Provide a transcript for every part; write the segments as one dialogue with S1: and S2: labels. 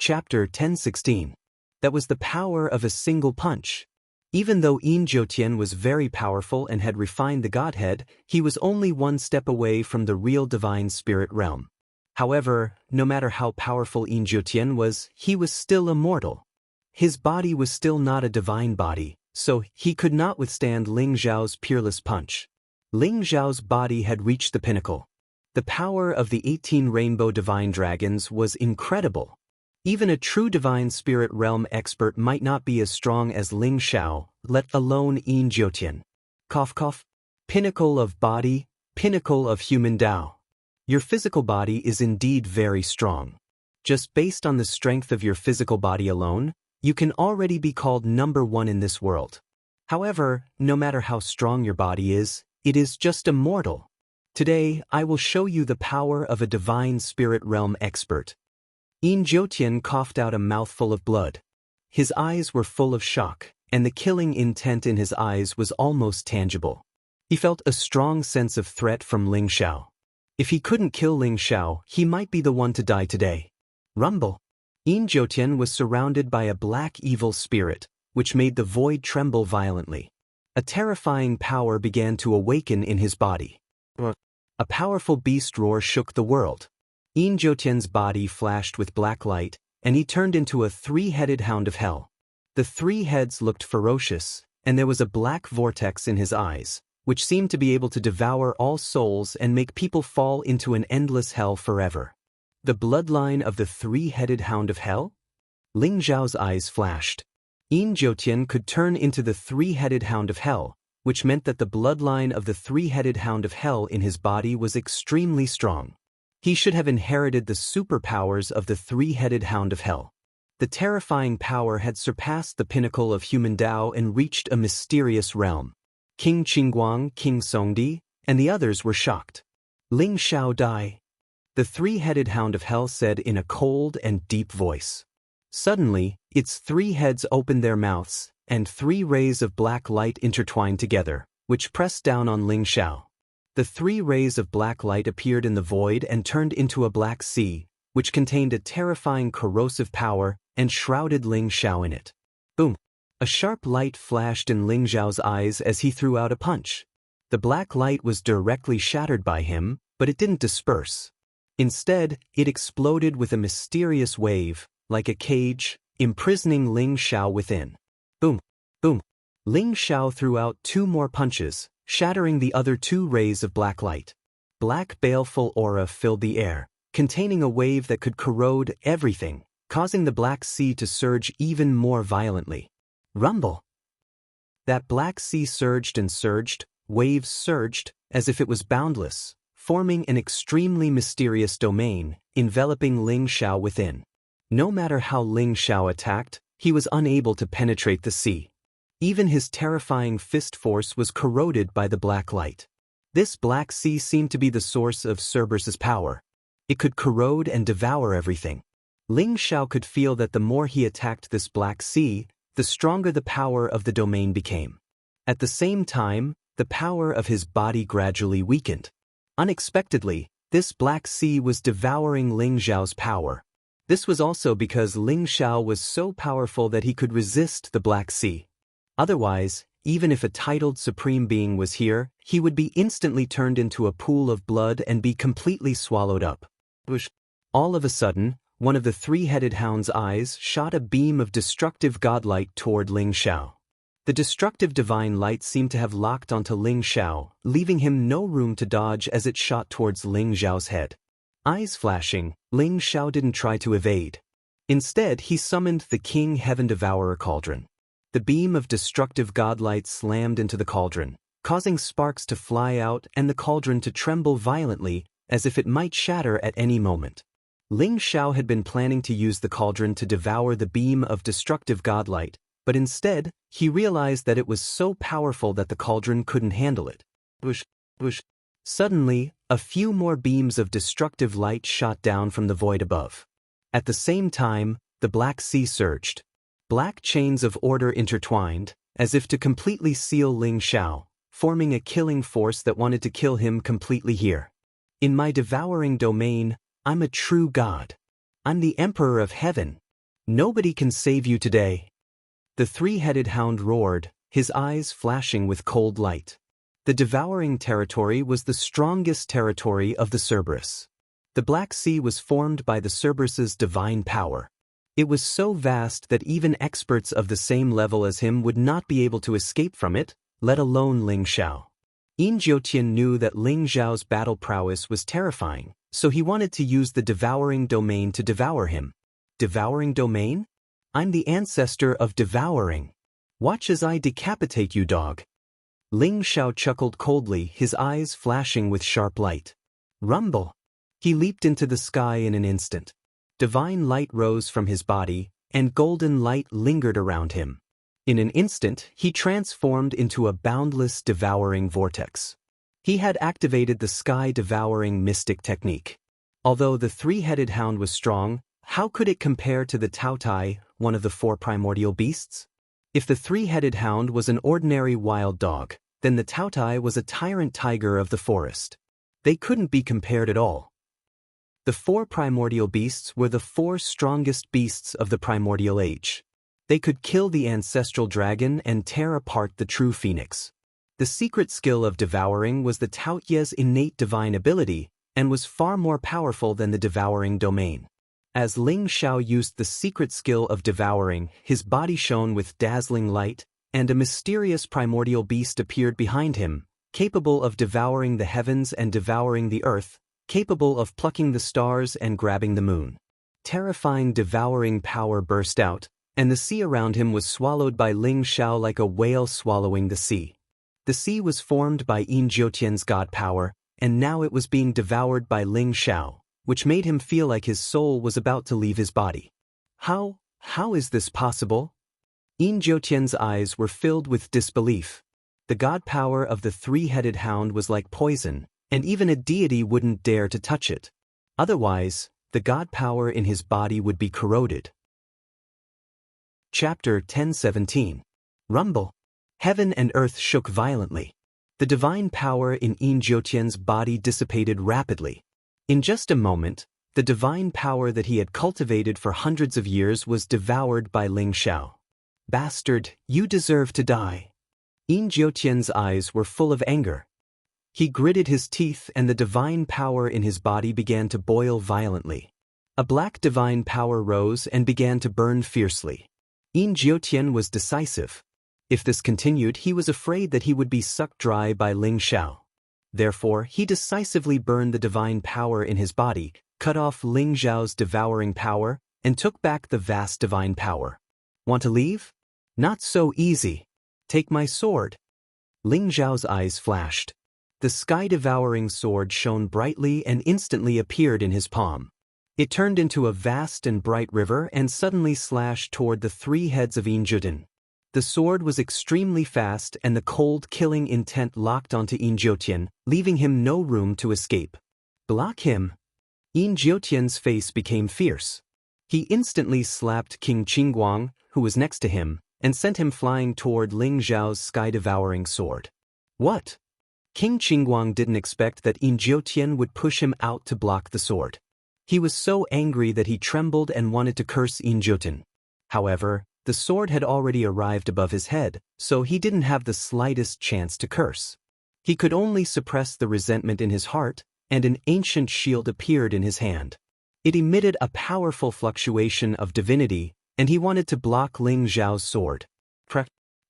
S1: Chapter 10:16. That was the power of a single punch. Even though Yin Jiutian was very powerful and had refined the Godhead, he was only one step away from the real divine spirit realm. However, no matter how powerful Yin Jiutian was, he was still a mortal. His body was still not a divine body, so he could not withstand Ling Zhao's peerless punch. Ling Zhao's body had reached the pinnacle. The power of the 18 rainbow divine dragons was incredible. Even a true divine spirit realm expert might not be as strong as Ling Zhao, let alone Yin Jiutian. Cough cough. Pinnacle of body, pinnacle of human Tao. Your physical body is indeed very strong. Just based on the strength of your physical body alone, you can already be called number one in this world. However, no matter how strong your body is, it is just a mortal. Today, I will show you the power of a divine spirit realm expert. Yin Jiutian coughed out a mouthful of blood. His eyes were full of shock, and the killing intent in his eyes was almost tangible. He felt a strong sense of threat from Ling Zhao. If he couldn't kill Ling Zhao, he might be the one to die today. Rumble. Yin Jiutian was surrounded by a black evil spirit, which made the void tremble violently. A terrifying power began to awaken in his body. A powerful beast roar shook the world. Yin Jiutian's body flashed with black light, and he turned into a three-headed hound of hell. The three heads looked ferocious, and there was a black vortex in his eyes, which seemed to be able to devour all souls and make people fall into an endless hell forever. The bloodline of the three-headed hound of hell? Ling Zhao's eyes flashed. Yin Jiutian could turn into the three-headed hound of hell, which meant that the bloodline of the three-headed hound of hell in his body was extremely strong. He should have inherited the superpowers of the three-headed hound of hell. The terrifying power had surpassed the pinnacle of human Tao and reached a mysterious realm. King Qingguang, King Songdi, and the others were shocked. Ling Zhao die. The three-headed hound of hell said in a cold and deep voice. Suddenly, its three heads opened their mouths, and three rays of black light intertwined together, which pressed down on Ling Zhao. The three rays of black light appeared in the void and turned into a black sea, which contained a terrifying corrosive power and shrouded Ling Zhao in it. Boom! A sharp light flashed in Ling Zhao's eyes as he threw out a punch. The black light was directly shattered by him, but it didn't disperse. Instead, it exploded with a mysterious wave, like a cage, imprisoning Ling Zhao within. Boom! Boom! Ling Zhao threw out two more punches, shattering the other two rays of black light. Black baleful aura filled the air, containing a wave that could corrode everything, causing the black sea to surge even more violently. Rumble! That black sea surged and surged, waves surged, as if it was boundless, forming an extremely mysterious domain, enveloping Ling Zhao within. No matter how Ling Zhao attacked, he was unable to penetrate the sea. Even his terrifying fist force was corroded by the black light. This black sea seemed to be the source of Cerberus's power. It could corrode and devour everything. Ling Zhao could feel that the more he attacked this black sea, the stronger the power of the domain became. At the same time, the power of his body gradually weakened. Unexpectedly, this black sea was devouring Ling Zhao's power. This was also because Ling Zhao was so powerful that he could resist the black sea. Otherwise, even if a titled supreme being was here, he would be instantly turned into a pool of blood and be completely swallowed up. All of a sudden, one of the three-headed hound's eyes shot a beam of destructive godlight toward Ling Zhao. The destructive divine light seemed to have locked onto Ling Zhao, leaving him no room to dodge as it shot towards Ling Zhao's head. Eyes flashing, Ling Zhao didn't try to evade. Instead, he summoned the King Heaven Devourer Cauldron. The beam of destructive godlight slammed into the cauldron, causing sparks to fly out and the cauldron to tremble violently, as if it might shatter at any moment. Ling Zhao had been planning to use the cauldron to devour the beam of destructive godlight, but instead, he realized that it was so powerful that the cauldron couldn't handle it. Whoosh, whoosh. Suddenly, a few more beams of destructive light shot down from the void above. At the same time, the black sea surged. Black chains of order intertwined, as if to completely seal Ling Zhao, forming a killing force that wanted to kill him completely here. In my devouring domain, I'm a true god. I'm the Emperor of Heaven, Nobody can save you today. The three-headed hound roared, his eyes flashing with cold light. The devouring territory was the strongest territory of the Cerberus. The Black Sea was formed by the Cerberus's divine power. It was so vast that even experts of the same level as him would not be able to escape from it, let alone Ling Xiao. Yin Jiutian knew that Ling Xiao's battle prowess was terrifying, so he wanted to use the devouring domain to devour him. Devouring domain? I'm the ancestor of devouring. Watch as I decapitate you, dog. Ling Xiao chuckled coldly, his eyes flashing with sharp light. Rumble! He leaped into the sky in an instant. Divine light rose from his body, and golden light lingered around him. In an instant, he transformed into a boundless devouring vortex. He had activated the sky-devouring mystic technique. Although the three-headed hound was strong, how could it compare to the Taotai, one of the four primordial beasts? If the three-headed hound was an ordinary wild dog, then the Taotai was a tyrant tiger of the forest. They couldn't be compared at all. The four primordial beasts were the four strongest beasts of the primordial age. They could kill the ancestral dragon and tear apart the true phoenix. The secret skill of devouring was the Taoyue's innate divine ability, and was far more powerful than the devouring domain. As Ling Xiao used the secret skill of devouring, his body shone with dazzling light, and a mysterious primordial beast appeared behind him, capable of devouring the heavens and devouring the earth, capable of plucking the stars and grabbing the moon. Terrifying devouring power burst out, and the sea around him was swallowed by Ling Xiao like a whale swallowing the sea. The sea was formed by Yin Jiutian's god power, and now it was being devoured by Ling Xiao, which made him feel like his soul was about to leave his body. How is this possible? Yin Jiutian's eyes were filled with disbelief. The god power of the three-headed hound was like poison, and even a deity wouldn't dare to touch it. Otherwise, the god power in his body would be corroded. Chapter 1017. Rumble. Heaven and earth shook violently. The divine power in Yin Jiutian's body dissipated rapidly. In just a moment, the divine power that he had cultivated for hundreds of years was devoured by Ling Xiao. Bastard, you deserve to die. Yin Jiutian's eyes were full of anger. He gritted his teeth and the divine power in his body began to boil violently. A black divine power rose and began to burn fiercely. Yin Jiutian was decisive. If this continued, he was afraid that he would be sucked dry by Ling Xiao. Therefore, he decisively burned the divine power in his body, cut off Ling Xiao's devouring power, and took back the vast divine power. Want to leave? Not so easy. Take my sword. Ling Xiao's eyes flashed. The sky-devouring sword shone brightly and instantly appeared in his palm. It turned into a vast and bright river and suddenly slashed toward the three heads of Yin Jiutian. The sword was extremely fast and the cold killing intent locked onto Yin Jiutian, leaving him no room to escape. Block him. Yin Jiutian's face became fierce. He instantly slapped King Qingguang, who was next to him, and sent him flying toward Ling Xiao's sky-devouring sword. What? King Qingguang didn't expect that Yin Jiutian would push him out to block the sword. He was so angry that he trembled and wanted to curse Yin Jiutian. However, the sword had already arrived above his head, so he didn't have the slightest chance to curse. He could only suppress the resentment in his heart, and an ancient shield appeared in his hand. It emitted a powerful fluctuation of divinity, and he wanted to block Ling Xiao's sword.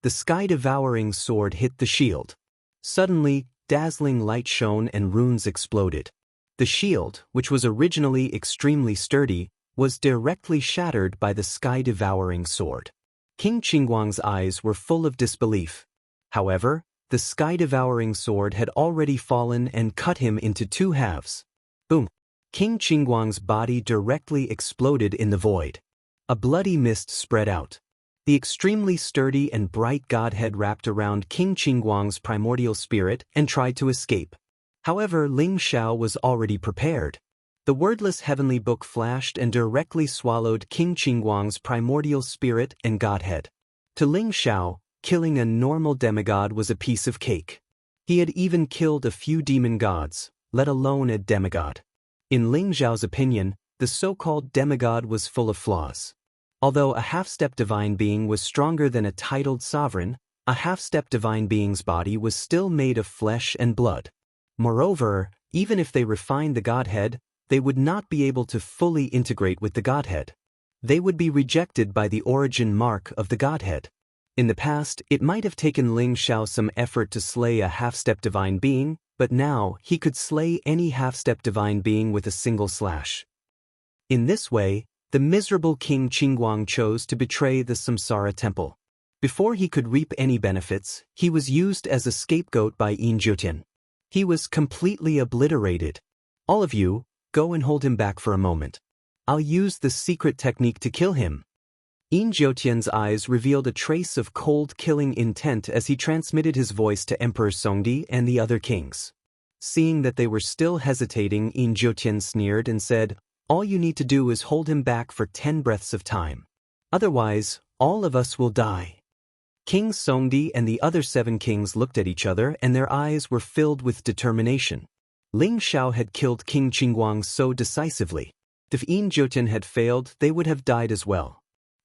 S1: The sky-devouring sword hit the shield. Suddenly, dazzling light shone and runes exploded. The shield, which was originally extremely sturdy, was directly shattered by the sky-devouring sword. King Qingguang's eyes were full of disbelief. However, the sky-devouring sword had already fallen and cut him into two halves. Boom! King Qingguang's body directly exploded in the void. A bloody mist spread out. The extremely sturdy and bright godhead wrapped around King Qingguang's primordial spirit and tried to escape. However, Ling Xiao was already prepared. The wordless heavenly book flashed and directly swallowed King Qingguang's primordial spirit and godhead. To Ling Xiao, killing a normal demigod was a piece of cake. He had even killed a few demon gods, let alone a demigod. In Ling Xiao's opinion, the so-called demigod was full of flaws. Although a half-step divine being was stronger than a titled sovereign, a half-step divine being's body was still made of flesh and blood. Moreover, even if they refined the Godhead, they would not be able to fully integrate with the Godhead. They would be rejected by the origin mark of the Godhead. In the past, it might have taken Ling Xiao some effort to slay a half-step divine being, but now he could slay any half-step divine being with a single slash. In this way, the miserable King Qingguang chose to betray the Samsara temple. Before he could reap any benefits, he was used as a scapegoat by Yin Jiutian. He was completely obliterated. All of you, go and hold him back for a moment. I'll use the secret technique to kill him. Yin Jiutian's eyes revealed a trace of cold killing intent as he transmitted his voice to Emperor Songdi and the other kings. Seeing that they were still hesitating, Yin Jiutian sneered and said, "All you need to do is hold him back for 10 breaths of time. Otherwise, all of us will die." King Songdi and the other 7 kings looked at each other and their eyes were filled with determination. Ling Xiao had killed King Qingguang so decisively. If Yin Jiutian had failed, they would have died as well.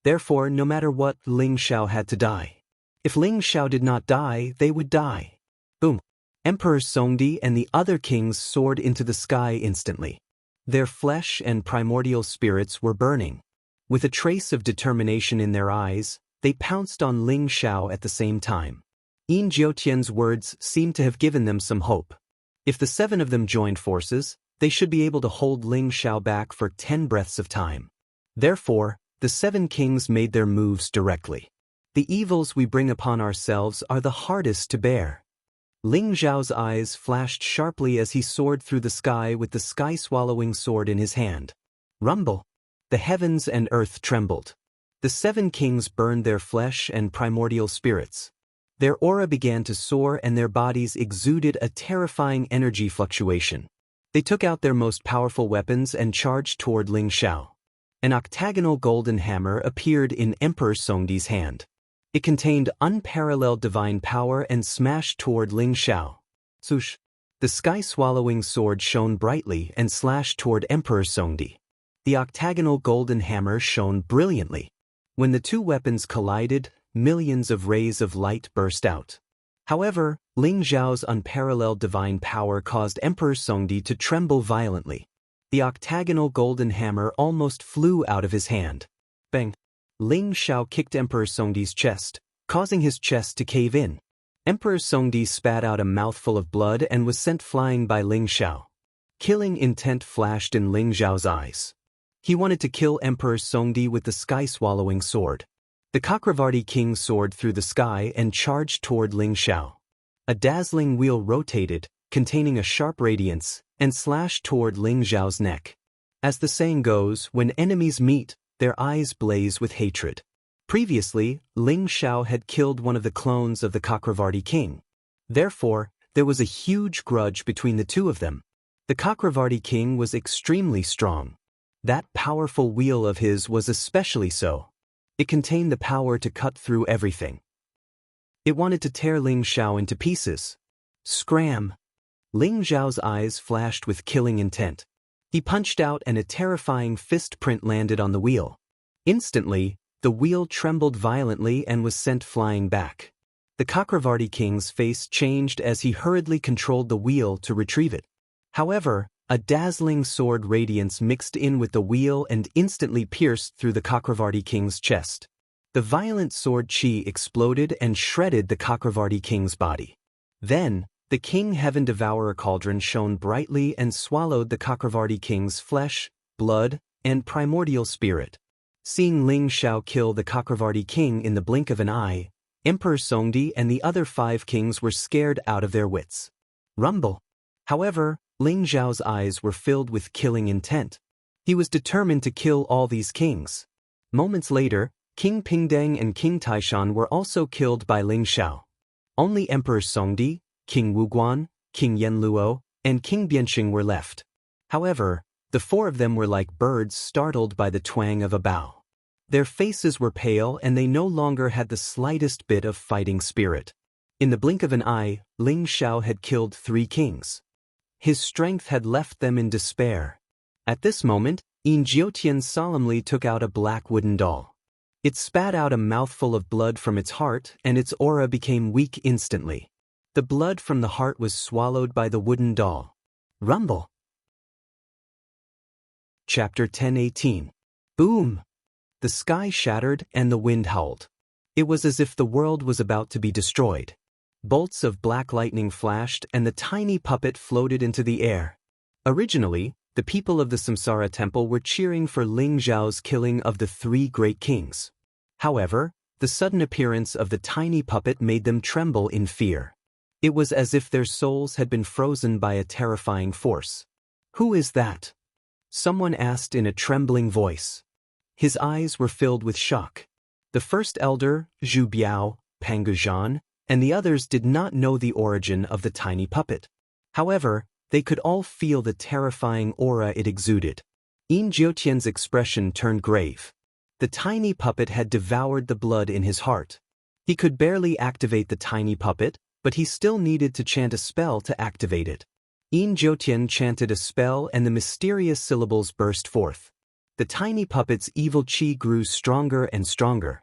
S1: Therefore, no matter what, Ling Xiao had to die. If Ling Xiao did not die, they would die. Boom! Emperor Songdi and the other kings soared into the sky instantly. Their flesh and primordial spirits were burning. With a trace of determination in their eyes, they pounced on Ling Xiao at the same time. Yin Jiutian's words seemed to have given them some hope. If the 7 of them joined forces, they should be able to hold Ling Xiao back for 10 breaths of time. Therefore, the 7 kings made their moves directly. The evils we bring upon ourselves are the hardest to bear. Ling Xiao's eyes flashed sharply as he soared through the sky with the sky-swallowing sword in his hand. Rumble! The heavens and earth trembled. The 7 kings burned their flesh and primordial spirits. Their aura began to soar and their bodies exuded a terrifying energy fluctuation. They took out their most powerful weapons and charged toward Ling Xiao. An octagonal golden hammer appeared in Emperor Songdi's hand. It contained unparalleled divine power and smashed toward Ling Xiao. Swoosh! The sky-swallowing sword shone brightly and slashed toward Emperor Songdi. The octagonal golden hammer shone brilliantly. When the 2 weapons collided, millions of rays of light burst out. However, Ling Xiao's unparalleled divine power caused Emperor Songdi to tremble violently. The octagonal golden hammer almost flew out of his hand. Bang! Ling Xiao kicked Emperor Songdi's chest, causing his chest to cave in. Emperor Songdi spat out a mouthful of blood and was sent flying by Ling Xiao. Killing intent flashed in Ling Xiao's eyes. He wanted to kill Emperor Songdi with the sky-swallowing sword. The Chakravarti king soared through the sky and charged toward Ling Xiao. A dazzling wheel rotated, containing a sharp radiance, and slashed toward Ling Xiao's neck. As the saying goes, when enemies meet, their eyes blaze with hatred. Previously, Ling Xiao had killed one of the clones of the Chakravarti king. Therefore, there was a huge grudge between the 2 of them. The Chakravarti king was extremely strong. That powerful wheel of his was especially so. It contained the power to cut through everything. It wanted to tear Ling Xiao into pieces. Scram! Ling Xiao's eyes flashed with killing intent. He punched out and a terrifying fist print landed on the wheel. Instantly, the wheel trembled violently and was sent flying back. The Chakravarti king's face changed as he hurriedly controlled the wheel to retrieve it. However, a dazzling sword radiance mixed in with the wheel and instantly pierced through the Chakravarti king's chest. The violent sword chi exploded and shredded the Chakravarti king's body. Then, the King Heaven Devourer cauldron shone brightly and swallowed the Chakravarti king's flesh, blood, and primordial spirit. Seeing Ling Xiao kill the Chakravarti king in the blink of an eye, Emperor Songdi and the other 5 kings were scared out of their wits. Rumble! However, Ling Xiao's eyes were filled with killing intent. He was determined to kill all these kings. Moments later, King Pingdeng and King Taishan were also killed by Ling Xiao. Only Emperor Songdi, King Wuguan, King Yanluo, and King Bianxing were left. However, the 4 of them were like birds startled by the twang of a bow. Their faces were pale and they no longer had the slightest bit of fighting spirit. In the blink of an eye, Ling Xiao had killed 3 kings. His strength had left them in despair. At this moment, Yin Jiutian solemnly took out a black wooden doll. It spat out a mouthful of blood from its heart, and its aura became weak instantly. The blood from the heart was swallowed by the wooden doll. Rumble. Chapter 10:18. Boom! The sky shattered and the wind howled. It was as if the world was about to be destroyed. Bolts of black lightning flashed and the tiny puppet floated into the air. Originally, the people of the Samsara temple were cheering for Ling Zhao's killing of the 3 great kings. However, the sudden appearance of the tiny puppet made them tremble in fear. It was as if their souls had been frozen by a terrifying force. "Who is that?" someone asked in a trembling voice. His eyes were filled with shock. The first elder, Zhu Biao, Pangujan, and the others did not know the origin of the tiny puppet. However, they could all feel the terrifying aura it exuded. Yin Jiutian's expression turned grave. The tiny puppet had devoured the blood in his heart. He could barely activate the tiny puppet, but he still needed to chant a spell to activate it. Yin Jiutian chanted a spell and the mysterious syllables burst forth. The tiny puppet's evil qi grew stronger and stronger.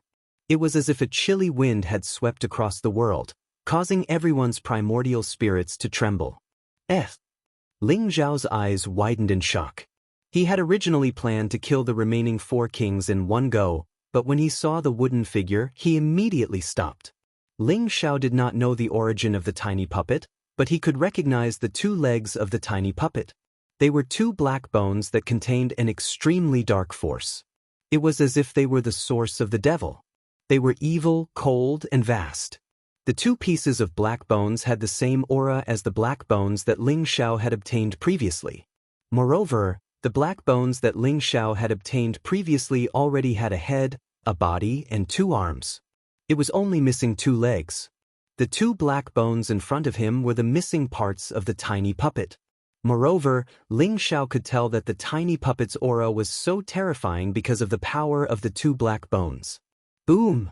S1: It was as if a chilly wind had swept across the world, causing everyone's primordial spirits to tremble. Ling Zhao's eyes widened in shock. He had originally planned to kill the remaining 4 kings in one go, but when he saw the wooden figure, he immediately stopped. Ling Zhao did not know the origin of the tiny puppet, but he could recognize the 2 legs of the tiny puppet. They were 2 black bones that contained an extremely dark force. It was as if they were the source of the devil. They were evil, cold, and vast. The 2 pieces of black bones had the same aura as the black bones that Ling Zhao had obtained previously. Moreover, the black bones that Ling Zhao had obtained previously already had a head, a body, and 2 arms. It was only missing 2 legs. The 2 black bones in front of him were the missing parts of the tiny puppet. Moreover, Ling Zhao could tell that the tiny puppet's aura was so terrifying because of the power of the 2 black bones. Boom!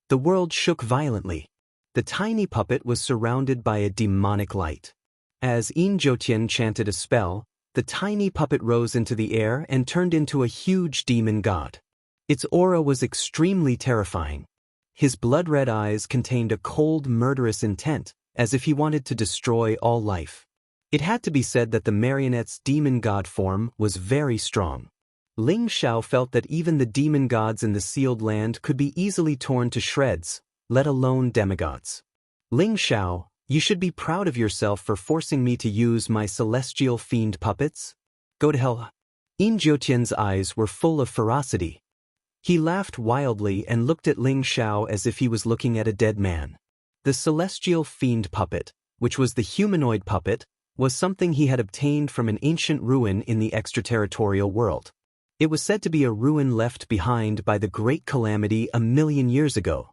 S1: The world shook violently. The tiny puppet was surrounded by a demonic light. As Yin Jiutian chanted a spell, the tiny puppet rose into the air and turned into a huge demon god. Its aura was extremely terrifying. His blood-red eyes contained a cold, murderous intent, as if he wanted to destroy all life. It had to be said that the marionette's demon god form was very strong. Ling Zhao felt that even the demon gods in the sealed land could be easily torn to shreds, let alone demigods. Ling Zhao, you should be proud of yourself for forcing me to use my celestial fiend puppets. Go to hell. Yin Jiutian's eyes were full of ferocity. He laughed wildly and looked at Ling Zhao as if he was looking at a dead man. The celestial fiend puppet, which was the humanoid puppet, was something he had obtained from an ancient ruin in the extraterritorial world. It was said to be a ruin left behind by the Great Calamity 1,000,000 years ago.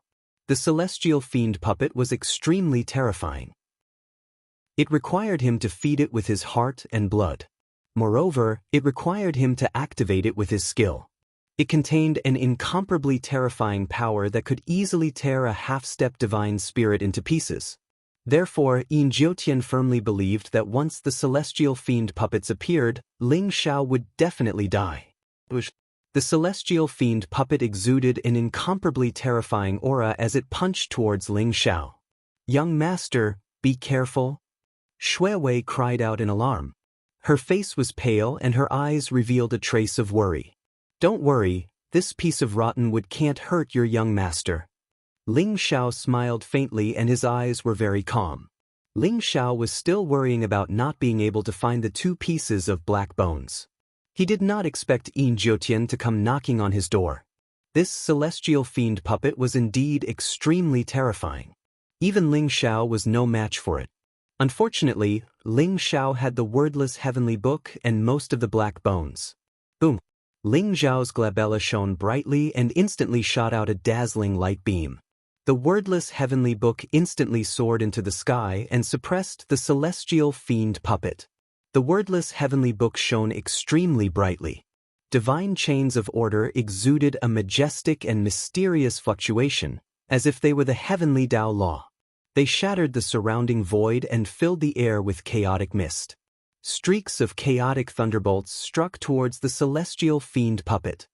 S1: The celestial fiend puppet was extremely terrifying. It required him to feed it with his heart and blood. Moreover, it required him to activate it with his skill. It contained an incomparably terrifying power that could easily tear a half-step divine spirit into pieces. Therefore, Yin Jiutian firmly believed that once the celestial fiend puppets appeared, Ling Zhao would definitely die. The celestial fiend puppet exuded an incomparably terrifying aura as it punched towards Ling Zhao. "Young master, be careful." Shui Wei cried out in alarm. Her face was pale and her eyes revealed a trace of worry. "Don't worry, this piece of rotten wood can't hurt your young master." Ling Zhao smiled faintly and his eyes were very calm. Ling Zhao was still worrying about not being able to find the 2 pieces of black bones. He did not expect Yin Jiutian to come knocking on his door. This celestial fiend puppet was indeed extremely terrifying. Even Ling Zhao was no match for it. Unfortunately, Ling Zhao had the wordless heavenly book and most of the black bones. Boom! Ling Zhao's glabella shone brightly and instantly shot out a dazzling light beam. The wordless heavenly book instantly soared into the sky and suppressed the celestial fiend puppet. The wordless heavenly book shone extremely brightly. Divine chains of order exuded a majestic and mysterious fluctuation, as if they were the heavenly Tao law. They shattered the surrounding void and filled the air with chaotic mist. Streaks of chaotic thunderbolts struck towards the celestial fiend puppet.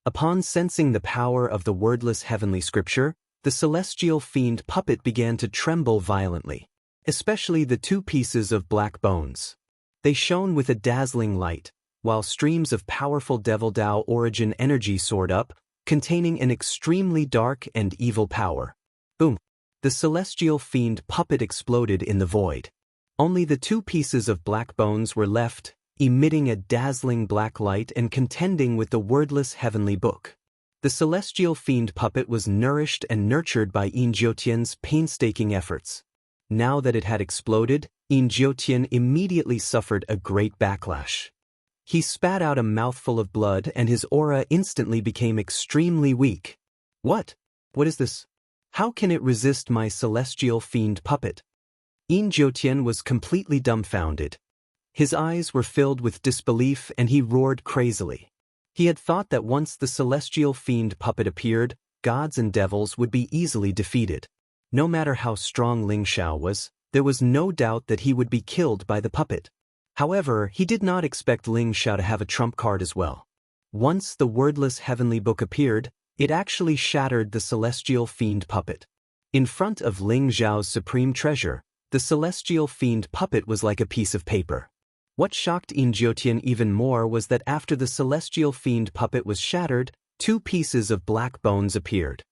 S1: Upon sensing the power of the wordless heavenly scripture, the celestial fiend puppet began to tremble violently, especially the two pieces of black bones. They shone with a dazzling light, while streams of powerful Devil Tao origin energy soared up, containing an extremely dark and evil power. Boom! The celestial fiend puppet exploded in the void. Only the two pieces of black bones were left, emitting a dazzling black light and contending with the wordless heavenly book. The celestial fiend puppet was nourished and nurtured by Yin Jiutian's painstaking efforts. Now that it had exploded, Yin Jiutian immediately suffered a great backlash. He spat out a mouthful of blood and his aura instantly became extremely weak. What? What is this? How can it resist my celestial fiend puppet? Yin Jiutian was completely dumbfounded. His eyes were filled with disbelief and he roared crazily. He had thought that once the celestial fiend puppet appeared, gods and devils would be easily defeated. No matter how strong Ling Xiao was, there was no doubt that he would be killed by the puppet. However, he did not expect Ling Xiao to have a trump card as well. Once the wordless heavenly book appeared, it actually shattered the celestial fiend puppet. In front of Ling Xiao's supreme treasure, the celestial fiend puppet was like a piece of paper. What shocked Yin Jiutian even more was that after the celestial fiend puppet was shattered, two pieces of black bones appeared.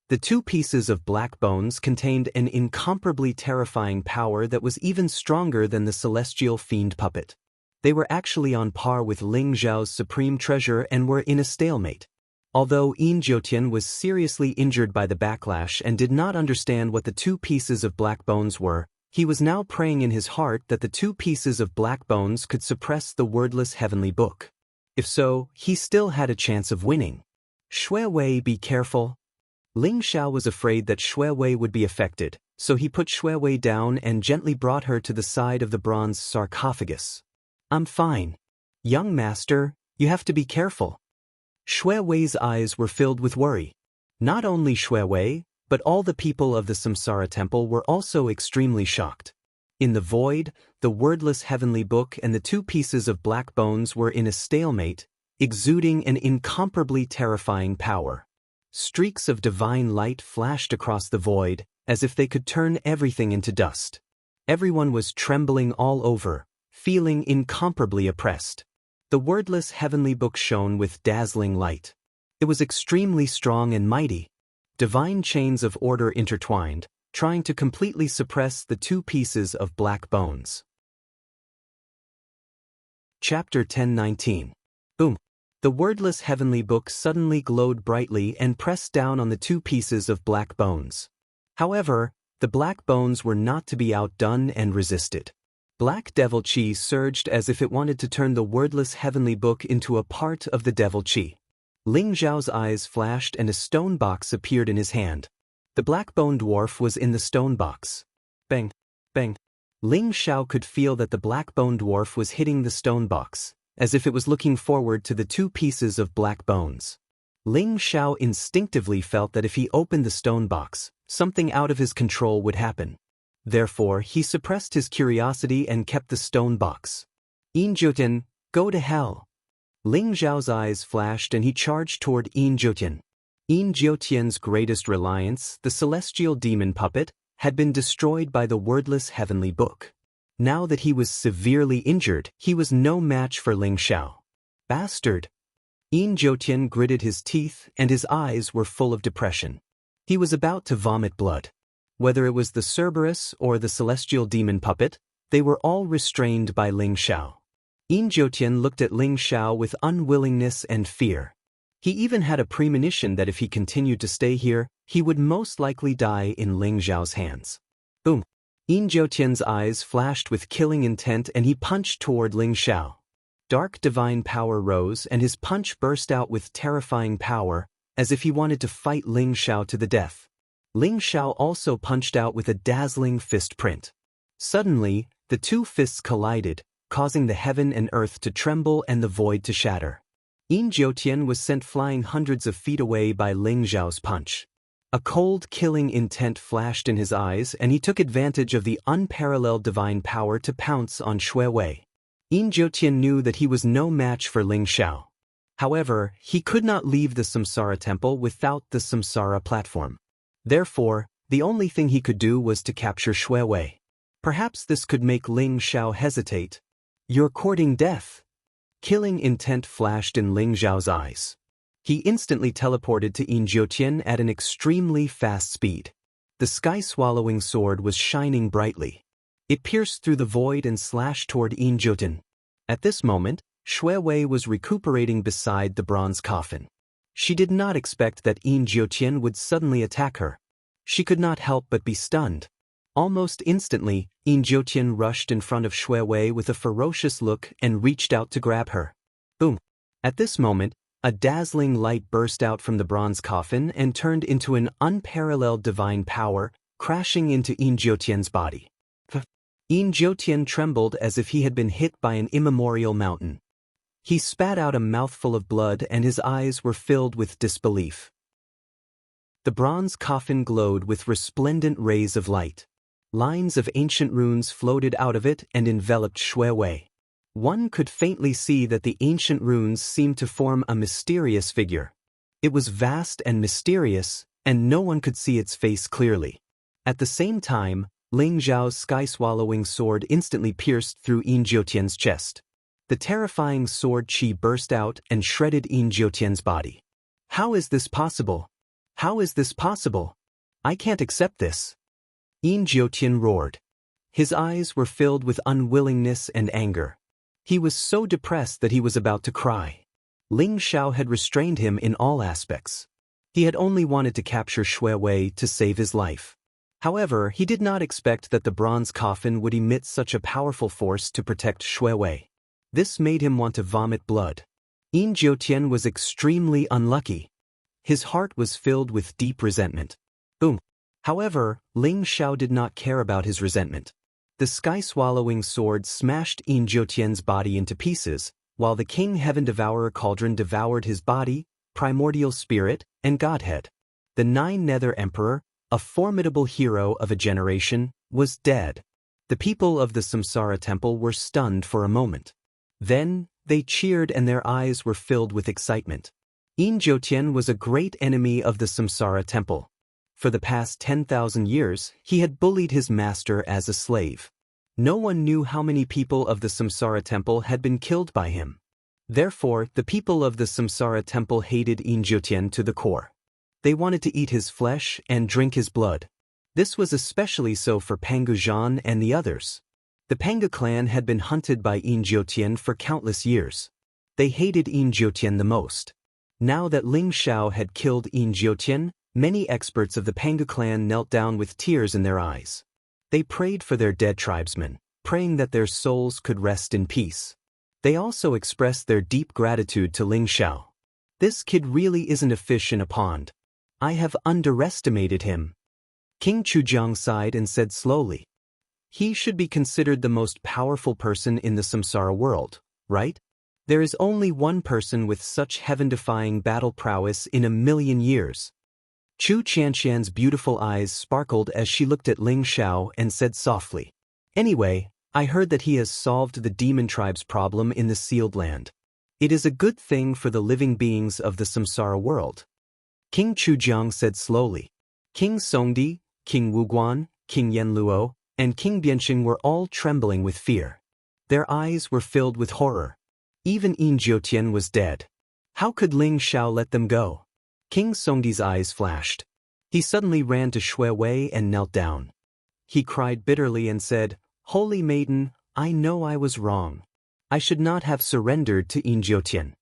S1: The two pieces of black bones contained an incomparably terrifying power that was even stronger than the celestial fiend puppet. They were actually on par with Ling Xiao's supreme treasure and were in a stalemate. Although Yin Jiutian was seriously injured by the backlash and did not understand what the two pieces of black bones were, he was now praying in his heart that the two pieces of black bones could suppress the wordless heavenly book. If so, he still had a chance of winning. Shui Wei, be careful. Ling Xiao was afraid that Shui Wei would be affected, so he put Shui Wei down and gently brought her to the side of the bronze sarcophagus. I'm fine. Young master, you have to be careful. Shui Wei's eyes were filled with worry. Not only Shui Wei, but all the people of the Samsara temple were also extremely shocked. In the void, the wordless heavenly book and the two pieces of black bones were in a stalemate, exuding an incomparably terrifying power. Streaks of divine light flashed across the void, as if they could turn everything into dust. Everyone was trembling all over, feeling incomparably oppressed. The wordless heavenly book shone with dazzling light. It was extremely strong and mighty. Divine chains of order intertwined, trying to completely suppress the two pieces of black bones. Chapter 10:19. Boom. The wordless heavenly book suddenly glowed brightly and pressed down on the two pieces of black bones. However, the black bones were not to be outdone and resisted. Black devil chi surged as if it wanted to turn the wordless heavenly book into a part of the devil chi. Ling Xiao's eyes flashed and a stone box appeared in his hand. The black bone dwarf was in the stone box. Bang! Bang! Ling Xiao could feel that the black bone dwarf was hitting the stone box, as if it was looking forward to the two pieces of black bones. Ling Xiao instinctively felt that if he opened the stone box, something out of his control would happen. Therefore, he suppressed his curiosity and kept the stone box. Yin Jiutian, go to hell! Ling Xiao's eyes flashed and he charged toward Yin Jiutian. Yin Jiutian's greatest reliance, the celestial demon puppet, had been destroyed by the wordless heavenly book. Now that he was severely injured, he was no match for Ling Xiao. Bastard! Yin Jiutian gritted his teeth and his eyes were full of depression. He was about to vomit blood. Whether it was the Cerberus or the celestial demon puppet, they were all restrained by Ling Xiao. Yin Jiutian looked at Ling Xiao with unwillingness and fear. He even had a premonition that if he continued to stay here, he would most likely die in Ling Xiao's hands. Boom! Yin Jiutian's eyes flashed with killing intent and he punched toward Ling Xiao. Dark divine power rose and his punch burst out with terrifying power, as if he wanted to fight Ling Xiao to the death. Ling Xiao also punched out with a dazzling fist print. Suddenly, the two fists collided, causing the heaven and earth to tremble and the void to shatter. Yin Jiutian was sent flying hundreds of feet away by Ling Xiao's punch. A cold, killing intent flashed in his eyes and he took advantage of the unparalleled divine power to pounce on Shui Wei. Yin Jiutian knew that he was no match for Ling Xiao. However, he could not leave the Samsara temple without the Samsara platform. Therefore, the only thing he could do was to capture Shui Wei. Perhaps this could make Ling Xiao hesitate. "You're courting death." Killing intent flashed in Ling Xiao's eyes. He instantly teleported to Yin Jiutian at an extremely fast speed. The sky-swallowing sword was shining brightly. It pierced through the void and slashed toward Yin Jiutian. At this moment, Shui Wei was recuperating beside the bronze coffin. She did not expect that Yin Jiutian would suddenly attack her. She could not help but be stunned. Almost instantly, Yin Jiutian rushed in front of Shui Wei with a ferocious look and reached out to grab her. Boom! At this moment, a dazzling light burst out from the bronze coffin and turned into an unparalleled divine power, crashing into Yin Jiutian's body. Yin Jiutian trembled as if he had been hit by an immemorial mountain. He spat out a mouthful of blood and his eyes were filled with disbelief. The bronze coffin glowed with resplendent rays of light. Lines of ancient runes floated out of it and enveloped Shui Wei. One could faintly see that the ancient runes seemed to form a mysterious figure. It was vast and mysterious, and no one could see its face clearly. At the same time, Ling Xiao's sky-swallowing sword instantly pierced through Yin Jiutian's chest. The terrifying sword chi burst out and shredded Yin Jiutian's body. "How is this possible? How is this possible? I can't accept this." Yin Jiutian roared. His eyes were filled with unwillingness and anger. He was so depressed that he was about to cry. Ling Xiao had restrained him in all aspects. He had only wanted to capture Shui Wei to save his life. However, he did not expect that the bronze coffin would emit such a powerful force to protect Shui Wei. This made him want to vomit blood. Yin Jiutian was extremely unlucky. His heart was filled with deep resentment. Boom! However, Ling Xiao did not care about his resentment. The sky-swallowing sword smashed Yin Jiutian's body into pieces, while the King Heaven Devourer Cauldron devoured his body, primordial spirit, and godhead. The Nine Nether Emperor, a formidable hero of a generation, was dead. The people of the Samsara temple were stunned for a moment. Then, they cheered and their eyes were filled with excitement. Yin Jiutian was a great enemy of the Samsara temple. For the past 10,000 years, he had bullied his master as a slave. No one knew how many people of the Samsara temple had been killed by him. Therefore, the people of the Samsara temple hated Yin Jiutian to the core. They wanted to eat his flesh and drink his blood. This was especially so for Pangu Zhan and the others. The Pangu clan had been hunted by Yin Jiutian for countless years. They hated Yin Jiutian the most. Now that Ling Xiao had killed Yin Jiutian, many experts of the Pangu clan knelt down with tears in their eyes. They prayed for their dead tribesmen, praying that their souls could rest in peace. They also expressed their deep gratitude to Ling Xiao. "This kid really isn't a fish in a pond. I have underestimated him." King Chujiang sighed and said slowly, "He should be considered the most powerful person in the Samsara world, right? There is only one person with such heaven-defying battle prowess in 1,000,000 years." Chu Qianqian's beautiful eyes sparkled as she looked at Ling Xiao and said softly, "Anyway, I heard that he has solved the demon tribe's problem in the sealed land. It is a good thing for the living beings of the Samsara world." King Chujiang said slowly. King Songdi, King Wuguan, King Yanluo, and King Bianqing were all trembling with fear. Their eyes were filled with horror. Even Yin Jiutian was dead. How could Ling Xiao let them go? King Songdi's eyes flashed. He suddenly ran to Shui Wei and knelt down. He cried bitterly and said, "Holy Maiden, I know I was wrong. I should not have surrendered to Yin Jiutian.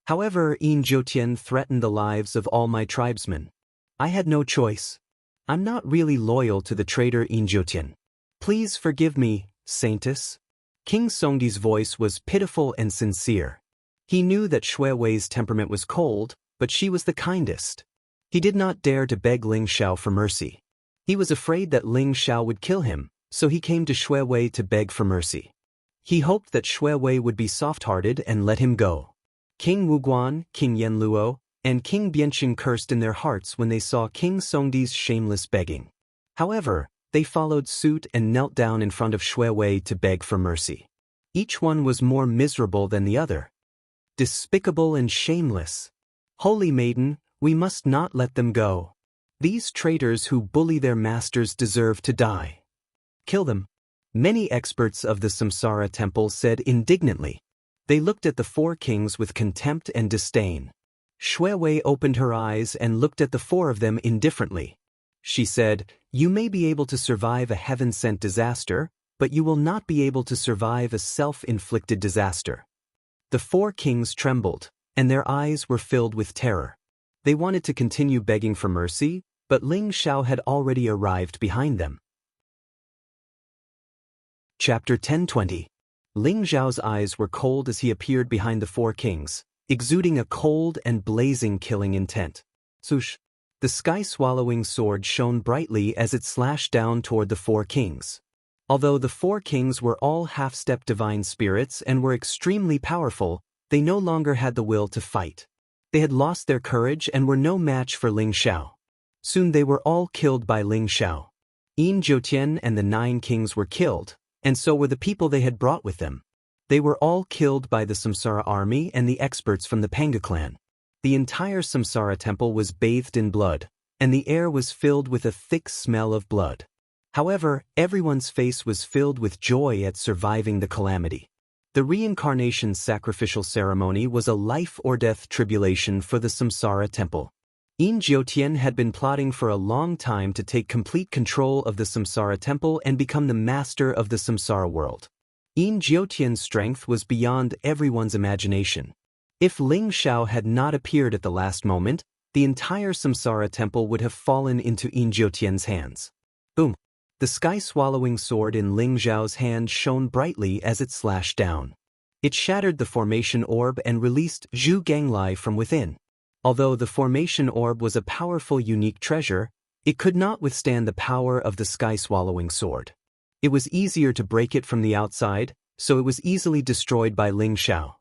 S1: However, Yin Jiutian threatened the lives of all my tribesmen. I had no choice. I'm not really loyal to the traitor Yin Jiutian. Please forgive me, Saintess." King Songdi's voice was pitiful and sincere. He knew that Shui Wei's temperament was cold, but she was the kindest. He did not dare to beg Ling Xiao for mercy. He was afraid that Ling Xiao would kill him, so he came to Shui Wei to beg for mercy. He hoped that Shui Wei would be soft-hearted and let him go. King Wuguan, King Yanluo, and King Bianqing cursed in their hearts when they saw King Songdi's shameless begging. However, they followed suit and knelt down in front of Shui Wei to beg for mercy. Each one was more miserable than the other. despicable and shameless. Holy maiden, we must not let them go. These traitors who bully their masters deserve to die. Kill them. Many experts of the Samsara temple said indignantly. They looked at the four kings with contempt and disdain. Shui Wei opened her eyes and looked at the four of them indifferently. She said, "You may be able to survive a heaven-sent disaster, but you will not be able to survive a self-inflicted disaster." The four kings trembled, and their eyes were filled with terror. They wanted to continue begging for mercy, but Ling Xiao had already arrived behind them. Chapter 10:20. Ling Xiao's eyes were cold as he appeared behind the four kings, exuding a cold and blazing killing intent. Swoosh! The sky-swallowing sword shone brightly as it slashed down toward the four kings. Although the four kings were all half-step divine spirits and were extremely powerful, they no longer had the will to fight. They had lost their courage and were no match for Ling Xiao. Soon they were all killed by Ling Xiao. Yin Zhoutian and the 9 kings were killed, and so were the people they had brought with them. They were all killed by the Samsara army and the experts from the Panga clan. The entire Samsara temple was bathed in blood, and the air was filled with a thick smell of blood. However, everyone's face was filled with joy at surviving the calamity. The reincarnation sacrificial ceremony was a life-or-death tribulation for the Samsara temple. Yin Zhoutian had been plotting for a long time to take complete control of the Samsara temple and become the master of the Samsara world. Yin Zhoutian's strength was beyond everyone's imagination. If Ling Xiao had not appeared at the last moment, the entire Samsara temple would have fallen into Yin Zhoutian's hands. Boom! The sky-swallowing sword in Ling Xiao's hand shone brightly as it slashed down. It shattered the formation orb and released Zhu Ganglai from within. Although the formation orb was a powerful unique treasure, it could not withstand the power of the sky-swallowing sword. It was easier to break it from the outside, so it was easily destroyed by Ling Xiao.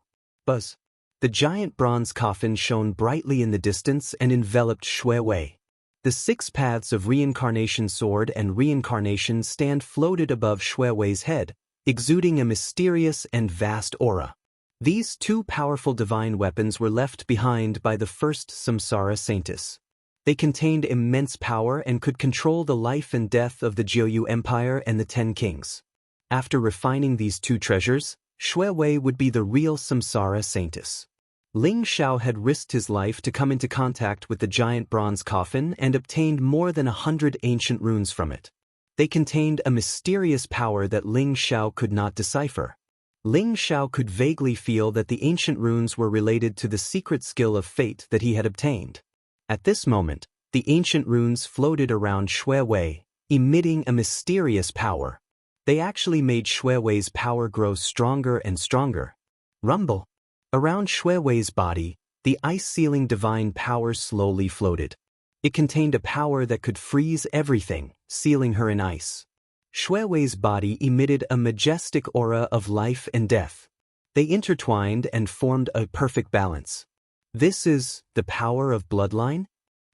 S1: Buzz! The giant bronze coffin shone brightly in the distance and enveloped Shui Wei. The 6 paths of reincarnation sword and reincarnation stand floated above Shui Wei's head, exuding a mysterious and vast aura. These 2 powerful divine weapons were left behind by the first Samsara saintess. They contained immense power and could control the life and death of the Jiuyu Empire and the 10 kings. After refining these 2 treasures, Shui Wei would be the real Samsara saintess. Ling Xiao had risked his life to come into contact with the giant bronze coffin and obtained more than 100 ancient runes from it. They contained a mysterious power that Ling Xiao could not decipher. Ling Xiao could vaguely feel that the ancient runes were related to the secret skill of fate that he had obtained. At this moment, the ancient runes floated around Shui Wei, emitting a mysterious power. They actually made Shui Wei's power grow stronger and stronger. Rumble! Around Shui Wei's body, the ice-sealing divine power slowly floated. It contained a power that could freeze everything, sealing her in ice. Shui Wei's body emitted a majestic aura of life and death. They intertwined and formed a perfect balance. This is the power of bloodline?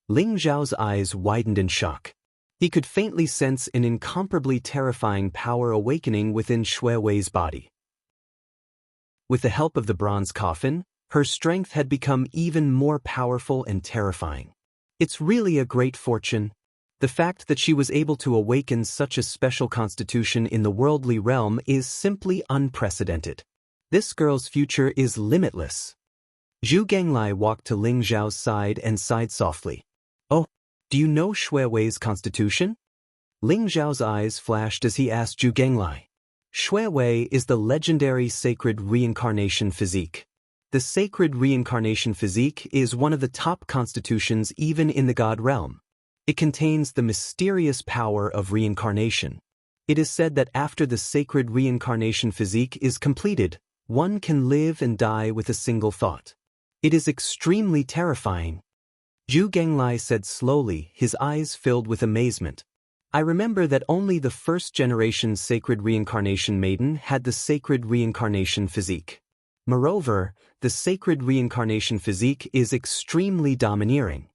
S1: Ling Xiao's eyes widened in shock. He could faintly sense an incomparably terrifying power awakening within Shui Wei's body. With the help of the bronze coffin, her strength had become even more powerful and terrifying. It's really a great fortune. The fact that she was able to awaken such a special constitution in the worldly realm is simply unprecedented. This girl's future is limitless. Zhu Ganglai walked to Ling Xiao's side and sighed softly. Oh, do you know Shui Wei's constitution? Ling Xiao's eyes flashed as he asked Zhu Ganglai. Shui Wei is the legendary sacred reincarnation physique. The sacred reincarnation physique is one of the top constitutions even in the god realm. It contains the mysterious power of reincarnation. It is said that after the sacred reincarnation physique is completed, one can live and die with a single thought. It is extremely terrifying. Zhu Ganglai said slowly, his eyes filled with amazement. I remember that only the first-generation sacred reincarnation maiden had the sacred reincarnation physique. Moreover, the sacred reincarnation physique is extremely domineering.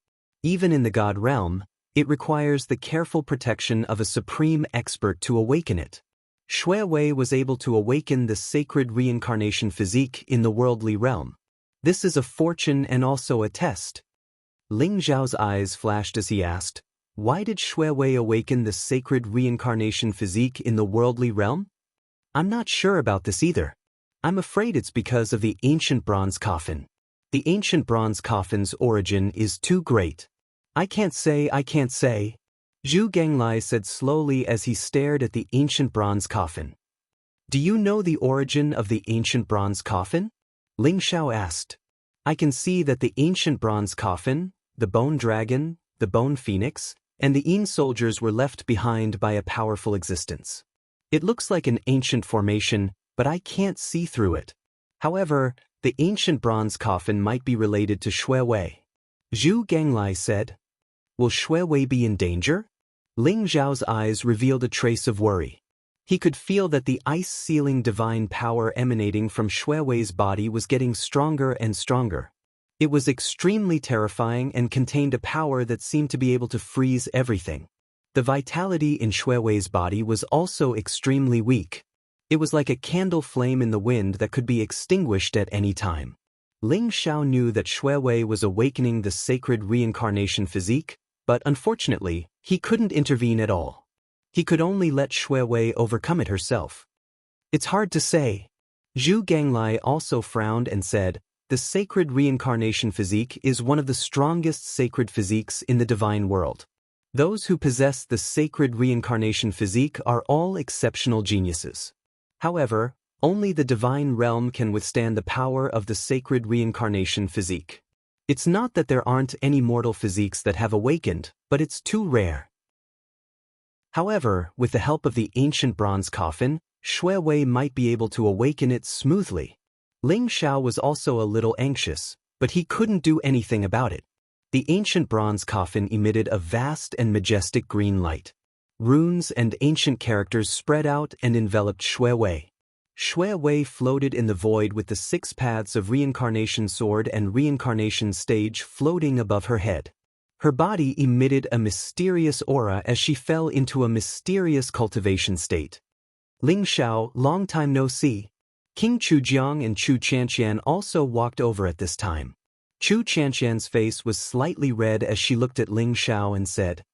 S1: Even in the god realm, it requires the careful protection of a supreme expert to awaken it. Shui Wei was able to awaken the sacred reincarnation physique in the worldly realm. This is a fortune and also a test. Ling Zhao's eyes flashed as he asked, why did Shui Wei awaken the sacred reincarnation physique in the worldly realm? I'm not sure about this either. I'm afraid it's because of the ancient bronze coffin. The ancient bronze coffin's origin is too great. I can't say. Zhu Ganglai said slowly as he stared at the ancient bronze coffin. Do you know the origin of the ancient bronze coffin? Ling Xiao asked. I can see that the ancient bronze coffin, the bone dragon, the bone phoenix, and the Yin soldiers were left behind by a powerful existence. It looks like an ancient formation, but I can't see through it. However, the ancient bronze coffin might be related to Shui Wei. Zhu Ganglai said. Will Shui Wei be in danger? Ling Zhao's eyes revealed a trace of worry. He could feel that the ice-sealing divine power emanating from Shui Wei's body was getting stronger and stronger. It was extremely terrifying and contained a power that seemed to be able to freeze everything. The vitality in Shui Wei's body was also extremely weak. It was like a candle flame in the wind that could be extinguished at any time. Ling Xiao knew that Shui Wei was awakening the sacred reincarnation physique, but unfortunately, he couldn't intervene at all. He could only let Shui Wei overcome it herself. It's hard to say. Zhu Ganglai also frowned and said, the sacred reincarnation physique is one of the strongest sacred physiques in the divine world. Those who possess the sacred reincarnation physique are all exceptional geniuses. However, only the divine realm can withstand the power of the sacred reincarnation physique. It's not that there aren't any mortal physiques that have awakened, but it's too rare. However, with the help of the ancient bronze coffin, Shui Wei might be able to awaken it smoothly. Ling Xiao was also a little anxious, but he couldn't do anything about it. The ancient bronze coffin emitted a vast and majestic green light. Runes and ancient characters spread out and enveloped Shui Wei. Shui Wei floated in the void with the 6 paths of reincarnation sword and reincarnation stage floating above her head. Her body emitted a mysterious aura as she fell into a mysterious cultivation state. Ling Xiao, long time no see. King Chujiang and Chu Chanqian also walked over at this time. Chu Chanqian's face was slightly red as she looked at Ling Xiao and said,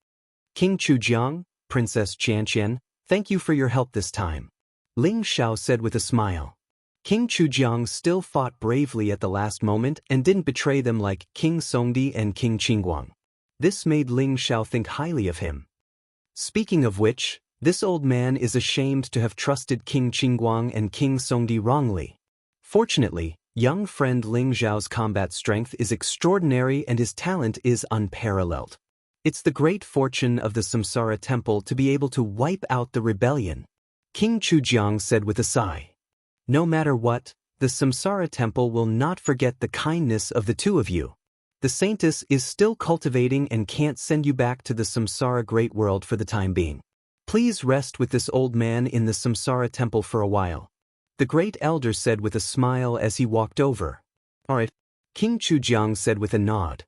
S1: King Chujiang, Princess Chanqian, thank you for your help this time. Ling Xiao said with a smile. King Chujiang still fought bravely at the last moment and didn't betray them like King Songdi and King Qingguang. This made Ling Xiao think highly of him. Speaking of which, this old man is ashamed to have trusted King Qingguang and King Songdi wrongly. Fortunately, young friend Ling Zhao's combat strength is extraordinary and his talent is unparalleled. It's the great fortune of the Samsara Temple to be able to wipe out the rebellion. King Chujiang said with a sigh. No matter what, the Samsara Temple will not forget the kindness of the two of you. The Saintess is still cultivating and can't send you back to the Samsara Great World for the time being. Please rest with this old man in the Samsara Temple for a while. The great elder said with a smile as he walked over. All right, King Chujiang said with a nod.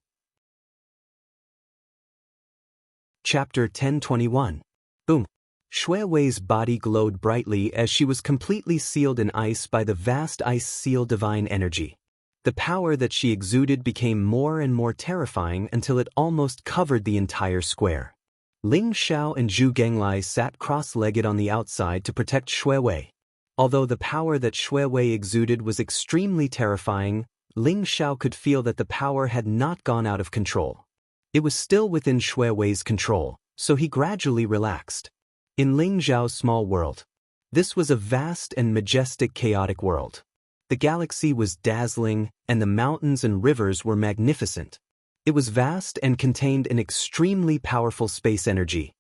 S1: Chapter 1021. Boom. Shui Wei's body glowed brightly as she was completely sealed in ice by the vast ice seal divine energy. The power that she exuded became more and more terrifying until it almost covered the entire square. Ling Xiao and Zhu Ganglai sat cross-legged on the outside to protect Shui Wei. Although the power that Shui Wei exuded was extremely terrifying, Ling Xiao could feel that the power had not gone out of control. It was still within Shui Wei's control, so he gradually relaxed. In Ling Zhao's small world, this was a vast and majestic chaotic world. The galaxy was dazzling, and the mountains and rivers were magnificent. It was vast and contained an extremely powerful space energy.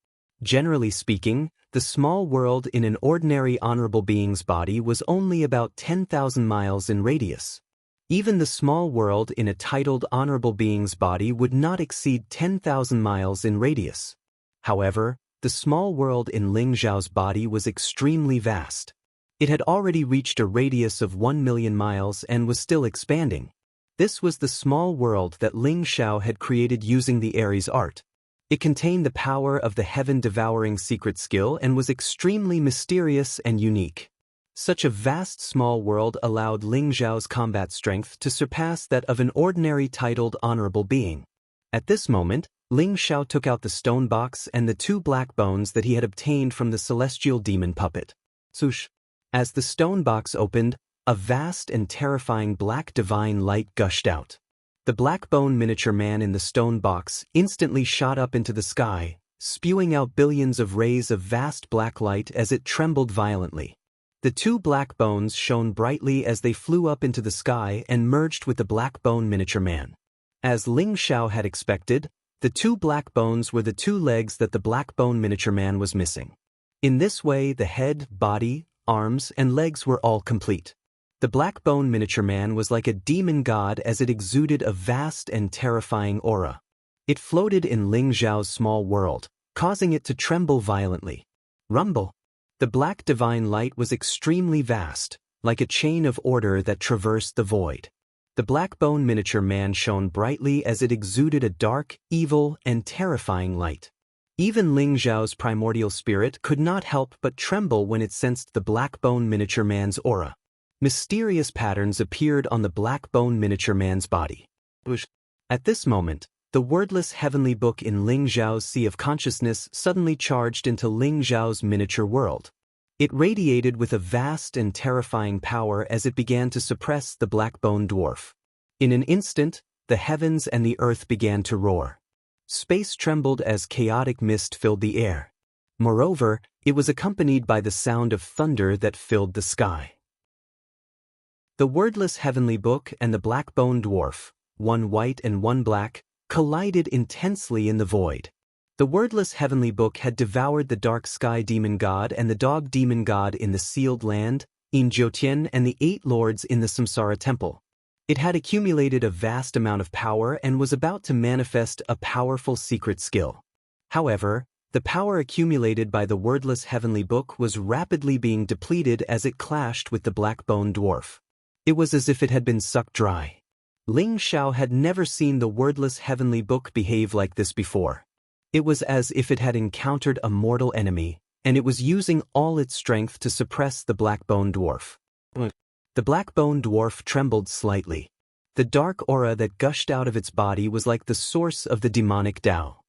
S1: Generally speaking, the small world in an ordinary honorable being's body was only about 10,000 miles in radius. Even the small world in a titled honorable being's body would not exceed 10,000 miles in radius. However, the small world in Ling Zhao's body was extremely vast. It had already reached a radius of 1 million miles and was still expanding. This was the small world that Ling Xiao had created using the Aries art. It contained the power of the heaven-devouring secret skill and was extremely mysterious and unique. Such a vast small world allowed Ling Zhao's combat strength to surpass that of an ordinary titled honorable being. At this moment, Ling Xiao took out the stone box and the 2 black bones that he had obtained from the celestial demon puppet. Swoosh! As the stone box opened, a vast and terrifying black divine light gushed out. The black bone miniature man in the stone box instantly shot up into the sky, spewing out billions of rays of vast black light as it trembled violently. The 2 black bones shone brightly as they flew up into the sky and merged with the black bone miniature man. As Ling Xiao had expected, the 2 black bones were the 2 legs that the black bone miniature man was missing. In this way, the head, body, arms, and legs were all complete. The black bone miniature man was like a demon god as it exuded a vast and terrifying aura. It floated in Ling Zhao's small world, causing it to tremble violently. Rumble! The black divine light was extremely vast, like a chain of order that traversed the void. The black bone miniature man shone brightly as it exuded a dark, evil, and terrifying light. Even Ling Zhao's primordial spirit could not help but tremble when it sensed the black bone miniature man's aura. Mysterious patterns appeared on the black bone miniature man's body. At this moment, the wordless heavenly book in Ling Zhao's sea of consciousness suddenly charged into Ling Zhao's miniature world. It radiated with a vast and terrifying power as it began to suppress the black bone dwarf. In an instant, the heavens and the earth began to roar. Space trembled as chaotic mist filled the air. Moreover, it was accompanied by the sound of thunder that filled the sky. The wordless heavenly book and the black bone dwarf, one white and one black, collided intensely in the void. The wordless heavenly book had devoured the dark sky demon god and the dog demon god in the sealed land, In Jiutian and the 8 lords in the Samsara temple. It had accumulated a vast amount of power and was about to manifest a powerful secret skill. However, the power accumulated by the wordless heavenly book was rapidly being depleted as it clashed with the black bone dwarf. It was as if it had been sucked dry. Ling Xiao had never seen the wordless heavenly book behave like this before. It was as if it had encountered a mortal enemy, and it was using all its strength to suppress the black bone dwarf. The black bone dwarf trembled slightly. The dark aura that gushed out of its body was like the source of the demonic Tao.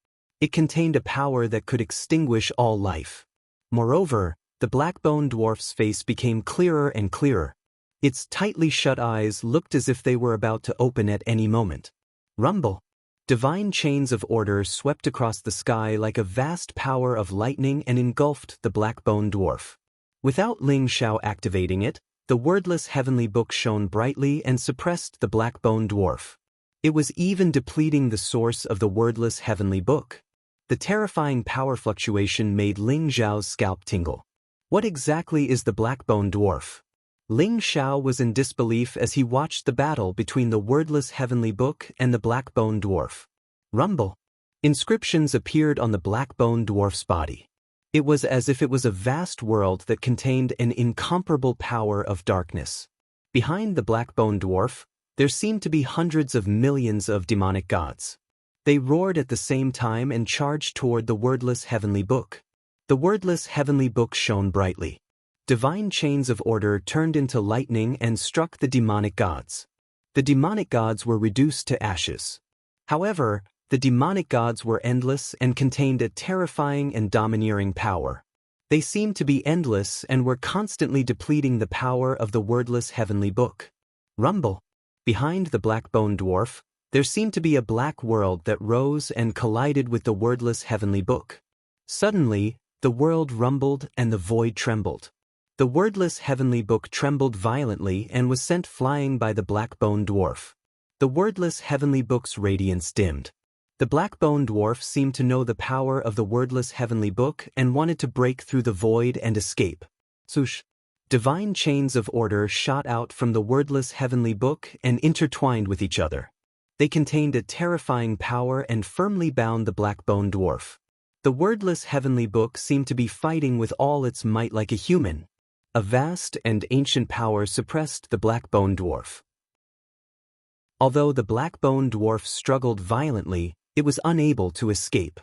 S1: It contained a power that could extinguish all life. Moreover, the black bone dwarf's face became clearer and clearer. Its tightly shut eyes looked as if they were about to open at any moment. Rumble! Divine chains of order swept across the sky like a vast power of lightning and engulfed the black bone dwarf. Without Ling Xiao activating it, the wordless heavenly book shone brightly and suppressed the black bone dwarf. It was even depleting the source of the wordless heavenly book. The terrifying power fluctuation made Ling Xiao's scalp tingle. What exactly is the black bone dwarf? Ling Xiao was in disbelief as he watched the battle between the wordless heavenly book and the black bone dwarf. Rumble! Inscriptions appeared on the black bone dwarf's body. It was as if it was a vast world that contained an incomparable power of darkness. Behind the black bone dwarf, there seemed to be hundreds of millions of demonic gods. They roared at the same time and charged toward the wordless heavenly book. The wordless heavenly book shone brightly. Divine chains of order turned into lightning and struck the demonic gods. The demonic gods were reduced to ashes. However, the demonic gods were endless and contained a terrifying and domineering power. They seemed to be endless and were constantly depleting the power of the wordless heavenly book. Rumble! Behind the black bone dwarf, there seemed to be a black world that rose and collided with the wordless heavenly book. Suddenly, the world rumbled and the void trembled. The wordless heavenly book trembled violently and was sent flying by the black bone dwarf. The wordless heavenly book's radiance dimmed. The black bone dwarf seemed to know the power of the wordless heavenly book and wanted to break through the void and escape. Swoosh! Divine chains of order shot out from the wordless heavenly book and intertwined with each other. They contained a terrifying power and firmly bound the black bone dwarf. The wordless heavenly book seemed to be fighting with all its might like a human. A vast and ancient power suppressed the black bone dwarf. Although the black bone dwarf struggled violently, it was unable to escape.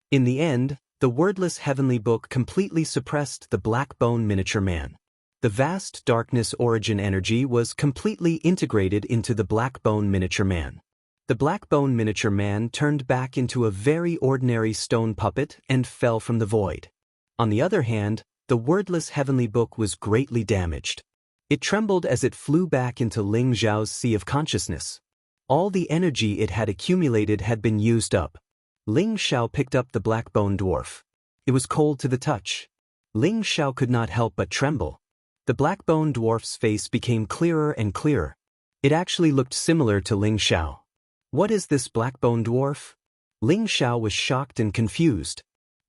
S1: In the end, the wordless heavenly book completely suppressed the black bone miniature man. The vast darkness origin energy was completely integrated into the Blackbone miniature man. The Blackbone miniature man turned back into a very ordinary stone puppet and fell from the void. On the other hand, the wordless heavenly book was greatly damaged. It trembled as it flew back into Ling Zhao's sea of consciousness. All the energy it had accumulated had been used up. Ling Zhao picked up the Blackbone dwarf. It was cold to the touch. Ling Zhao could not help but tremble. The Blackbone dwarf's face became clearer and clearer. It actually looked similar to Ling Zhao. What is this Blackbone dwarf? Ling Zhao was shocked and confused.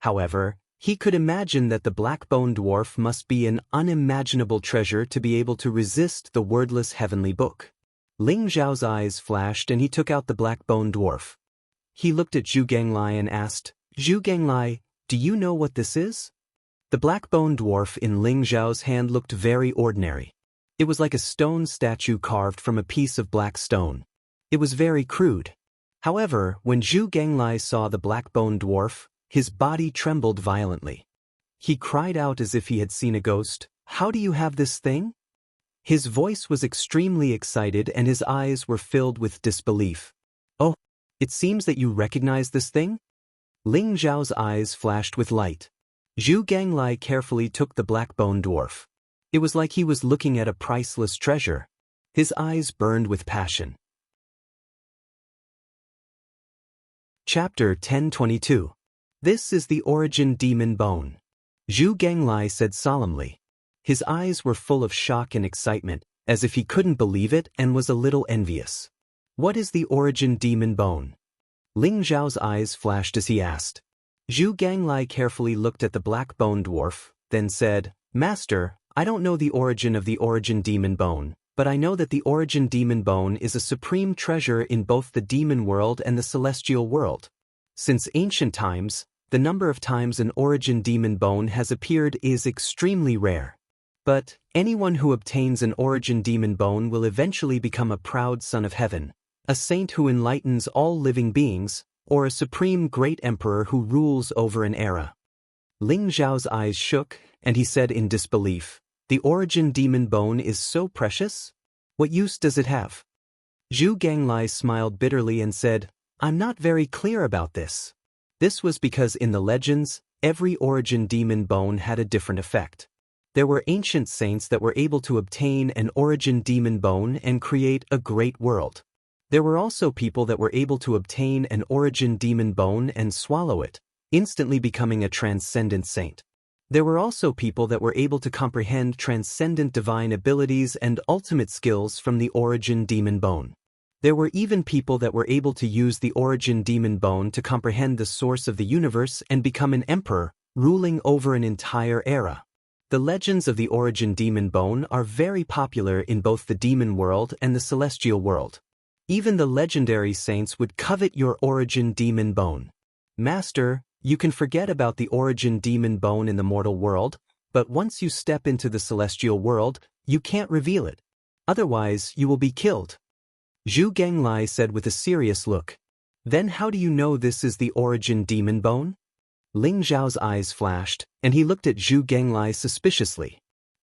S1: However, he could imagine that the Blackbone dwarf must be an unimaginable treasure to be able to resist the wordless heavenly book. Ling Zhao's eyes flashed and he took out the Blackbone dwarf. He looked at Zhu Ganglai and asked, "Zhu Ganglai, do you know what this is?" The Blackbone dwarf in Ling Zhao's hand looked very ordinary. It was like a stone statue carved from a piece of black stone. It was very crude. However, when Zhu Ganglai saw the Blackbone dwarf, his body trembled violently. He cried out as if he had seen a ghost, "How do you have this thing?" His voice was extremely excited and his eyes were filled with disbelief. "Oh, it seems that you recognize this thing?" Ling Zhao's eyes flashed with light. Zhu Ganglai carefully took the Blackbone dwarf. It was like he was looking at a priceless treasure. His eyes burned with passion. Chapter 1022. This is the origin demon bone. Zhu Ganglai said solemnly. His eyes were full of shock and excitement, as if he couldn't believe it and was a little envious. What is the origin demon bone? Ling Zhao's eyes flashed as he asked. Zhu Ganglai carefully looked at the Blackbone dwarf, then said, "Master, I don't know the origin of the origin demon bone, but I know that the origin demon bone is a supreme treasure in both the demon world and the celestial world. Since ancient times, the number of times an origin demon bone has appeared is extremely rare. But anyone who obtains an origin demon bone will eventually become a proud son of heaven, a saint who enlightens all living beings, or a supreme great emperor who rules over an era." Ling Zhao's eyes shook, and he said in disbelief, "The origin demon bone is so precious? What use does it have?" Zhu Ganglai smiled bitterly and said, "I'm not very clear about this." This was because in the legends, every origin demon bone had a different effect. There were ancient saints that were able to obtain an origin demon bone and create a great world. There were also people that were able to obtain an origin demon bone and swallow it, instantly becoming a transcendent saint. There were also people that were able to comprehend transcendent divine abilities and ultimate skills from the origin demon bone. There were even people that were able to use the origin demon bone to comprehend the source of the universe and become an emperor, ruling over an entire era. The legends of the origin demon bone are very popular in both the demon world and the celestial world. Even the legendary saints would covet your origin demon bone. Master, you can forget about the origin demon bone in the mortal world, but once you step into the celestial world, you can't reveal it. Otherwise, you will be killed. Zhu Ganglai said with a serious look. Then how do you know this is the origin demon bone? Ling Zhao's eyes flashed, and he looked at Zhu Ganglai suspiciously.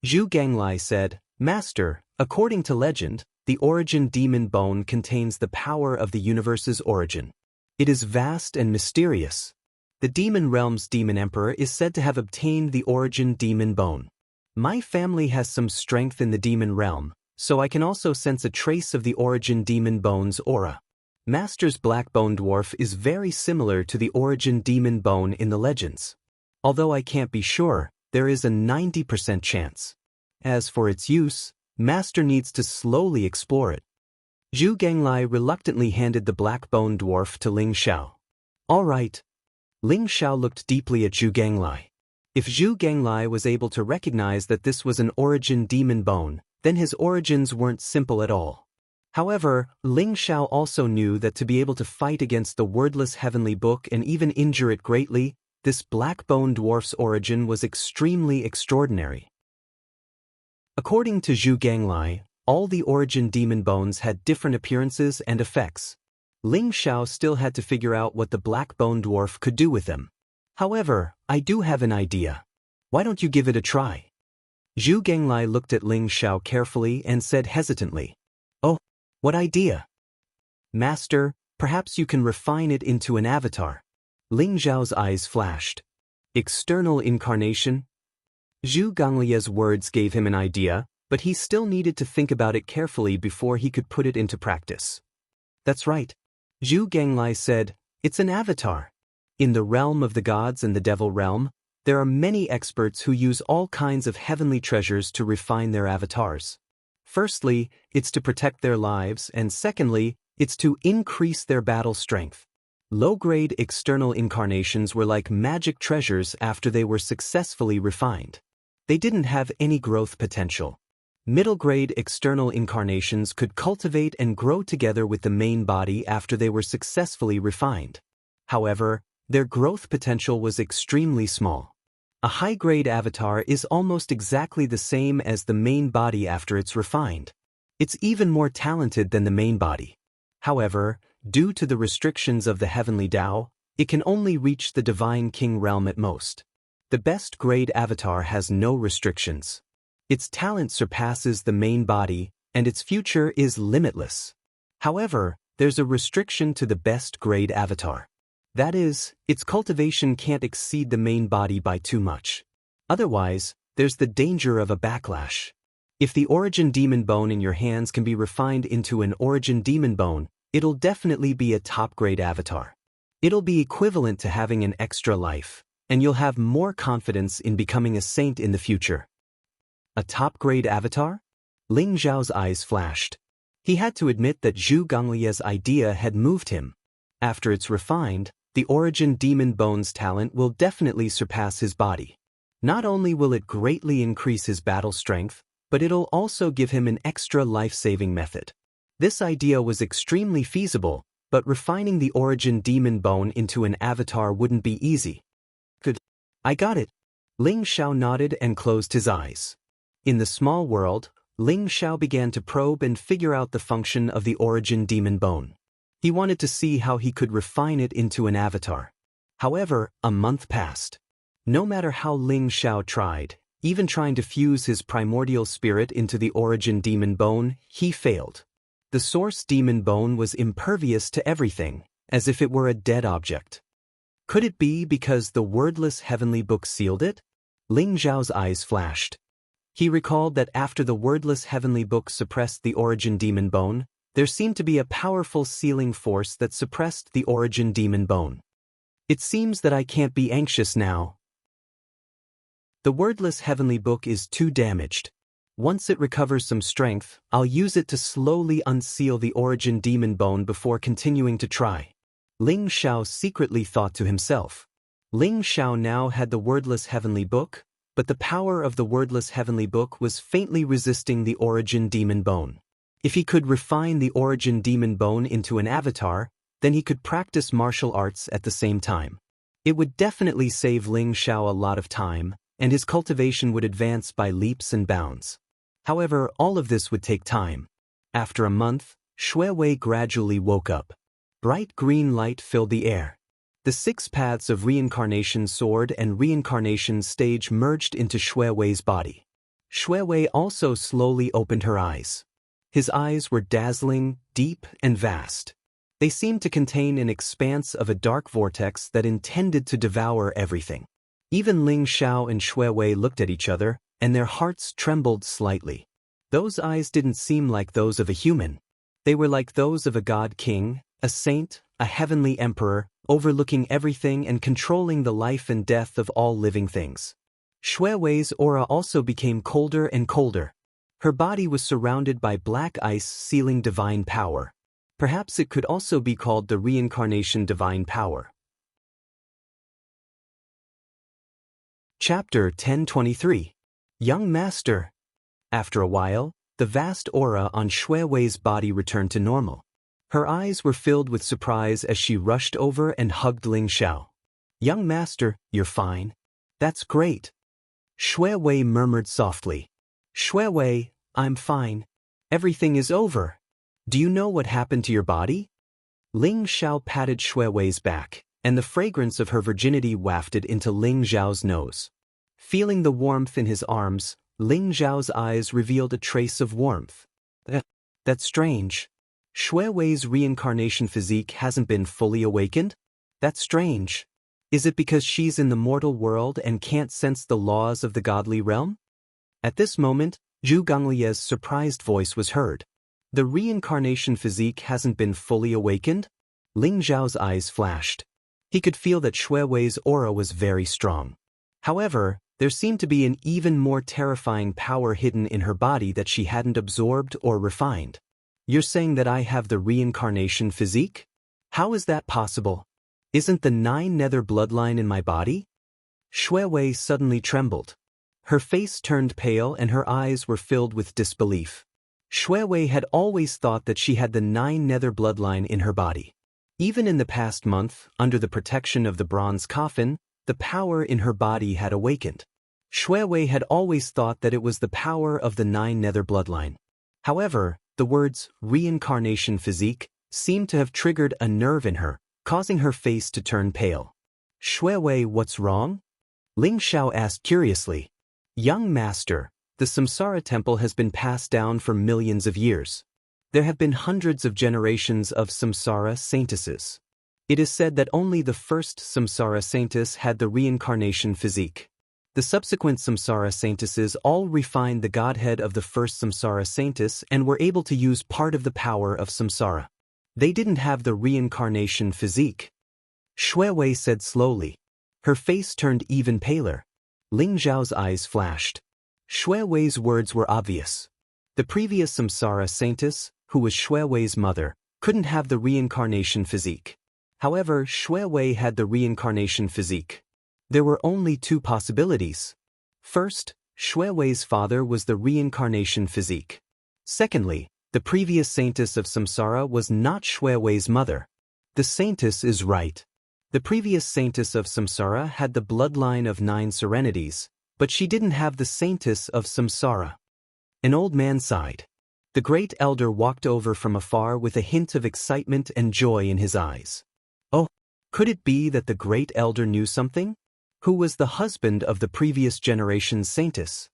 S1: Zhu Ganglai said, "Master, according to legend, the origin demon bone contains the power of the universe's origin. It is vast and mysterious. The demon realm's demon emperor is said to have obtained the origin demon bone. My family has some strength in the demon realm, so I can also sense a trace of the origin demon bone's aura. Master's Blackbone dwarf is very similar to the origin demon bone in the legends. Although I can't be sure, there is a 90% chance. As for its use, Master needs to slowly explore it." Zhu Ganglai reluctantly handed the Blackbone dwarf to Ling Zhao. "All right." Ling Zhao looked deeply at Zhu Ganglai. If Zhu Ganglai was able to recognize that this was an origin demon bone, then his origins weren't simple at all. However, Ling Zhao also knew that to be able to fight against the wordless heavenly book and even injure it greatly, this Blackbone dwarf's origin was extremely extraordinary. According to Zhu Ganglai, all the origin demon bones had different appearances and effects. Ling Zhao still had to figure out what the Blackbone dwarf could do with them. "However, I do have an idea. Why don't you give it a try?" Zhu Genglai looked at Ling Xiao carefully and said hesitantly, "Oh, what idea?" "Master, perhaps you can refine it into an avatar." Ling Xiao's eyes flashed. "External incarnation?" Zhu Genglai's words gave him an idea, but he still needed to think about it carefully before he could put it into practice. "That's right," Zhu Genglai said, "it's an avatar. In the realm of the gods and the devil realm, there are many experts who use all kinds of heavenly treasures to refine their avatars. Firstly, it's to protect their lives, and secondly, it's to increase their battle strength. Low-grade external incarnations were like magic treasures after they were successfully refined. They didn't have any growth potential. Middle-grade external incarnations could cultivate and grow together with the main body after they were successfully refined. However, their growth potential was extremely small. A high-grade avatar is almost exactly the same as the main body after it's refined. It's even more talented than the main body. However, due to the restrictions of the heavenly Tao, it can only reach the Divine King realm at most. The best grade avatar has no restrictions. Its talent surpasses the main body, and its future is limitless. However, there's a restriction to the best grade avatar. That is, its cultivation can't exceed the main body by too much. Otherwise, there's the danger of a backlash. If the origin demon bone in your hands can be refined into an origin demon bone, it'll definitely be a top-grade avatar. It'll be equivalent to having an extra life, and you'll have more confidence in becoming a saint in the future. A top-grade avatar? Ling Xiao's eyes flashed. He had to admit that Zhu Genglai's idea had moved him. After it's refined, the origin demon bone's talent will definitely surpass his body. Not only will it greatly increase his battle strength, but it'll also give him an extra life-saving method. This idea was extremely feasible, but refining the origin demon bone into an avatar wouldn't be easy. "Good. I got it." Ling Xiao nodded and closed his eyes. In the small world, Ling Xiao began to probe and figure out the function of the origin demon bone. He wanted to see how he could refine it into an avatar. However, a month passed. No matter how Ling Xiao tried, even trying to fuse his primordial spirit into the origin demon bone, he failed. The source demon bone was impervious to everything, as if it were a dead object. Could it be because the wordless heavenly book sealed it? Ling Xiao's eyes flashed. He recalled that after the wordless heavenly book suppressed the origin demon bone, there seemed to be a powerful sealing force that suppressed the origin demon bone. "It seems that I can't be anxious now. The wordless heavenly book is too damaged. Once it recovers some strength, I'll use it to slowly unseal the origin demon bone before continuing to try." Ling Xiao secretly thought to himself. Ling Xiao now had the wordless heavenly book, but the power of the wordless heavenly book was faintly resisting the origin demon bone. If he could refine the origin demon bone into an avatar, then he could practice martial arts at the same time. It would definitely save Ling Xiao a lot of time, and his cultivation would advance by leaps and bounds. However, all of this would take time. After a month, Shui Wei gradually woke up. Bright green light filled the air. The 6 paths of reincarnation sword and reincarnation stage merged into Shui Wei's body. Shui Wei also slowly opened her eyes. His eyes were dazzling, deep, and vast. They seemed to contain an expanse of a dark vortex that intended to devour everything. Even Ling Xiao and Shui Wei looked at each other, and their hearts trembled slightly. Those eyes didn't seem like those of a human. They were like those of a god king, a saint, a heavenly emperor, overlooking everything and controlling the life and death of all living things. Shui Wei's aura also became colder and colder. Her body was surrounded by black ice sealing divine power. Perhaps it could also be called the reincarnation divine power. Chapter 1023. Young Master. After a while, the vast aura on Shui Wei's body returned to normal. Her eyes were filled with surprise as she rushed over and hugged Ling Xiao. "Young Master, you're fine." "That's great." Shui Wei murmured softly. "Shui Wei, I'm fine. Everything is over. Do you know what happened to your body?" Ling Xiao patted Shui Wei's back, and the fragrance of her virginity wafted into Ling Xiao's nose. Feeling the warmth in his arms, Ling Zhao's eyes revealed a trace of warmth. That's strange. Shui Wei's reincarnation physique hasn't been fully awakened? That's strange. Is it because she's in the mortal world and can't sense the laws of the godly realm? At this moment, Zhu Gonglie's surprised voice was heard. The reincarnation physique hasn't been fully awakened? Ling Zhao's eyes flashed. He could feel that Shui Wei's aura was very strong. However, there seemed to be an even more terrifying power hidden in her body that she hadn't absorbed or refined. You're saying that I have the reincarnation physique? How is that possible? Isn't the 9 nether bloodline in my body? Shui Wei suddenly trembled. Her face turned pale and her eyes were filled with disbelief. Shui Wei had always thought that she had the 9 nether bloodline in her body. Even in the past month, under the protection of the bronze coffin, the power in her body had awakened. Shui Wei had always thought that it was the power of the 9 nether bloodline. However, the words reincarnation physique seemed to have triggered a nerve in her, causing her face to turn pale. Shui Wei, what's wrong? Ling Xiao asked curiously. Young master, the Samsara temple has been passed down for millions of years. There have been hundreds of generations of Samsara saintesses. It is said that only the first Samsara saintess had the reincarnation physique. The subsequent Samsara saintesses all refined the godhead of the first Samsara saintess and were able to use part of the power of Samsara. They didn't have the reincarnation physique. Shui Wei said slowly. Her face turned even paler. Ling Zhao's eyes flashed. Shui Wei's words were obvious. The previous Samsara saintess, who was Shui Wei's mother, couldn't have the reincarnation physique. However, Shui Wei had the reincarnation physique. There were only 2 possibilities. First, Shui Wei's father was the reincarnation physique. Secondly, the previous saintess of Samsara was not Shui Wei's mother. The saintess is right. The previous saintess of Samsara had the bloodline of 9 serenities, but she didn't have the saintess of Samsara. An old man sighed. The great elder walked over from afar with a hint of excitement and joy in his eyes. Oh, could it be that the great elder knew something? Who was the husband of the previous generation's saintess?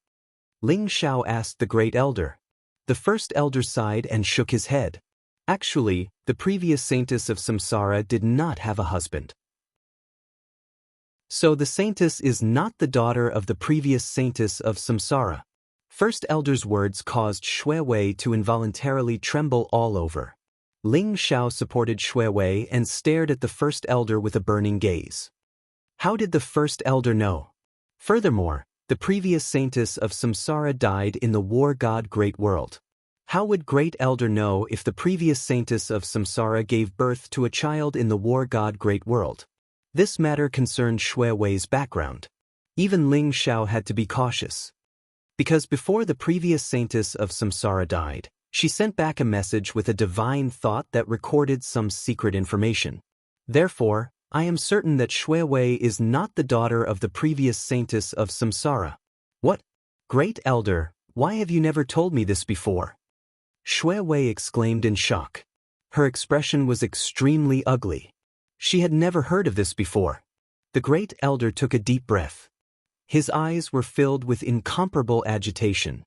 S1: Ling Xiao asked the great elder. The first elder sighed and shook his head. Actually, the previous saintess of Samsara did not have a husband. So the saintess is not the daughter of the previous saintess of Samsara. First elder's words caused Shui Wei to involuntarily tremble all over. Ling Xiao supported Shui Wei and stared at the first elder with a burning gaze. How did the first elder know? Furthermore, the previous saintess of Samsara died in the war god Great World. How would Great Elder know if the previous saintess of Samsara gave birth to a child in the war god Great World? This matter concerned Shui Wei's background. Even Ling Xiao had to be cautious. Because before the previous saintess of Samsara died, she sent back a message with a divine thought that recorded some secret information. Therefore, I am certain that Shui Wei is not the daughter of the previous saintess of Samsara. What? Great Elder, why have you never told me this before? Shui Wei exclaimed in shock. Her expression was extremely ugly. She had never heard of this before. The great elder took a deep breath. His eyes were filled with incomparable agitation.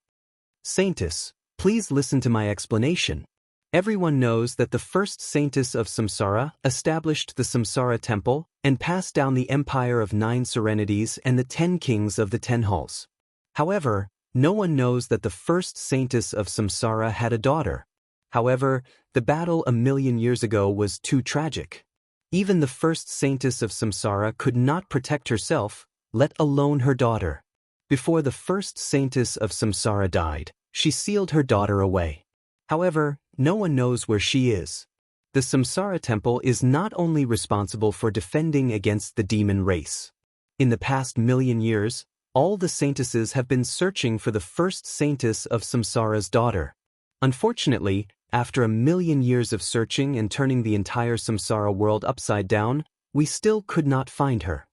S1: Saintess, please listen to my explanation. Everyone knows that the first saintess of Samsara established the Samsara temple and passed down the empire of 9 serenities and the 10 kings of the 10 halls. However, no one knows that the first saintess of Samsara had a daughter. However, the battle a million years ago was too tragic. Even the first saintess of Samsara could not protect herself, let alone her daughter. Before the first saintess of Samsara died, she sealed her daughter away. However, no one knows where she is. The Samsara temple is not only responsible for defending against the demon race. In the past million years, all the saintesses have been searching for the first saintess of Samsara's daughter. Unfortunately, after a million years of searching and turning the entire Samsara world upside down, we still could not find her.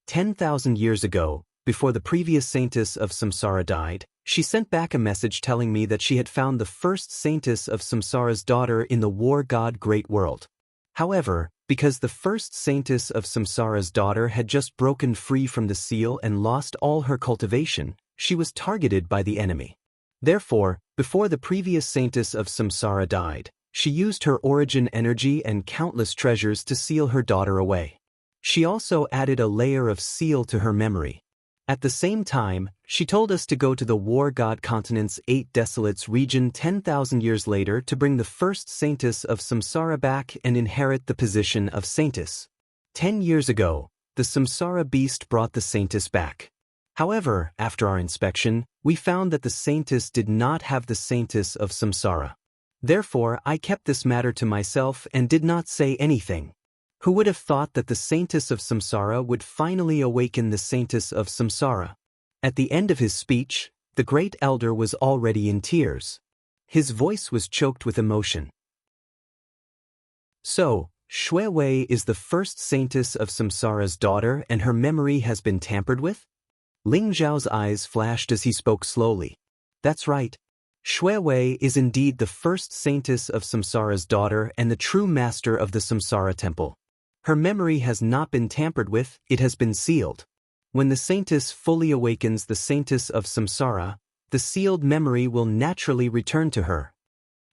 S1: 10,000 years ago, before the previous saintess of Samsara died, she sent back a message telling me that she had found the first saintess of Samsara's daughter in the war god Great World. However, because the first saintess of Samsara's daughter had just broken free from the seal and lost all her cultivation, She was targeted by the enemy. Therefore, before the previous saintess of samsara died, she used her origin energy and countless treasures to seal her daughter away. She also added a layer of seal to her memory. At the same time, she told us to go to the war god continent's 8 desolates region 10,000 years later to bring the first saintess of samsara back and inherit the position of saintess. 10 years ago, the samsara beast brought the saintess back. However, after our inspection, we found that the saintess did not have the saintess of samsara. Therefore, I kept this matter to myself and did not say anything. Who would have thought that the saintess of samsara would finally awaken the saintess of samsara? At the end of his speech, the great elder was already in tears. His voice was choked with emotion. So, Shui Wei is the first saintess of samsara's daughter and her memory has been tampered with? Ling Zhao's eyes flashed as he spoke slowly. That's right. Shui Wei is indeed the first saintess of samsara's daughter and the true master of the samsara temple. Her memory has not been tampered with, it has been sealed. When the saintess fully awakens the saintess of samsara, the sealed memory will naturally return to her.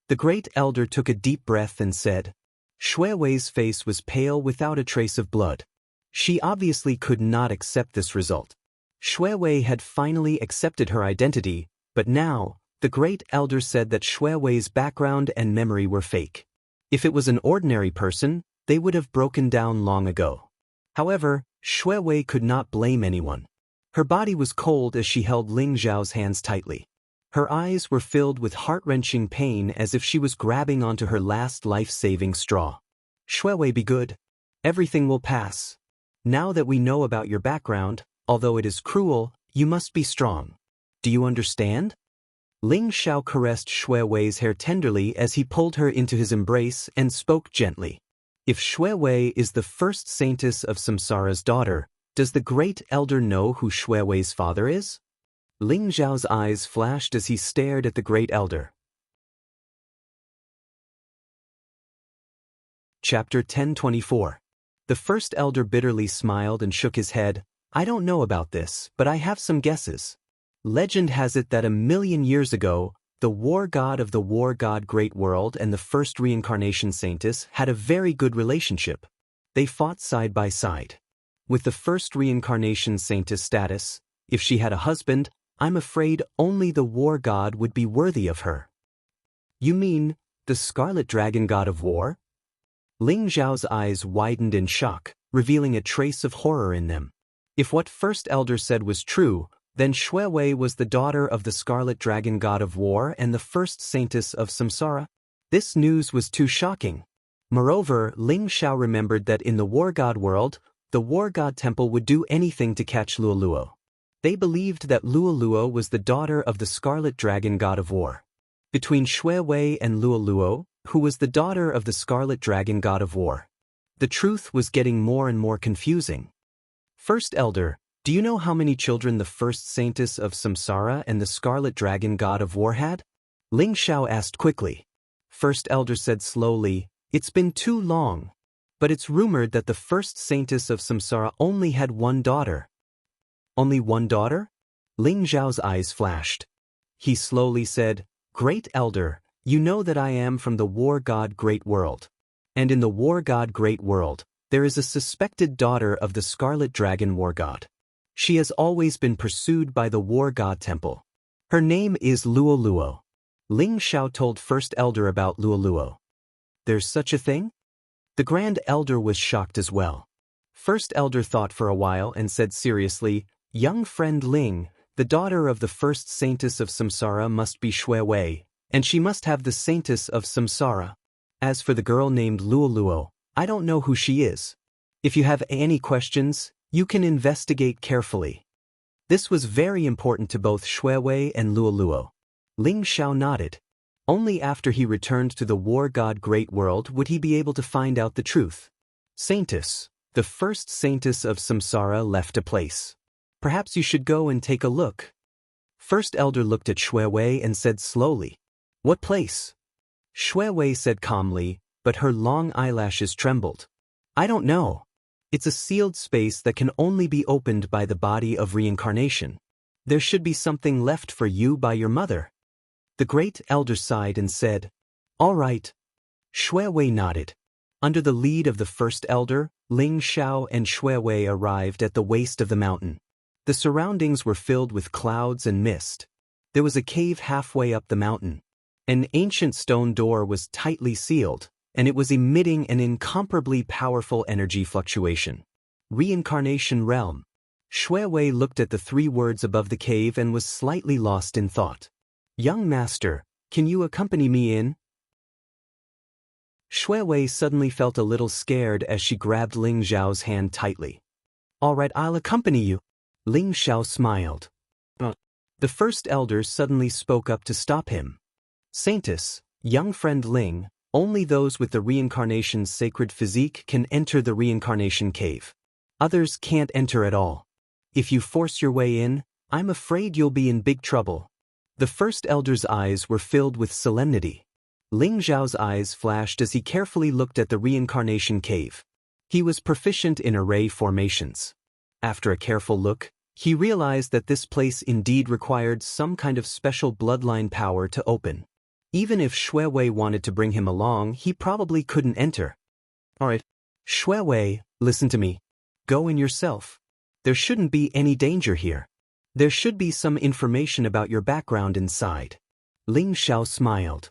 S1: The great elder took a deep breath and said, Shui Wei's face was pale without a trace of blood. She obviously could not accept this result. Shui Wei had finally accepted her identity, but now, the great elder said that Shui Wei's background and memory were fake. If it was an ordinary person, they would have broken down long ago. However, Shui Wei could not blame anyone. Her body was cold as she held Ling Zhao's hands tightly. Her eyes were filled with heart-wrenching pain as if she was grabbing onto her last life-saving straw. Shui Wei, be good. Everything will pass. Now that we know about your background, although it is cruel, you must be strong. Do you understand? Ling Zhao caressed Shui Wei's hair tenderly as he pulled her into his embrace and spoke gently. If Shui Wei is the first saintess of samsara's daughter, does the great elder know who Shui Wei's father is? Ling Zhao's eyes flashed as he stared at the great elder. Chapter 1024. The first elder bitterly smiled and shook his head. I don't know about this, but I have some guesses. Legend has it that 1,000,000 years ago, the war god of the war god Great World and the first reincarnation saintess had a very good relationship. They fought side by side. With the first reincarnation saintess status, if she had a husband, I'm afraid only the war god would be worthy of her. You mean, the scarlet dragon god of war? Ling Zhao's eyes widened in shock, revealing a trace of horror in them. If what first elder said was true, then Shui Wei was the daughter of the scarlet dragon god of war and the first saintess of samsara. This news was too shocking. Moreover, Ling Zhao remembered that in the war god world, the war god temple would do anything to catch Luoluo. They believed that Luoluo was the daughter of the scarlet dragon god of war. Between Shui Wei and Luoluo, who was the daughter of the scarlet dragon god of war, the truth was getting more and more confusing. First elder, do you know how many children the first saintess of samsara and the scarlet dragon god of war had? Ling Zhao asked quickly. First elder said slowly, it's been too long. But it's rumored that the first saintess of samsara only had one daughter. Only one daughter? Ling Zhao's eyes flashed. He slowly said, Great elder, you know that I am from the war god Great World. And in the war god Great World, there is a suspected daughter of the scarlet dragon war god. She has always been pursued by the war god temple. Her name is Luoluo. Ling Zhao told first elder about Luoluo. There's such a thing? The grand elder was shocked as well. First elder thought for a while and said seriously, Young friend Ling, the daughter of the first saintess of samsara must be Shui Wei, and she must have the saintess of samsara. As for the girl named Luoluo, I don't know who she is. If you have any questions, you can investigate carefully. This was very important to both Shui Wei and Luoluo. Ling Zhao nodded. Only after he returned to the war god Great World would he be able to find out the truth. Saintess, the first saintess of samsara left a place. Perhaps you should go and take a look. First elder looked at Shui Wei and said slowly, What place? Shui Wei said calmly, but her long eyelashes trembled. I don't know. It's a sealed space that can only be opened by the body of reincarnation. There should be something left for you by your mother. The great elder sighed and said, All right. Xue Wei nodded. Under the lead of the first elder, Ling Xiao and Xue Wei arrived at the waist of the mountain. The surroundings were filled with clouds and mist. There was a cave halfway up the mountain. An ancient stone door was tightly sealed, and it was emitting an incomparably powerful energy fluctuation. Reincarnation Realm. Xue Wei looked at the 3 words above the cave and was slightly lost in thought. Young master, can you accompany me in? Xue Wei suddenly felt a little scared as she grabbed Ling Xiao's hand tightly. All right, I'll accompany you. Ling Xiao smiled. The first elder suddenly spoke up to stop him. Saintess, young friend Ling, only those with the reincarnation's sacred physique can enter the reincarnation cave. Others can't enter at all. If you force your way in, I'm afraid you'll be in big trouble. The first elder's eyes were filled with solemnity. Ling Xiao's eyes flashed as he carefully looked at the reincarnation cave. He was proficient in array formations. After a careful look, he realized that this place indeed required some kind of special bloodline power to open. Even if Xue Wei wanted to bring him along, he probably couldn't enter. All right, Xue Wei, listen to me. Go in yourself. There shouldn't be any danger here. There should be some information about your background inside. Ling Xiao smiled.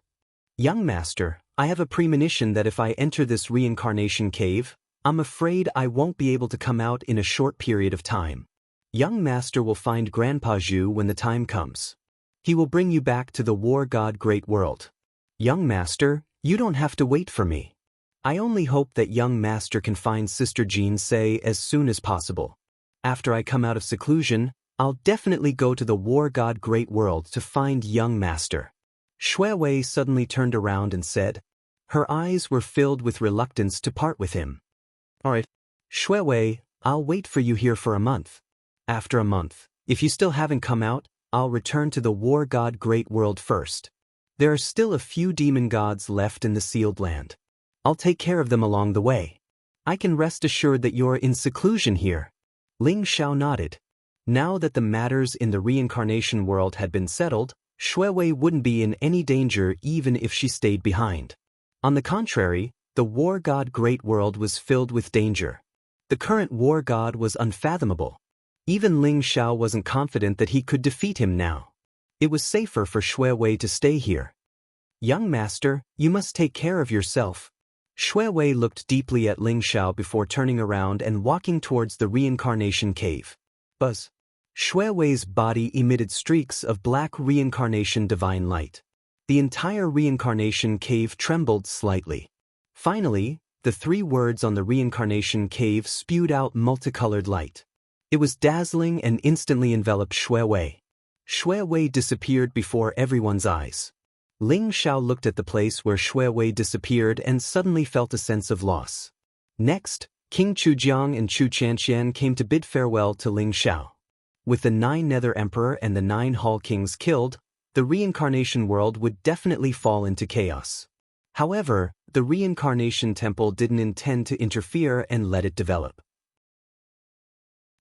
S1: Young master, I have a premonition that if I enter this reincarnation cave, I'm afraid I won't be able to come out in a short period of time. Young master will find Grandpa Zhu when the time comes. He will bring you back to the war god Great World. Young master, you don't have to wait for me. I only hope that young master can find Sister Jean Sei as soon as possible. After I come out of seclusion, I'll definitely go to the war god Great World to find young master. Xue Wei suddenly turned around and said. Her eyes were filled with reluctance to part with him. All right, Xue Wei, I'll wait for you here for a month. After a month, if you still haven't come out, I'll return to the war god Great World first. There are still a few demon gods left in the sealed land. I'll take care of them along the way. I can rest assured that you're in seclusion here. Ling Xiao nodded. Now that the matters in the reincarnation world had been settled, Xue Wei wouldn't be in any danger even if she stayed behind. On the contrary, the war god Great World was filled with danger. The current war god was unfathomable. Even Ling Xiao wasn't confident that he could defeat him now. It was safer for Xue Wei to stay here. Young master, you must take care of yourself. Xue Wei looked deeply at Ling Xiao before turning around and walking towards the reincarnation cave. Buzz. Xue Wei's body emitted streaks of black reincarnation divine light. The entire reincarnation cave trembled slightly. Finally, the 3 words on the reincarnation cave spewed out multicolored light. It was dazzling and instantly enveloped Xue Wei. Xue Wei disappeared before everyone's eyes. Ling Xiao looked at the place where Xue Wei disappeared and suddenly felt a sense of loss. Next, King Chujiang and Chu Chanqian came to bid farewell to Ling Xiao. With the 9 Nether Emperor and the 9 Hall Kings killed, the reincarnation world would definitely fall into chaos. However, the reincarnation temple didn't intend to interfere and let it develop.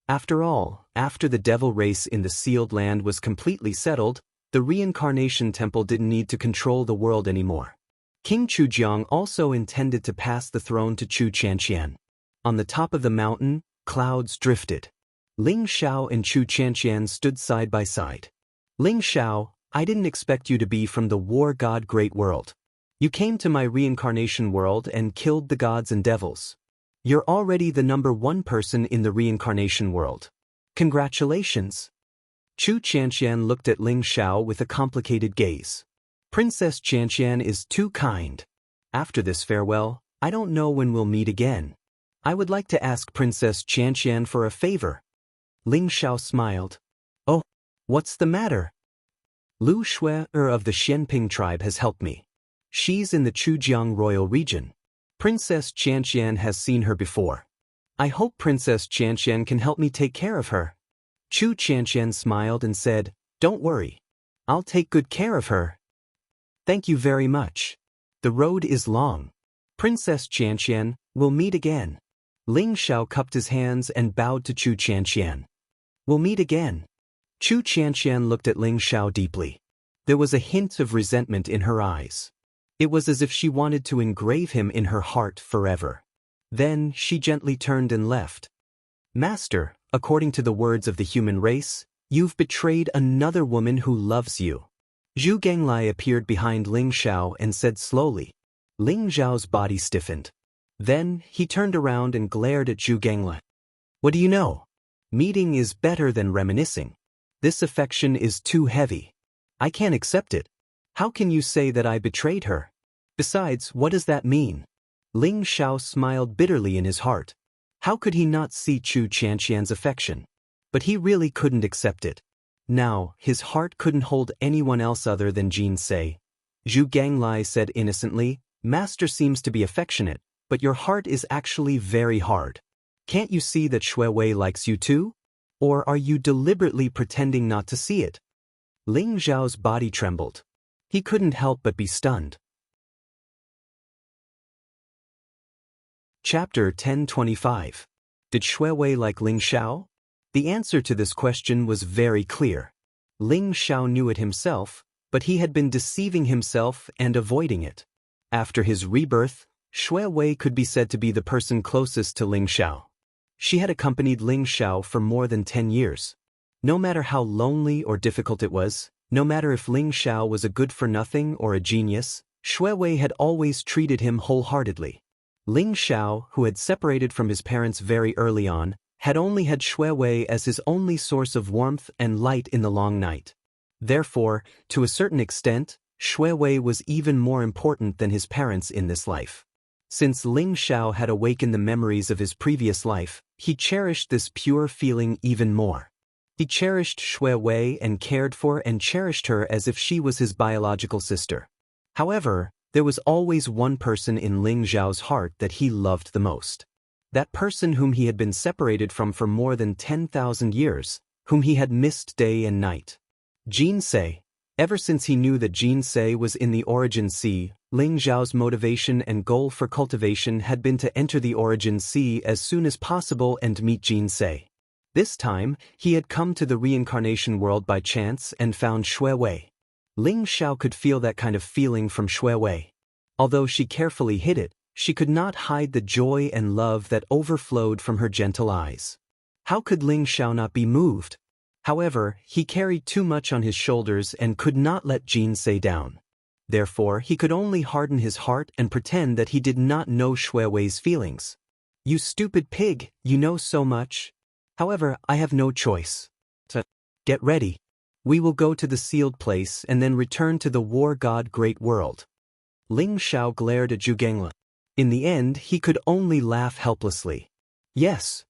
S1: After all, after the devil race in the sealed land was completely settled, the reincarnation temple didn't need to control the world anymore. King Chujiang also intended to pass the throne to Chu Chanqian. On the top of the mountain, clouds drifted. Ling Xiao and Chu Chanqian stood side by side. Ling Xiao, I didn't expect you to be from the war god Great World. You came to my reincarnation world and killed the gods and devils. You're already the #1 person in the reincarnation world. Congratulations. Chu Chanqian looked at Ling Xiao with a complicated gaze. Princess Chanqian is too kind. After this farewell, I don't know when we'll meet again. I would like to ask Princess Chanqian for a favor. Ling Xiao smiled. Oh, what's the matter? Lu Xue of the Xianping tribe has helped me. She's in the Chujiang royal region. Princess Chanqian has seen her before. I hope Princess Chanqian can help me take care of her. Chu Chanqian smiled and said, Don't worry. I'll take good care of her. Thank you very much. The road is long. Princess Chanqian, we'll meet again. Ling Xiao cupped his hands and bowed to Chu Chanqian. We'll meet again. Chu Qianqian looked at Ling Xiao deeply. There was a hint of resentment in her eyes. It was as if she wanted to engrave him in her heart forever. Then she gently turned and left. Master, according to the words of the human race, you've betrayed another woman who loves you. Zhu Genglai appeared behind Ling Xiao and said slowly. Ling Xiao's body stiffened. Then he turned around and glared at Zhu Genglai. What do you know? Meeting is better than reminiscing. This affection is too heavy. I can't accept it. How can you say that I betrayed her? Besides, what does that mean? Ling Xiao smiled bitterly in his heart. How could he not see Chu Qianqian's affection? But he really couldn't accept it. Now, his heart couldn't hold anyone else other than Jin Se. Zhu Genglai said innocently, Master seems to be affectionate, but your heart is actually very hard. Can't you see that Xue Wei likes you too? Or are you deliberately pretending not to see it? Ling Xiao's body trembled. He couldn't help but be stunned. Chapter 1025. Did Xue Wei like Ling Xiao? The answer to this question was very clear. Ling Xiao knew it himself, but he had been deceiving himself and avoiding it. After his rebirth, Xue Wei could be said to be the person closest to Ling Xiao. She had accompanied Ling Xiao for more than 10 years. No matter how lonely or difficult it was, no matter if Ling Xiao was a good-for-nothing or a genius, Xue Wei had always treated him wholeheartedly. Ling Xiao, who had separated from his parents very early on, had only had Xue Wei as his only source of warmth and light in the long night. Therefore, to a certain extent, Xue Wei was even more important than his parents in this life. Since Ling Xiao had awakened the memories of his previous life, he cherished this pure feeling even more. He cherished Xue Wei and cared for and cherished her as if she was his biological sister. However, there was always one person in Ling Xiao's heart that he loved the most. That person whom he had been separated from for more than 10,000 years, whom he had missed day and night. Jin Se. Ever since he knew that Jin Se was in the Origin Sea, Ling Xiao's motivation and goal for cultivation had been to enter the Origin Sea as soon as possible and meet Jin Se. This time, he had come to the reincarnation world by chance and found Xue Wei. Ling Xiao could feel that kind of feeling from Xue Wei. Although she carefully hid it, she could not hide the joy and love that overflowed from her gentle eyes. How could Ling Xiao not be moved? However, he carried too much on his shoulders and could not let Jin Se down. Therefore, he could only harden his heart and pretend that he did not know Xue Wei's feelings. You stupid pig, you know so much. However, I have no choice. Get ready. We will go to the sealed place and then return to the war god Great World. Ling Xiao glared at Zhu Genglai. In the end, he could only laugh helplessly. Yes.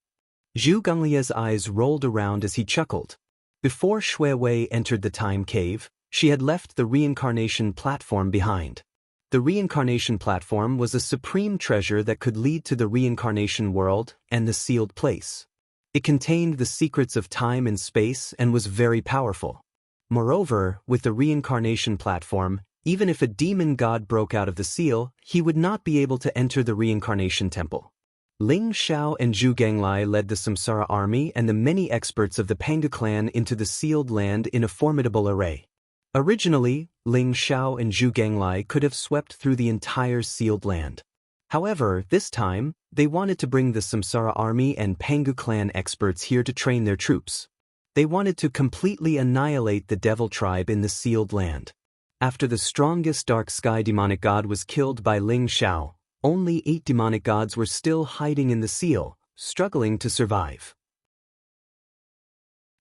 S1: Zhu Genglai's eyes rolled around as he chuckled. Before Xue Wei entered the time cave, she had left the reincarnation platform behind. The reincarnation platform was a supreme treasure that could lead to the reincarnation world and the sealed place. It contained the secrets of time and space and was very powerful. Moreover, with the reincarnation platform, even if a demon god broke out of the seal, he would not be able to enter the reincarnation temple. Ling Xiao and Zhu Genglai led the Samsara army and the many experts of the Pangu clan into the sealed land in a formidable array. Originally, Ling Xiao and Zhu Genglai could have swept through the entire sealed land. However, this time, they wanted to bring the Samsara army and Pangu clan experts here to train their troops. They wanted to completely annihilate the devil tribe in the sealed land. After the strongest dark sky demonic god was killed by Ling Xiao, only 8 demonic gods were still hiding in the seal, struggling to survive.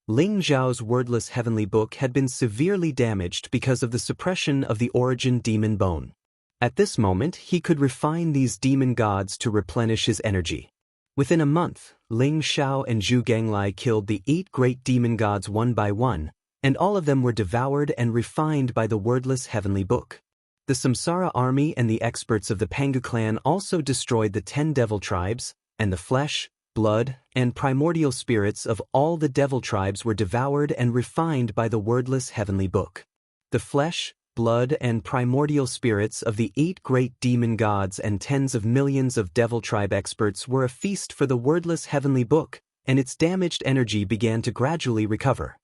S1: Ling Xiao's wordless heavenly book had been severely damaged because of the suppression of the origin demon bone. At this moment, he could refine these demon gods to replenish his energy. Within a month, Ling Xiao and Zhu Genglai killed the 8 great demon gods one by one, and all of them were devoured and refined by the wordless heavenly book. The Samsara army and the experts of the Pangu clan also destroyed the 10 devil tribes, and the flesh, blood, and primordial spirits of all the devil tribes were devoured and refined by the wordless heavenly book. The flesh, blood, and primordial spirits of the 8 great demon gods and tens of millions of devil tribe experts were a feast for the wordless heavenly book, and its damaged energy began to gradually recover.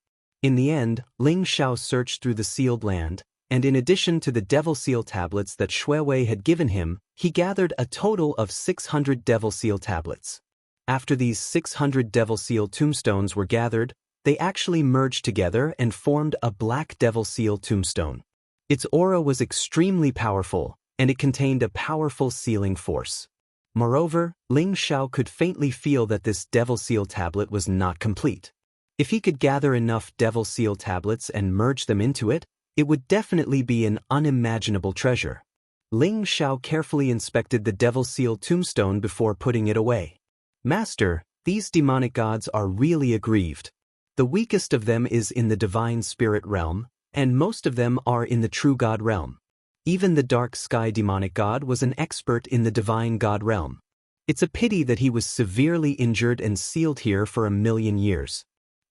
S1: In the end, Ling Xiao searched through the sealed land, and in addition to the Devil Seal tablets that Shui Wei had given him, he gathered a total of 600 Devil Seal tablets. After these 600 Devil Seal tombstones were gathered, they actually merged together and formed a Black Devil Seal tombstone. Its aura was extremely powerful, and it contained a powerful sealing force. Moreover, Ling Xiao could faintly feel that this Devil Seal tablet was not complete. If he could gather enough Devil Seal tablets and merge them into it, it would definitely be an unimaginable treasure. Ling Xiao carefully inspected the Devil Seal tombstone before putting it away. Master, these demonic gods are really aggrieved. The weakest of them is in the divine spirit realm, and most of them are in the true god realm. Even the dark sky demonic god was an expert in the divine god realm. It's a pity that he was severely injured and sealed here for 1,000,000 years.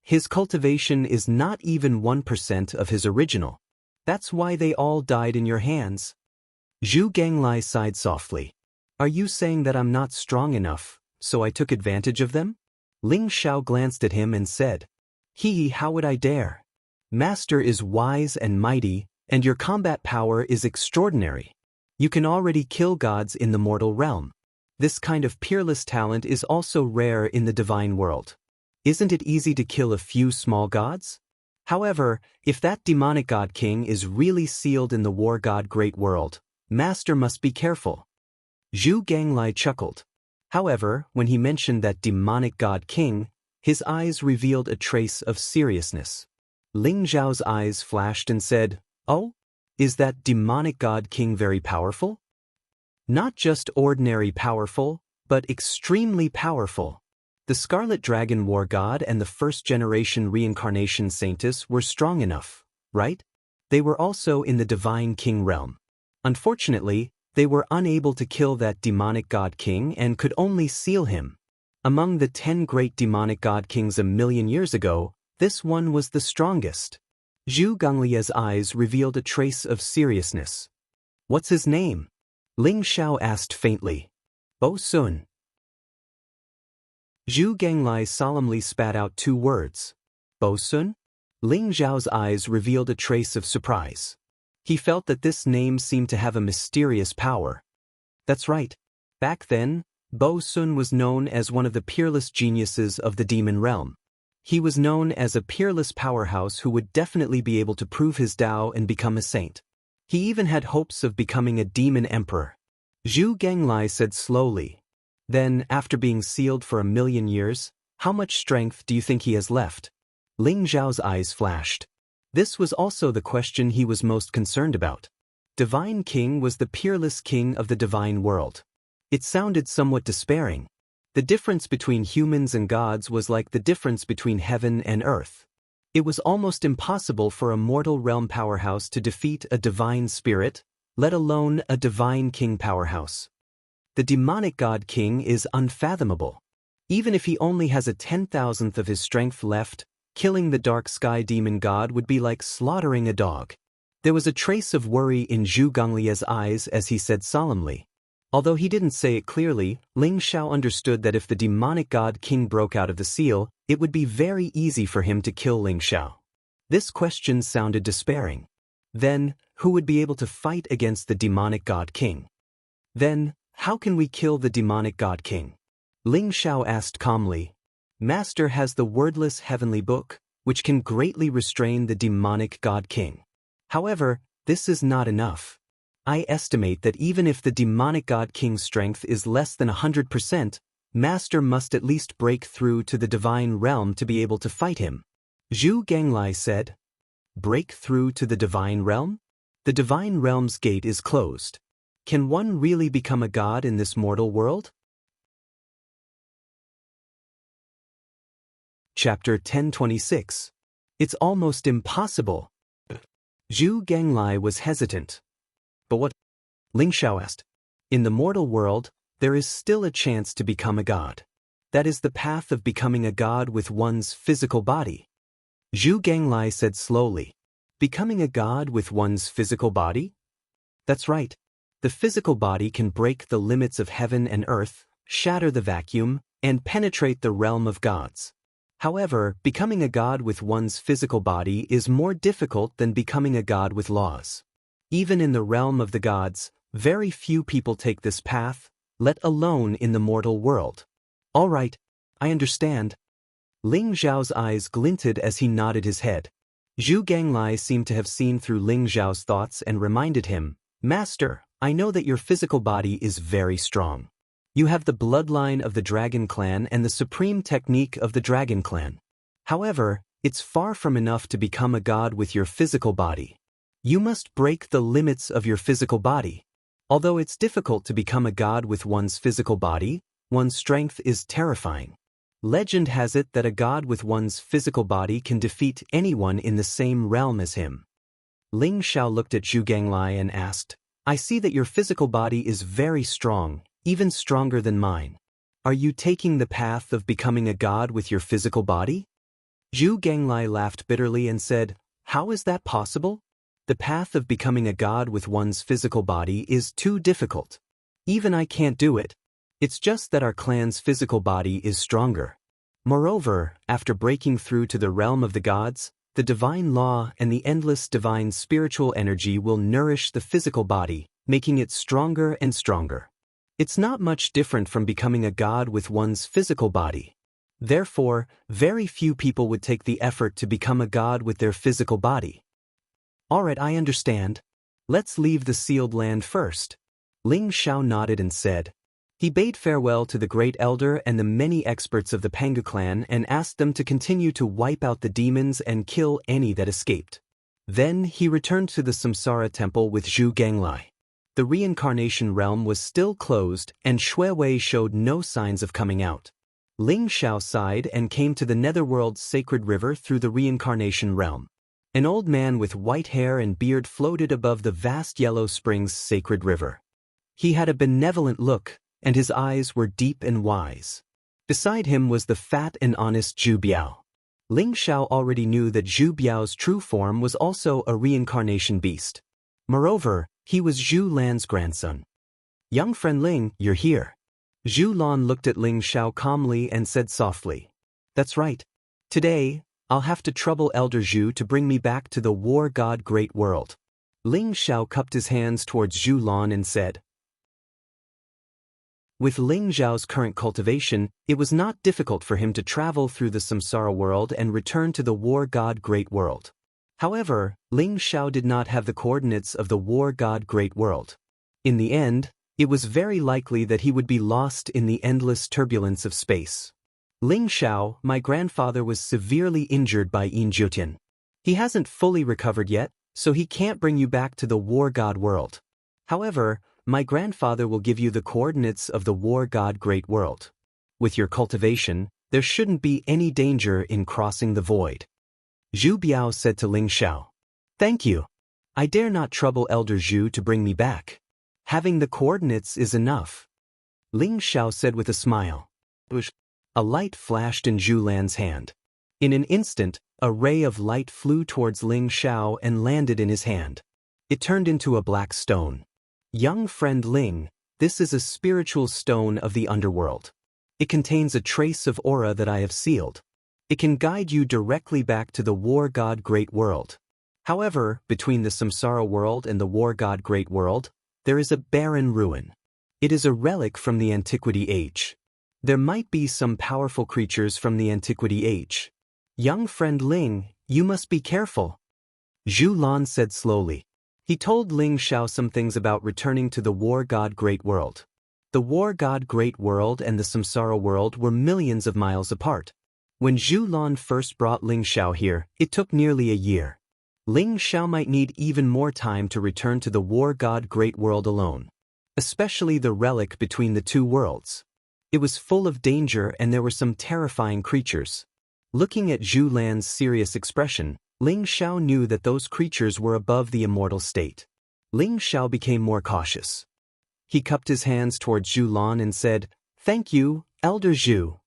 S1: His cultivation is not even 1% of his original. That's why they all died in your hands. Zhu Ganglai sighed softly. Are you saying that I'm not strong enough, so I took advantage of them? Ling Xiao glanced at him and said, how would I dare? Master is wise and mighty, and your combat power is extraordinary. You can already kill gods in the mortal realm. This kind of peerless talent is also rare in the divine world. Isn't it easy to kill a few small gods? However, if that demonic god king is really sealed in the war god great world, Master must be careful. Zhu Ganglai chuckled. However, when he mentioned that demonic god king, his eyes revealed a trace of seriousness. Ling Zhao's eyes flashed and said, Oh? Is that demonic god king very powerful? Not just ordinary powerful, but extremely powerful. The Scarlet Dragon War God and the first-generation reincarnation Saintess were strong enough, right? They were also in the Divine King realm. Unfortunately, they were unable to kill that demonic god king and could only seal him. Among the 10 great demonic god kings 1,000,000 years ago, this one was the strongest. Zhu Ganglia's eyes revealed a trace of seriousness. What's his name? Ling Xiao asked faintly. Bo Sun. Zhu Ganglai solemnly spat out 2 words. Bo Sun? Ling Zhao's eyes revealed a trace of surprise. He felt that this name seemed to have a mysterious power. That's right. Back then, Bo Sun was known as one of the peerless geniuses of the demon realm. He was known as a peerless powerhouse who would definitely be able to prove his Tao and become a saint. He even had hopes of becoming a demon emperor. Zhu Ganglai said slowly. Then, after being sealed for 1,000,000 years, how much strength do you think he has left? Ling Zhao's eyes flashed. This was also the question he was most concerned about. Divine King was the peerless king of the divine world. It sounded somewhat despairing. The difference between humans and gods was like the difference between heaven and earth. It was almost impossible for a mortal realm powerhouse to defeat a divine spirit, let alone a divine king powerhouse. The demonic god king is unfathomable. Even if he only has a 10,000th of his strength left, killing the dark sky demon god would be like slaughtering a dog. There was a trace of worry in Zhu Ganglia's eyes as he said solemnly. Although he didn't say it clearly, Ling Xiao understood that if the demonic god king broke out of the seal, it would be very easy for him to kill Ling Xiao. This question sounded despairing. Then, who would be able to fight against the demonic god king? Then, how can we kill the demonic god king? Ling Xiao asked calmly. Master has the wordless heavenly book, which can greatly restrain the demonic god king. However, this is not enough. I estimate that even if the demonic god king's strength is less than 100%, Master must at least break through to the divine realm to be able to fight him. Zhu Ganglai said. Break through to the divine realm? The divine realm's gate is closed. Can one really become a god in this mortal world? Chapter 1026. It's almost impossible. Zhu Ganglai was hesitant. But what? Ling Xiao asked. In the mortal world, there is still a chance to become a god. That is the path of becoming a god with one's physical body. Zhu Ganglai said slowly. Becoming a god with one's physical body? That's right. The physical body can break the limits of heaven and earth, shatter the vacuum, and penetrate the realm of gods. However, becoming a god with one's physical body is more difficult than becoming a god with laws. Even in the realm of the gods, very few people take this path, let alone in the mortal world. All right, I understand. Ling Zhao's eyes glinted as he nodded his head. Zhu Ganglai seemed to have seen through Ling Zhao's thoughts and reminded him, Master, I know that your physical body is very strong. You have the bloodline of the Dragon Clan and the supreme technique of the Dragon Clan. However, it's far from enough to become a god with your physical body. You must break the limits of your physical body. Although it's difficult to become a god with one's physical body, one's strength is terrifying. Legend has it that a god with one's physical body can defeat anyone in the same realm as him. Ling Xiao looked at Zhu Ganglai and asked, I see that your physical body is very strong, even stronger than mine. Are you taking the path of becoming a god with your physical body? Zhu Ganglai laughed bitterly and said, How is that possible? The path of becoming a god with one's physical body is too difficult. Even I can't do it. It's just that our clan's physical body is stronger. Moreover, after breaking through to the realm of the gods, the divine law and the endless divine spiritual energy will nourish the physical body, making it stronger and stronger. It's not much different from becoming a god with one's physical body. Therefore, very few people would take the effort to become a god with their physical body. Alright, I understand. Let's leave the sealed land first. Ling Xiao nodded and said. He bade farewell to the great elder and the many experts of the Pangu clan and asked them to continue to wipe out the demons and kill any that escaped. Then he returned to the Samsara temple with Zhu Ganglai. The reincarnation realm was still closed and Shui Wei showed no signs of coming out. Ling Xiao sighed and came to the netherworld's sacred river through the reincarnation realm. An old man with white hair and beard floated above the vast Yellow Springs sacred river. He had a benevolent look, and his eyes were deep and wise. Beside him was the fat and honest Zhu Biao. Ling Xiao already knew that Zhu Biao's true form was also a reincarnation beast. Moreover, he was Zhu Lan's grandson. Young friend Ling, you're here. Zhu Lan looked at Ling Xiao calmly and said softly, That's right. Today, I'll have to trouble Elder Zhu to bring me back to the war god Great World. Ling Xiao cupped his hands towards Zhu Lan and said. With Ling Zhao's current cultivation, it was not difficult for him to travel through the samsara world and return to the war god Great World. However, Ling Xiao did not have the coordinates of the war god Great World. In the end, it was very likely that he would be lost in the endless turbulence of space. Ling Xiao, my grandfather was severely injured by Yin Jiutian. He hasn't fully recovered yet, so he can't bring you back to the war god world. However, my grandfather will give you the coordinates of the war god Great World. With your cultivation, there shouldn't be any danger in crossing the void. Zhu Biao said to Ling Xiao. Thank you. I dare not trouble Elder Zhu to bring me back. Having the coordinates is enough. Ling Xiao said with a smile. A light flashed in Zhu Lan's hand. In an instant, a ray of light flew towards Ling Xiao and landed in his hand. It turned into a black stone. Young friend Ling, this is a spiritual stone of the underworld. It contains a trace of aura that I have sealed. It can guide you directly back to the war god Great World. However, between the samsara world and the war god Great World, there is a barren ruin. It is a relic from the Antiquity Age. There might be some powerful creatures from the Antiquity Age. Young friend Ling, you must be careful. Zhu Lan said slowly. He told Ling Xiao some things about returning to the war god Great World. The war god Great World and the samsara world were millions of miles apart. When Zhu Lan first brought Ling Xiao here, it took nearly a year. Ling Xiao might need even more time to return to the war god Great World alone. Especially the relic between the two worlds. It was full of danger and there were some terrifying creatures. Looking at Zhu Lan's serious expression, Ling Xiao knew that those creatures were above the immortal state. Ling Xiao became more cautious. He cupped his hands toward Zhu Lan and said, Thank you, Elder Zhu.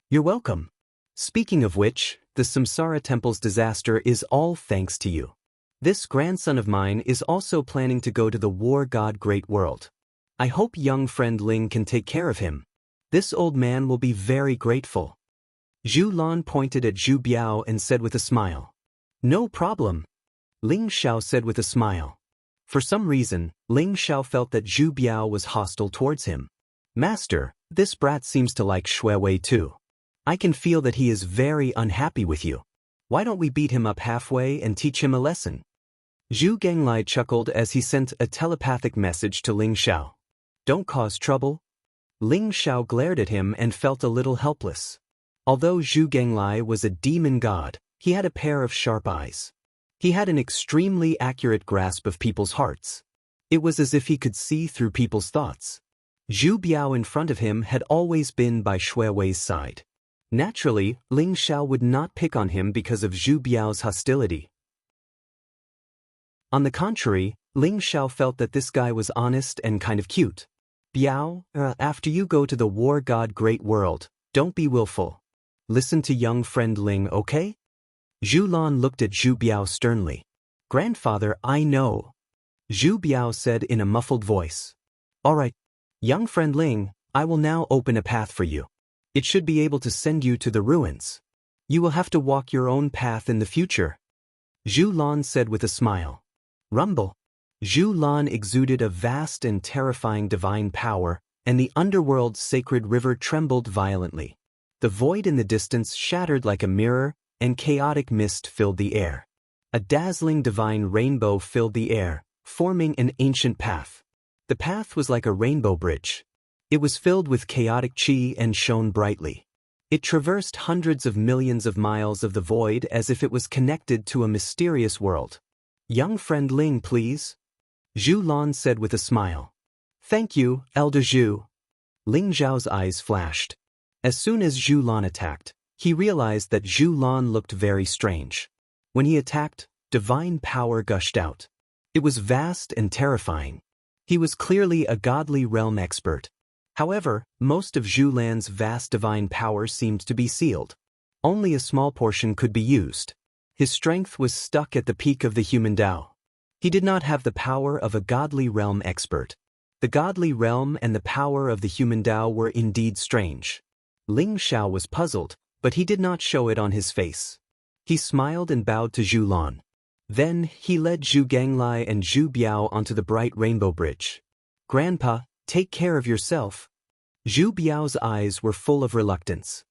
S1: You're welcome. Speaking of which, the Samsara Temple's disaster is all thanks to you. This grandson of mine is also planning to go to the war god Great World. I hope young friend Ling can take care of him. This old man will be very grateful. Zhu Lan pointed at Zhu Biao and said with a smile. No problem. Ling Xiao said with a smile. For some reason, Ling Xiao felt that Zhu Biao was hostile towards him. Master, this brat seems to like Shui Wei too. I can feel that he is very unhappy with you. Why don't we beat him up halfway and teach him a lesson? Zhu Ganglai chuckled as he sent a telepathic message to Ling Xiao. Don't cause trouble. Ling Xiao glared at him and felt a little helpless. Although Zhu Ganglai was a demon god, he had a pair of sharp eyes. He had an extremely accurate grasp of people's hearts. It was as if he could see through people's thoughts. Zhu Biao in front of him had always been by Shui Wei's side. Naturally, Ling Xiao would not pick on him because of Zhu Biao's hostility. On the contrary, Ling Xiao felt that this guy was honest and kind of cute. Biao, after you go to the war god great world, don't be willful. Listen to young friend Ling, okay? Zhu Lan looked at Zhu Biao sternly. Grandfather, I know. Zhu Biao said in a muffled voice. All right, young friend Ling, I will now open a path for you. It should be able to send you to the ruins. You will have to walk your own path in the future. Zhu Lan said with a smile. Rumble. Zhu Lan exuded a vast and terrifying divine power, and the underworld's sacred river trembled violently. The void in the distance shattered like a mirror, and chaotic mist filled the air. A dazzling divine rainbow filled the air, forming an ancient path. The path was like a rainbow bridge. It was filled with chaotic chi and shone brightly. It traversed hundreds of millions of miles of the void as if it was connected to a mysterious world. Young friend Ling, please. Zhu Lan said with a smile. Thank you, Elder Zhu. Ling Zhao's eyes flashed. As soon as Zhu Lan attacked, he realized that Zhu Lan looked very strange. When he attacked, divine power gushed out. It was vast and terrifying. He was clearly a godly realm expert. However, most of Zhu Lan's vast divine power seemed to be sealed. Only a small portion could be used. His strength was stuck at the peak of the human Tao. He did not have the power of a godly realm expert. The godly realm and the power of the human Tao were indeed strange. Ling Xiao was puzzled, but he did not show it on his face. He smiled and bowed to Zhu Lan. Then he led Zhu Ganglai and Zhu Biao onto the bright rainbow bridge. Grandpa, take care of yourself. Zhu Biao's eyes were full of reluctance.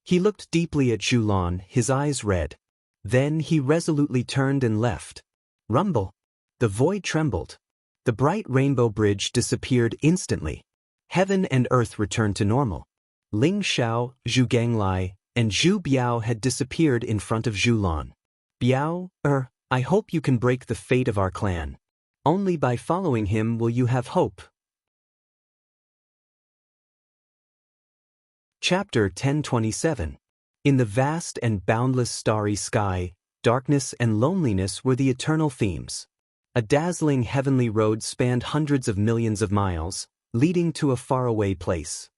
S1: He looked deeply at Zhu Lan, his eyes red. Then he resolutely turned and left. Rumble. The void trembled. The bright rainbow bridge disappeared instantly. Heaven and earth returned to normal. Ling Xiao, Zhu Ganglai, and Zhu Biao had disappeared in front of Zhu Lan. Biao, I hope you can break the fate of our clan. Only by following him will you have hope. Chapter 1027. In the vast and boundless starry sky, darkness and loneliness were the eternal themes. A dazzling heavenly road spanned hundreds of millions of miles, leading to a faraway place.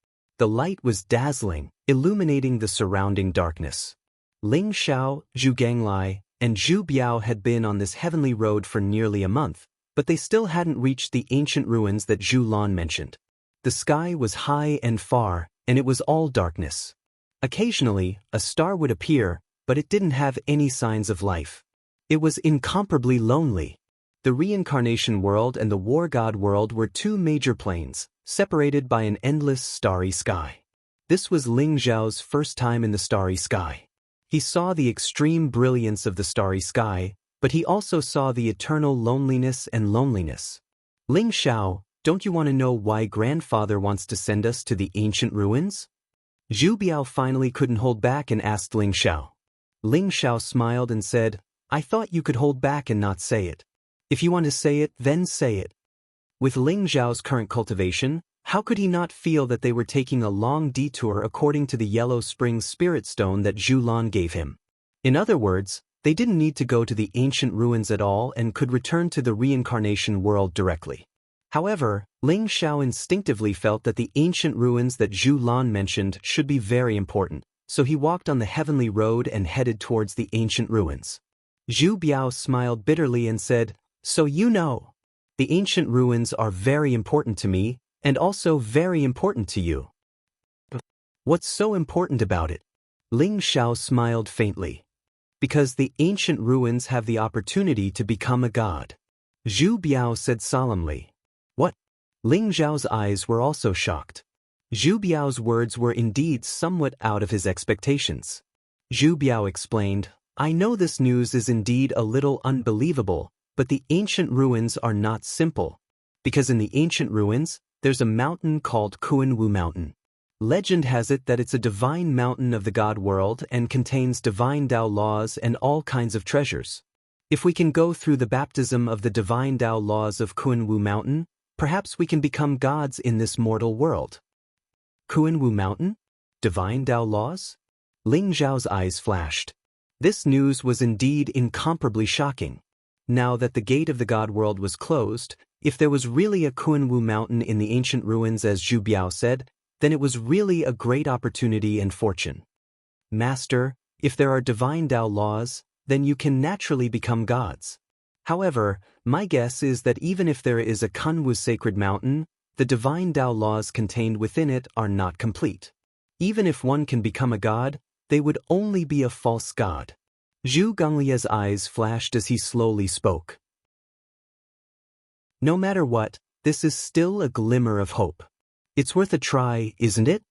S1: The light was dazzling, illuminating the surrounding darkness. Ling Xiao, Zhu Ganglai, and Zhu Biao had been on this heavenly road for nearly a month, but they still hadn't reached the ancient ruins that Zhu Lan mentioned. The sky was high and far, and it was all darkness. Occasionally, a star would appear, but it didn't have any signs of life. It was incomparably lonely. The reincarnation world and the war god world were two major planes, separated by an endless starry sky. This was Ling Zhao's first time in the starry sky. He saw the extreme brilliance of the starry sky, but he also saw the eternal loneliness and loneliness. Ling Xiao, don't you want to know why grandfather wants to send us to the ancient ruins? Zhu Biao finally couldn't hold back and asked Ling Xiao. Ling Xiao smiled and said, I thought you could hold back and not say it. If you want to say it, then say it. With Ling Zhao's current cultivation, how could he not feel that they were taking a long detour according to the Yellow Spring Spirit Stone that Zhu Lan gave him? In other words, they didn't need to go to the ancient ruins at all and could return to the reincarnation world directly. However, Ling Xiao instinctively felt that the ancient ruins that Zhu Lan mentioned should be very important, so he walked on the heavenly road and headed towards the ancient ruins. Zhu Biao smiled bitterly and said, So you know. The ancient ruins are very important to me, and also very important to you. What's so important about it? Ling Xiao smiled faintly. Because the ancient ruins have the opportunity to become a god. Zhu Biao said solemnly. What? Ling Xiao's eyes were also shocked. Zhu Biao's words were indeed somewhat out of his expectations. Zhu Biao explained, I know this news is indeed a little unbelievable, but the ancient ruins are not simple. Because in the ancient ruins, there's a mountain called Kuan-Wu Mountain. Legend has it that it's a divine mountain of the god world and contains divine Dao laws and all kinds of treasures. If we can go through the baptism of the divine Dao laws of Kuan-Wu Mountain, perhaps we can become gods in this mortal world. Kuan-Wu Mountain? Divine Dao laws? Ling Xiao's eyes flashed. This news was indeed incomparably shocking. Now that the gate of the god world was closed, if there was really a Kuan-Wu Mountain in the ancient ruins as Zhu Biao said, then it was really a great opportunity and fortune. Master, if there are divine Dao laws, then you can naturally become gods. However, my guess is that even if there is a Kuan-Wu sacred mountain, the divine Dao laws contained within it are not complete. Even if one can become a god, they would only be a false god. Zhu Gonglia's eyes flashed as he slowly spoke. No matter what, this is still a glimmer of hope. It's worth a try, isn't it?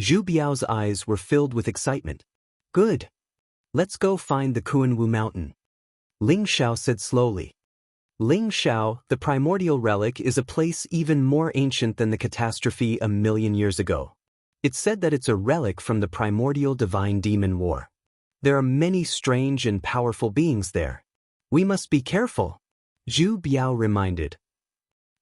S1: Zhu Biao's eyes were filled with excitement. Good. Let's go find the Kuan-Wu Mountain. Ling Xiao said slowly. Ling Xiao, the primordial relic, is a place even more ancient than the catastrophe 1,000,000 years ago. It's said that it's a relic from the primordial divine demon war. There are many strange and powerful beings there. We must be careful, Zhu Biao reminded.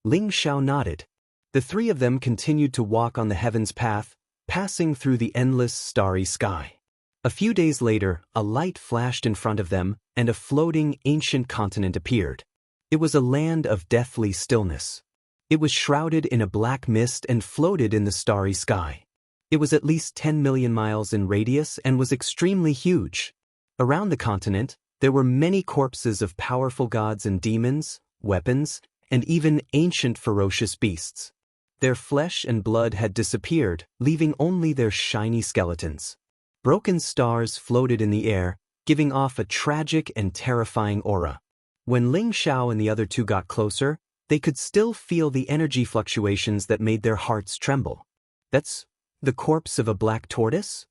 S1: Ling Xiao nodded. The three of them continued to walk on the heaven's path, passing through the endless starry sky. A few days later, a light flashed in front of them, and a floating ancient continent appeared. It was a land of deathly stillness. It was shrouded in a black mist and floated in the starry sky. It was at least 10 million miles in radius and was extremely huge. Around the continent, there were many corpses of powerful gods and demons, weapons, and even ancient ferocious beasts. Their flesh and blood had disappeared, leaving only their shiny skeletons. Broken stars floated in the air, giving off a tragic and terrifying aura. When Ling Xiao and the other two got closer, they could still feel the energy fluctuations that made their hearts tremble. That's the corpse of a black tortoise?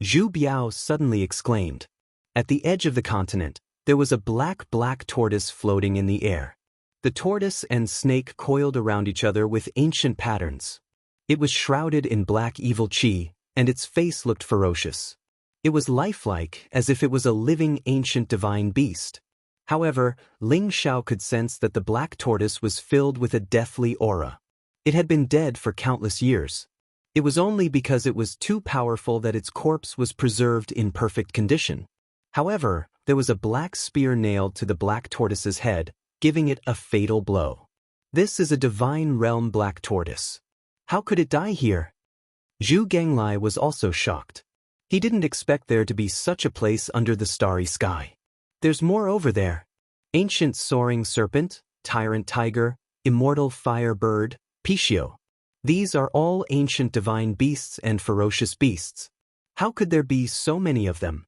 S1: Zhu Biao suddenly exclaimed. At the edge of the continent, there was a black tortoise floating in the air. The tortoise and snake coiled around each other with ancient patterns. It was shrouded in black evil qi, and its face looked ferocious. It was lifelike, as if it was a living ancient divine beast. However, Ling Xiao could sense that the black tortoise was filled with a deathly aura. It had been dead for countless years. It was only because it was too powerful that its corpse was preserved in perfect condition. However, there was a black spear nailed to the black tortoise's head, giving it a fatal blow. This is a divine realm black tortoise. How could it die here? Zhu Genglai was also shocked. He didn't expect there to be such a place under the starry sky. There's more over there. Ancient soaring serpent, tyrant tiger, immortal fire bird, Pishio. These are all ancient divine beasts and ferocious beasts. How could there be so many of them?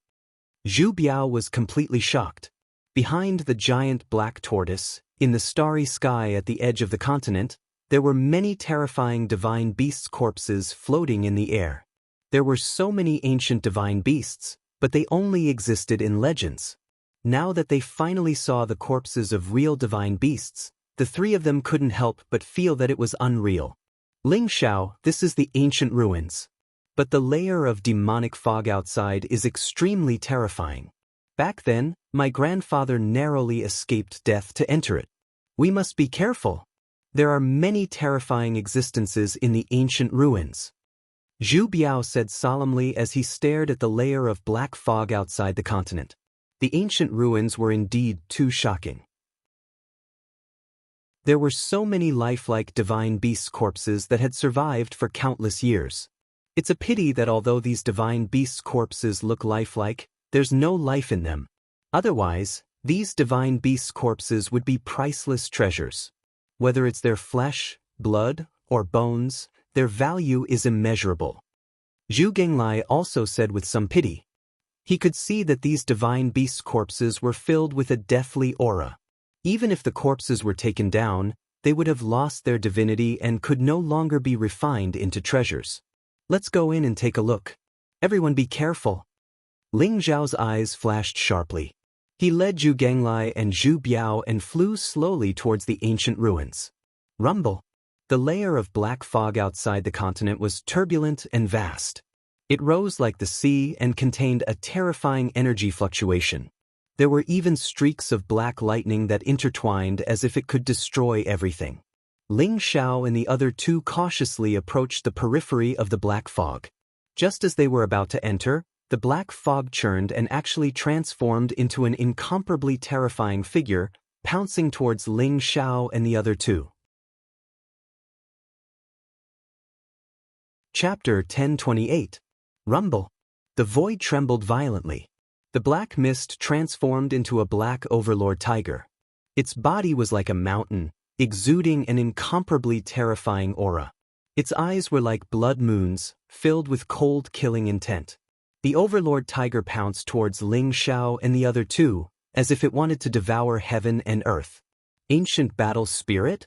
S1: Zhu Biao was completely shocked. Behind the giant black tortoise, in the starry sky at the edge of the continent, there were many terrifying divine beasts' corpses floating in the air. There were so many ancient divine beasts, but they only existed in legends. Now that they finally saw the corpses of real divine beasts, the three of them couldn't help but feel that it was unreal. Ling Xiao, this is the ancient ruins. But the layer of demonic fog outside is extremely terrifying. Back then, my grandfather narrowly escaped death to enter it. We must be careful. There are many terrifying existences in the ancient ruins. Zhu Biao said solemnly as he stared at the layer of black fog outside the continent. The ancient ruins were indeed too shocking. There were so many lifelike divine beasts' corpses that had survived for countless years. It's a pity that although these divine beasts' corpses look lifelike, there's no life in them. Otherwise, these divine beasts' corpses would be priceless treasures. Whether it's their flesh, blood, or bones, their value is immeasurable. Zhu Genglai also said with some pity. He could see that these divine beasts' corpses were filled with a deathly aura. Even if the corpses were taken down, they would have lost their divinity and could no longer be refined into treasures. Let's go in and take a look. Everyone be careful. Ling Zhao's eyes flashed sharply. He led Zhu Genglai and Zhu Biao and flew slowly towards the ancient ruins. Rumble. The layer of black fog outside the continent was turbulent and vast. It rose like the sea and contained a terrifying energy fluctuation. There were even streaks of black lightning that intertwined as if it could destroy everything. Ling Xiao and the other two cautiously approached the periphery of the black fog. Just as they were about to enter, the black fog churned and actually transformed into an incomparably terrifying figure, pouncing towards Ling Xiao and the other two. Chapter 1028. Rumble. The void trembled violently. The black mist transformed into a black overlord tiger. Its body was like a mountain, exuding an incomparably terrifying aura. Its eyes were like blood moons, filled with cold killing intent. The overlord tiger pounced towards Ling Xiao and the other two, as if it wanted to devour heaven and earth. Ancient battle spirit?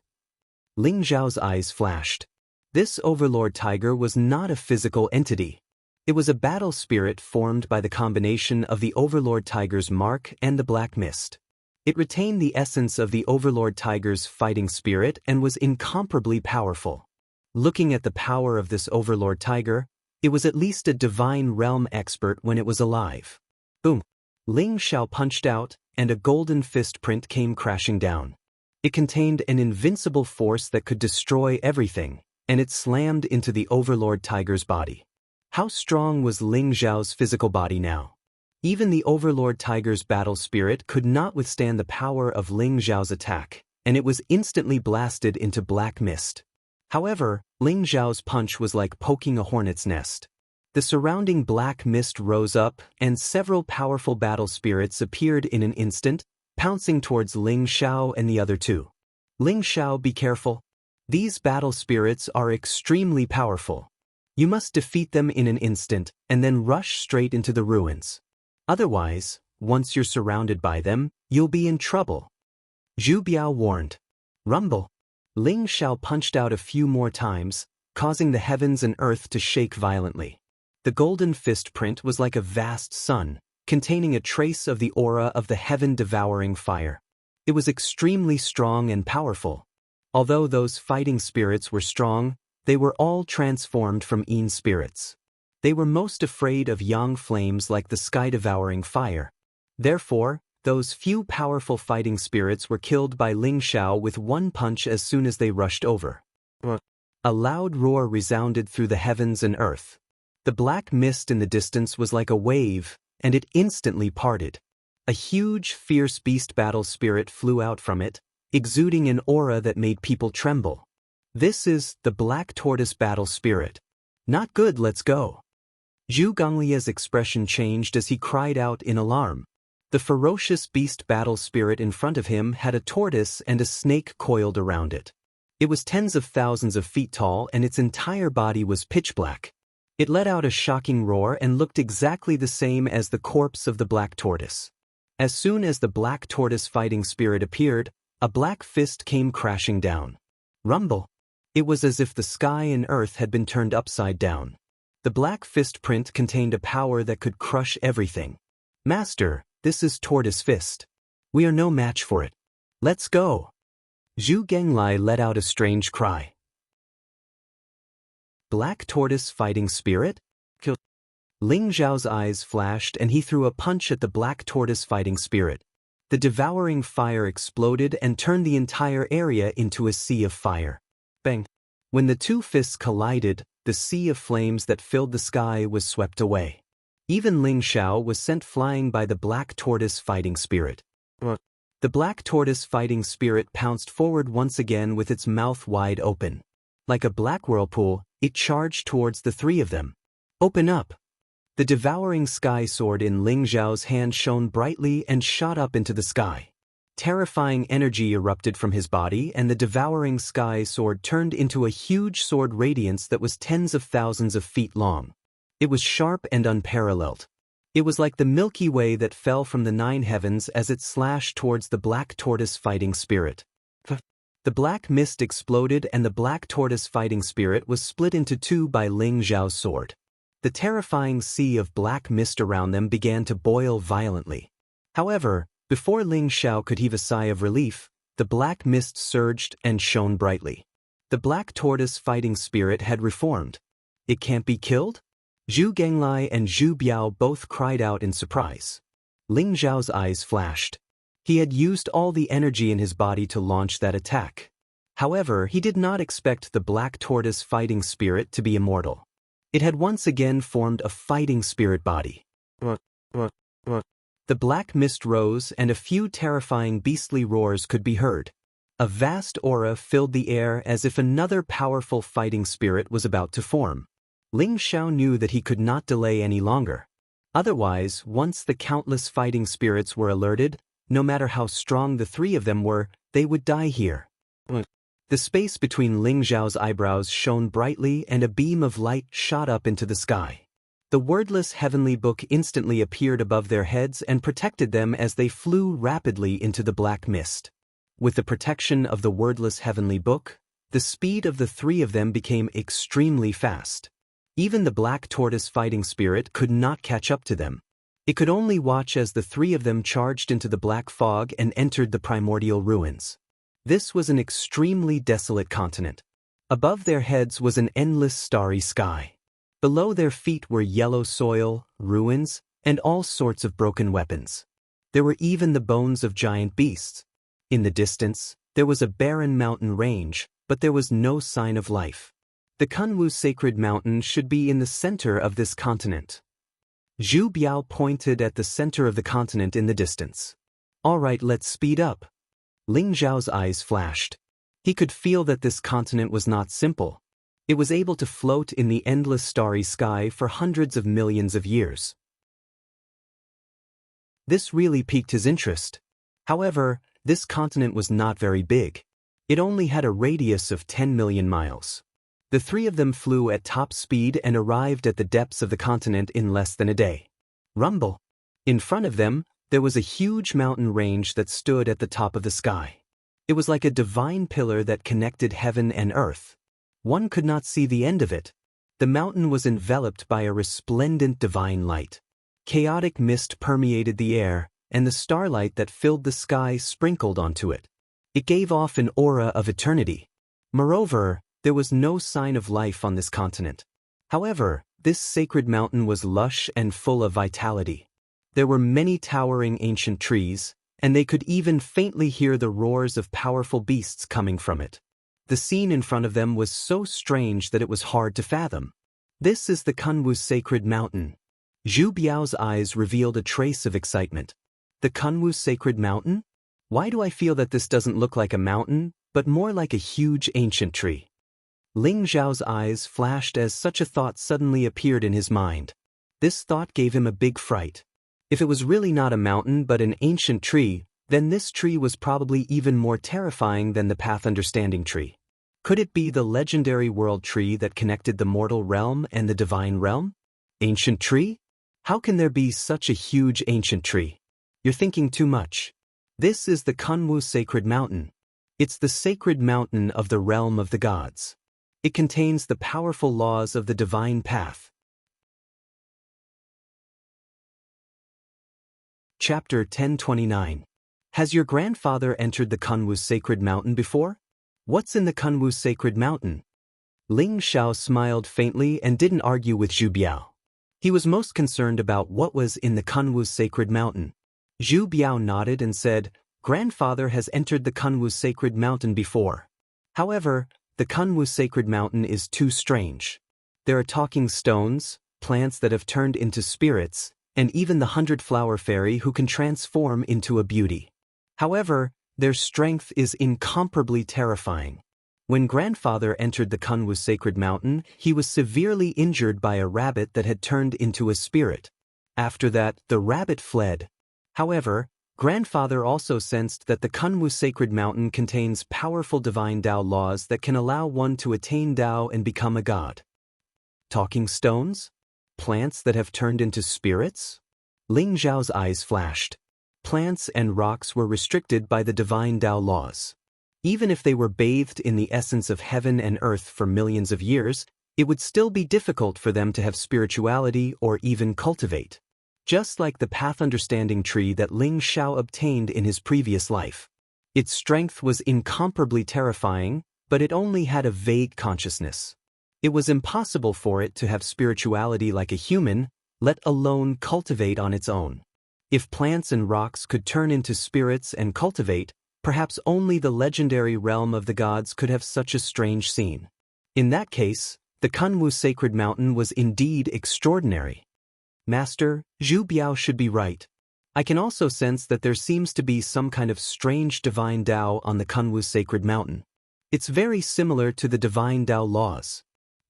S1: Ling Xiao's eyes flashed. This overlord tiger was not a physical entity. It was a battle spirit formed by the combination of the overlord tiger's mark and the black mist. It retained the essence of the overlord tiger's fighting spirit and was incomparably powerful. Looking at the power of this overlord tiger, it was at least a divine realm expert when it was alive. Boom! Ling Xiao punched out, and a golden fist print came crashing down. It contained an invincible force that could destroy everything, and it slammed into the overlord tiger's body. How strong was Ling Xiao's physical body now? Even the overlord tiger's battle spirit could not withstand the power of Ling Xiao's attack, and it was instantly blasted into black mist. However, Ling Xiao's punch was like poking a hornet's nest. The surrounding black mist rose up, and several powerful battle spirits appeared in an instant, pouncing towards Ling Xiao and the other two. Ling Xiao, be careful. These battle spirits are extremely powerful. You must defeat them in an instant, and then rush straight into the ruins. Otherwise, once you're surrounded by them, you'll be in trouble. Zhu Biao warned. Rumble. Ling Xiao punched out a few more times, causing the heavens and earth to shake violently. The golden fist print was like a vast sun, containing a trace of the aura of the heaven-devouring fire. It was extremely strong and powerful. Although those fighting spirits were strong, they were all transformed from Yin spirits. They were most afraid of yang flames like the sky-devouring fire. Therefore, those few powerful fighting spirits were killed by Ling Xiao with one punch as soon as they rushed over. A loud roar resounded through the heavens and earth. The black mist in the distance was like a wave, and it instantly parted. A huge, fierce beast battle spirit flew out from it, exuding an aura that made people tremble. This is the Black Tortoise Battle Spirit. Not good, let's go. Zhu Genglai's expression changed as he cried out in alarm. The ferocious beast battle spirit in front of him had a tortoise and a snake coiled around it. It was tens of thousands of feet tall and its entire body was pitch black. It let out a shocking roar and looked exactly the same as the corpse of the black tortoise. As soon as the black tortoise fighting spirit appeared, a black fist came crashing down. Rumble. It was as if the sky and earth had been turned upside down. The black fist print contained a power that could crush everything. Master, this is Tortoise Fist. We are no match for it. Let's go. Zhu Genglai let out a strange cry. Black Tortoise Fighting Spirit? Kill. Ling Zhao's eyes flashed and he threw a punch at the Black Tortoise Fighting Spirit. The devouring fire exploded and turned the entire area into a sea of fire. Bang! When the two fists collided, the sea of flames that filled the sky was swept away. Even Ling Xiao was sent flying by the Black Tortoise Fighting Spirit. The Black Tortoise Fighting Spirit pounced forward once again with its mouth wide open. Like a black whirlpool, it charged towards the three of them. Open up! The devouring sky sword in Ling Zhao's hand shone brightly and shot up into the sky. Terrifying energy erupted from his body and the devouring sky sword turned into a huge sword radiance that was tens of thousands of feet long. It was sharp and unparalleled. It was like the Milky Way that fell from the 9 heavens as it slashed towards the black tortoise fighting spirit. The black mist exploded and the black tortoise fighting spirit was split into 2 by Ling Zhao's sword. The terrifying sea of black mist around them began to boil violently. However, before Ling Zhao could heave a sigh of relief, the black mist surged and shone brightly. The black tortoise fighting spirit had reformed. It can't be killed? Zhu Genglai and Zhu Biao both cried out in surprise. Ling Zhao's eyes flashed. He had used all the energy in his body to launch that attack. However, he did not expect the black tortoise fighting spirit to be immortal. It had once again formed a fighting spirit body. The black mist rose and a few terrifying beastly roars could be heard. A vast aura filled the air as if another powerful fighting spirit was about to form. Ling Zhao knew that he could not delay any longer. Otherwise, once the countless fighting spirits were alerted, no matter how strong the 3 of them were, they would die here. The space between Ling Zhao's eyebrows shone brightly and a beam of light shot up into the sky. The wordless heavenly book instantly appeared above their heads and protected them as they flew rapidly into the black mist. With the protection of the wordless heavenly book, the speed of the 3 of them became extremely fast. Even the black tortoise fighting spirit could not catch up to them. It could only watch as the 3 of them charged into the black fog and entered the primordial ruins. This was an extremely desolate continent. Above their heads was an endless starry sky. Below their feet were yellow soil, ruins, and all sorts of broken weapons. There were even the bones of giant beasts. In the distance, there was a barren mountain range, but there was no sign of life. The Kunwu Sacred Mountain should be in the center of this continent. Zhu Biao pointed at the center of the continent in the distance. All right, let's speed up. Ling Zhao's eyes flashed. He could feel that this continent was not simple. It was able to float in the endless starry sky for hundreds of millions of years. This really piqued his interest. However, this continent was not very big. It only had a radius of 10 million miles. The 3 of them flew at top speed and arrived at the depths of the continent in less than a day. Rumble! In front of them, there was a huge mountain range that stood at the top of the sky. It was like a divine pillar that connected heaven and earth. One could not see the end of it. The mountain was enveloped by a resplendent divine light. Chaotic mist permeated the air, and the starlight that filled the sky sprinkled onto it. It gave off an aura of eternity. Moreover, there was no sign of life on this continent. However, this sacred mountain was lush and full of vitality. There were many towering ancient trees, and they could even faintly hear the roars of powerful beasts coming from it. The scene in front of them was so strange that it was hard to fathom. This is the Kunwu Sacred Mountain. Zhu Biao's eyes revealed a trace of excitement. The Kunwu Sacred Mountain? Why do I feel that this doesn't look like a mountain, but more like a huge ancient tree? Ling Zhao's eyes flashed as such a thought suddenly appeared in his mind. This thought gave him a big fright. If it was really not a mountain but an ancient tree, then this tree was probably even more terrifying than the Path Understanding tree. Could it be the legendary world tree that connected the mortal realm and the divine realm? Ancient tree? How can there be such a huge ancient tree? You're thinking too much. This is the Kunwu Sacred Mountain. It's the sacred mountain of the realm of the gods. It contains the powerful laws of the divine path. Chapter 1029. Has your grandfather entered the Kunwu Sacred Mountain before? What's in the Kunwu Sacred Mountain? Ling Zhao smiled faintly and didn't argue with Zhu Biao. He was most concerned about what was in the Kunwu Sacred Mountain. Zhu Biao nodded and said, Grandfather has entered the Kunwu Sacred Mountain before. However, the Kunwu Sacred Mountain is too strange. There are talking stones, plants that have turned into spirits, and even the 100-flower fairy who can transform into a beauty. However, their strength is incomparably terrifying. When Grandfather entered the Kunwu Sacred Mountain, he was severely injured by a rabbit that had turned into a spirit. After that, the rabbit fled. However, Grandfather also sensed that the Kunwu Sacred Mountain contains powerful divine Tao laws that can allow one to attain Tao and become a god. Talking stones? Plants that have turned into spirits? Ling Zhao's eyes flashed. Plants and rocks were restricted by the divine Tao laws. Even if they were bathed in the essence of heaven and earth for millions of years, it would still be difficult for them to have spirituality or even cultivate. Just like the path-understanding tree that Ling Zhao obtained in his previous life. Its strength was incomparably terrifying, but it only had a vague consciousness. It was impossible for it to have spirituality like a human, let alone cultivate on its own. If plants and rocks could turn into spirits and cultivate, perhaps only the legendary realm of the gods could have such a strange scene. In that case, the Kunwu sacred mountain was indeed extraordinary. Master, Zhu Biao should be right. I can also sense that there seems to be some kind of strange divine Tao on the Kunwu sacred mountain. It's very similar to the divine Tao laws.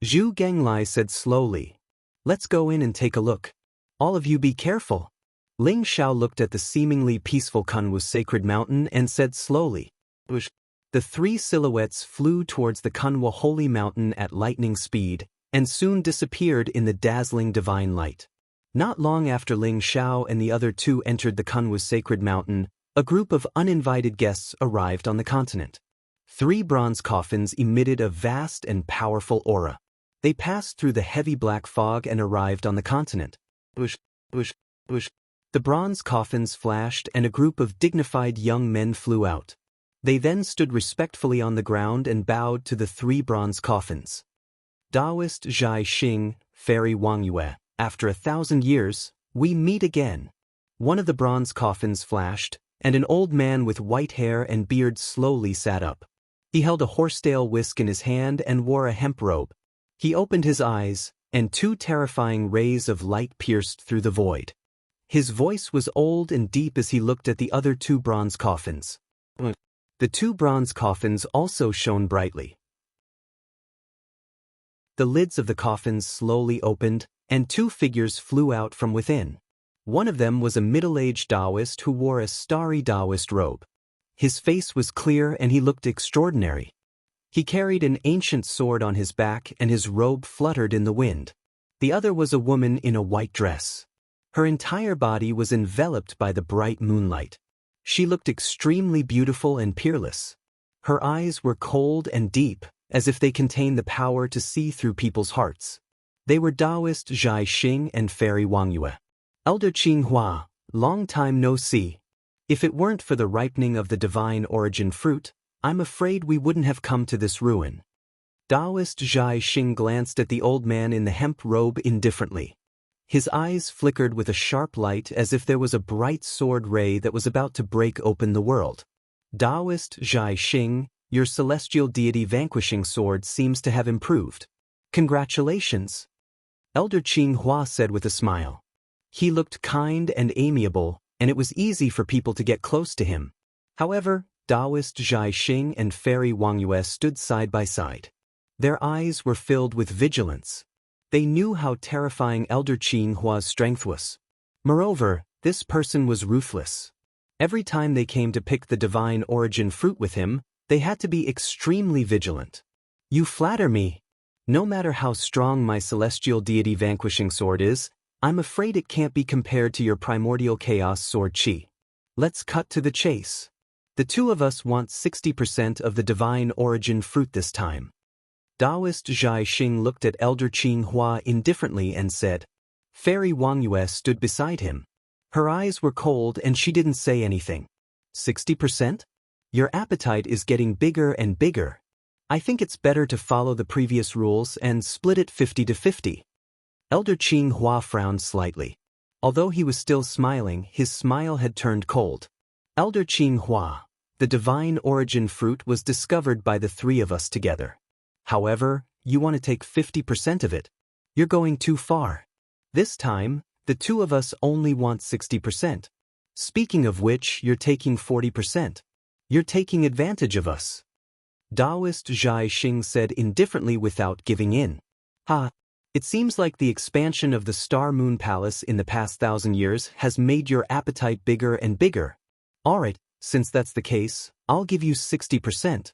S1: Zhu Genglai said slowly. Let's go in and take a look. All of you be careful. Ling Zhao looked at the seemingly peaceful Kunwu sacred mountain and said slowly. The three silhouettes flew towards the Kunwu holy mountain at lightning speed, and soon disappeared in the dazzling divine light. Not long after Ling Zhao and the other two entered the Kunwu sacred mountain, a group of uninvited guests arrived on the continent. 3 bronze coffins emitted a vast and powerful aura. They passed through the heavy black fog and arrived on the continent. The bronze coffins flashed and a group of dignified young men flew out. They then stood respectfully on the ground and bowed to the 3 bronze coffins. Taoist Zhai Xing, Fairy Wang Yue, after 1,000 years, we meet again. One of the bronze coffins flashed, and an old man with white hair and beard slowly sat up. He held a horsetail whisk in his hand and wore a hemp robe. He opened his eyes, and 2 terrifying rays of light pierced through the void. His voice was old and deep as he looked at the other 2 bronze coffins. The 2 bronze coffins also shone brightly. The lids of the coffins slowly opened, and 2 figures flew out from within. One of them was a middle-aged Taoist who wore a starry Taoist robe. His face was clear and he looked extraordinary. He carried an ancient sword on his back and his robe fluttered in the wind. The other was a woman in a white dress. Her entire body was enveloped by the bright moonlight. She looked extremely beautiful and peerless. Her eyes were cold and deep, as if they contained the power to see through people's hearts. They were Taoist Zhai Xing and Fairy Wang Yue. Elder Qing Hua, long time no see. If it weren't for the ripening of the divine origin fruit, I'm afraid we wouldn't have come to this ruin. Taoist Zhai Xing glanced at the old man in the hemp robe indifferently. His eyes flickered with a sharp light as if there was a bright sword ray that was about to break open the world. Taoist Zhai Xing, your celestial deity vanquishing sword seems to have improved. Congratulations. Elder Qing Hua said with a smile. He looked kind and amiable, and it was easy for people to get close to him. However, Taoist Zhai Xing and Fairy Wang Yue stood side by side. Their eyes were filled with vigilance. They knew how terrifying Elder Qing Hua's strength was. Moreover, this person was ruthless. Every time they came to pick the divine origin fruit with him, they had to be extremely vigilant. You flatter me. No matter how strong my celestial deity vanquishing sword is, I'm afraid it can't be compared to your primordial chaos sword Qi. Let's cut to the chase. The 2 of us want 60% of the divine origin fruit this time. Taoist Zhai Xing looked at Elder Qing Hua indifferently and said. Fairy Wang Yue stood beside him. Her eyes were cold and she didn't say anything. 60%? Your appetite is getting bigger and bigger. I think it's better to follow the previous rules and split it 50-50. Elder Qing Hua frowned slightly. Although he was still smiling, his smile had turned cold. Elder Qing Hua, the divine origin fruit was discovered by the 3 of us together. However, you want to take 50% of it. You're going too far. This time, the 2 of us only want 60%. Speaking of which, you're taking 40%. You're taking advantage of us. Taoist Zhai Xing said indifferently without giving in. It seems like the expansion of the Star Moon Palace in the past 1,000 years has made your appetite bigger and bigger. Alright, since that's the case, I'll give you 60%.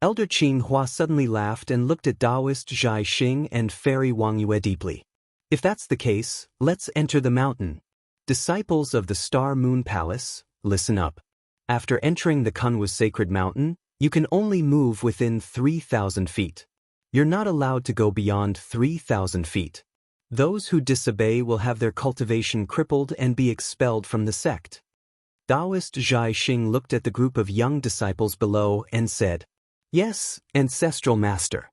S1: Elder Qing Hua suddenly laughed and looked at Taoist Zhai Xing and Fairy Wang Yue deeply. If that's the case, let's enter the mountain. Disciples of the Star Moon Palace, listen up. After entering the Kunwu Sacred Mountain, you can only move within 3,000 feet. You're not allowed to go beyond 3,000 feet. Those who disobey will have their cultivation crippled and be expelled from the sect. Taoist Zhai Xing looked at the group of young disciples below and said, "Yes, Ancestral Master."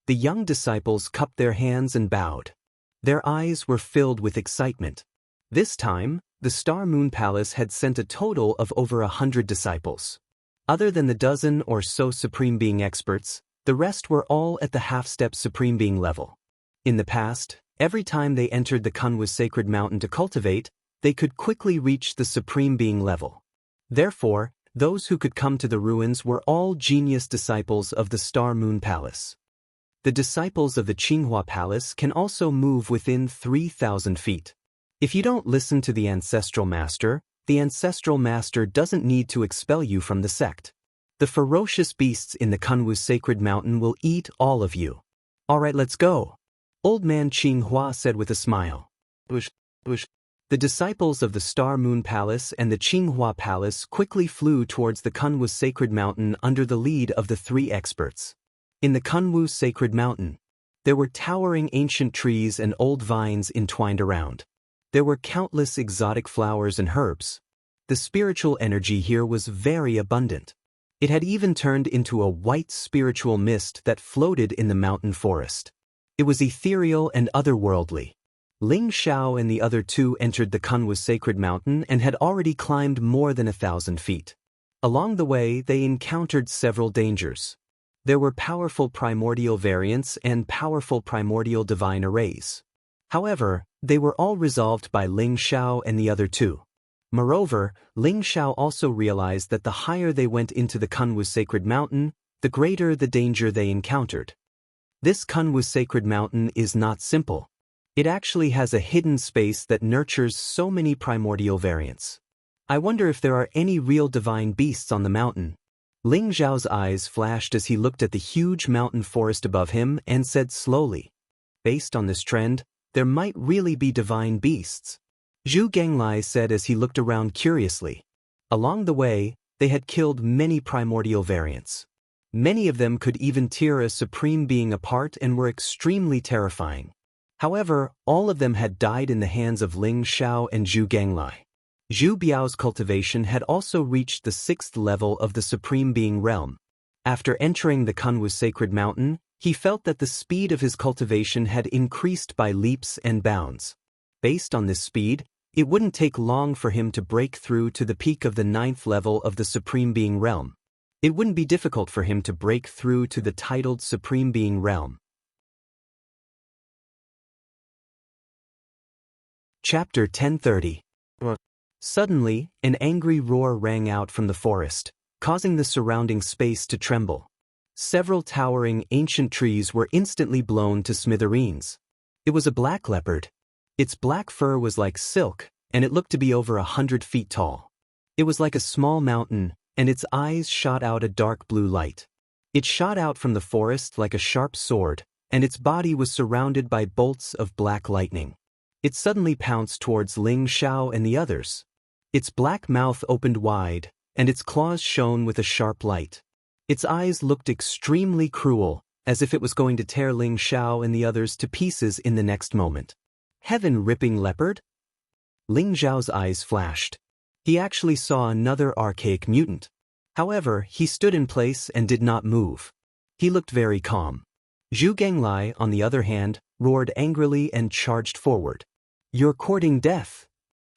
S1: The young disciples cupped their hands and bowed. Their eyes were filled with excitement. This time, the Star Moon Palace had sent a total of over 100 disciples. Other than the dozen or so Supreme Being experts, the rest were all at the half-step Supreme Being level. In the past, every time they entered the Kunwu Sacred Mountain to cultivate, they could quickly reach the Supreme Being level. Therefore, those who could come to the ruins were all genius disciples of the Star Moon Palace. The disciples of the Qinghua Palace can also move within 3,000 feet. If you don't listen to the Ancestral Master, the Ancestral Master doesn't need to expel you from the sect. The ferocious beasts in the Kunwu Sacred Mountain will eat all of you. All right, let's go. Old Man Qinghua said with a smile. Bush. The disciples of the Star Moon Palace and the Qinghua Palace quickly flew towards the Kunwu Sacred Mountain under the lead of the three experts. In the Kunwu Sacred Mountain, there were towering ancient trees and old vines entwined around. There were countless exotic flowers and herbs. The spiritual energy here was very abundant. It had even turned into a white spiritual mist that floated in the mountain forest. It was ethereal and otherworldly. Ling Xiao and the other two entered the Kunwu Sacred Mountain and had already climbed more than 1,000 feet. Along the way, they encountered several dangers. There were powerful primordial variants and powerful primordial divine arrays. However, they were all resolved by Ling Xiao and the other two. Moreover, Ling Xiao also realized that the higher they went into the Kunwu Sacred Mountain, the greater the danger they encountered. This Kunwu Sacred Mountain is not simple. It actually has a hidden space that nurtures so many primordial variants. I wonder if there are any real divine beasts on the mountain. Ling Xiao's eyes flashed as he looked at the huge mountain forest above him and said slowly, "Based on this trend, there might really be divine beasts." Zhu Ganglai said as he looked around curiously. Along the way, they had killed many primordial variants. Many of them could even tear a Supreme Being apart and were extremely terrifying. However, all of them had died in the hands of Ling Xiao and Zhu Ganglai. Zhu Biao's cultivation had also reached the 6th level of the Supreme Being realm. After entering the Kunwu Sacred Mountain, he felt that the speed of his cultivation had increased by leaps and bounds. Based on this speed, it wouldn't take long for him to break through to the peak of the 9th level of the Supreme Being realm. It wouldn't be difficult for him to break through to the titled Supreme Being realm. Chapter 1030. Suddenly, an angry roar rang out from the forest, causing the surrounding space to tremble. Several towering ancient trees were instantly blown to smithereens. It was a black leopard. Its black fur was like silk, and it looked to be over 100 feet tall. It was like a small mountain, and its eyes shot out a dark blue light. It shot out from the forest like a sharp sword, and its body was surrounded by bolts of black lightning. It suddenly pounced towards Ling Xiao and the others. Its black mouth opened wide, and its claws shone with a sharp light. Its eyes looked extremely cruel, as if it was going to tear Ling Xiao and the others to pieces in the next moment. Heaven-ripping leopard? Ling Xiao's eyes flashed. He actually saw another archaic mutant. However, he stood in place and did not move. He looked very calm. Zhu Ganglai, on the other hand, roared angrily and charged forward. "You're courting death."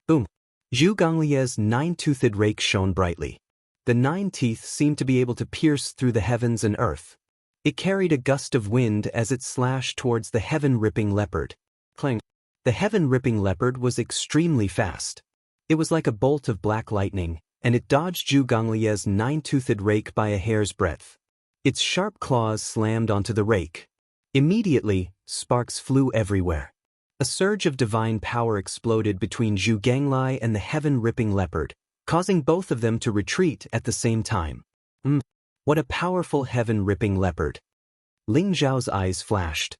S1: Boom. Zhu Ganglai's 9-toothed rake shone brightly. The 9 teeth seemed to be able to pierce through the heavens and earth. It carried a gust of wind as it slashed towards the heaven-ripping leopard. Clang. The heaven-ripping leopard was extremely fast. It was like a bolt of black lightning, and it dodged Zhu Ganglai's 9-toothed rake by a hair's breadth. Its sharp claws slammed onto the rake. Immediately, sparks flew everywhere. A surge of divine power exploded between Zhu Ganglai and the heaven-ripping leopard, causing both of them to retreat at the same time. What a powerful heaven-ripping leopard. Ling Zhao's eyes flashed.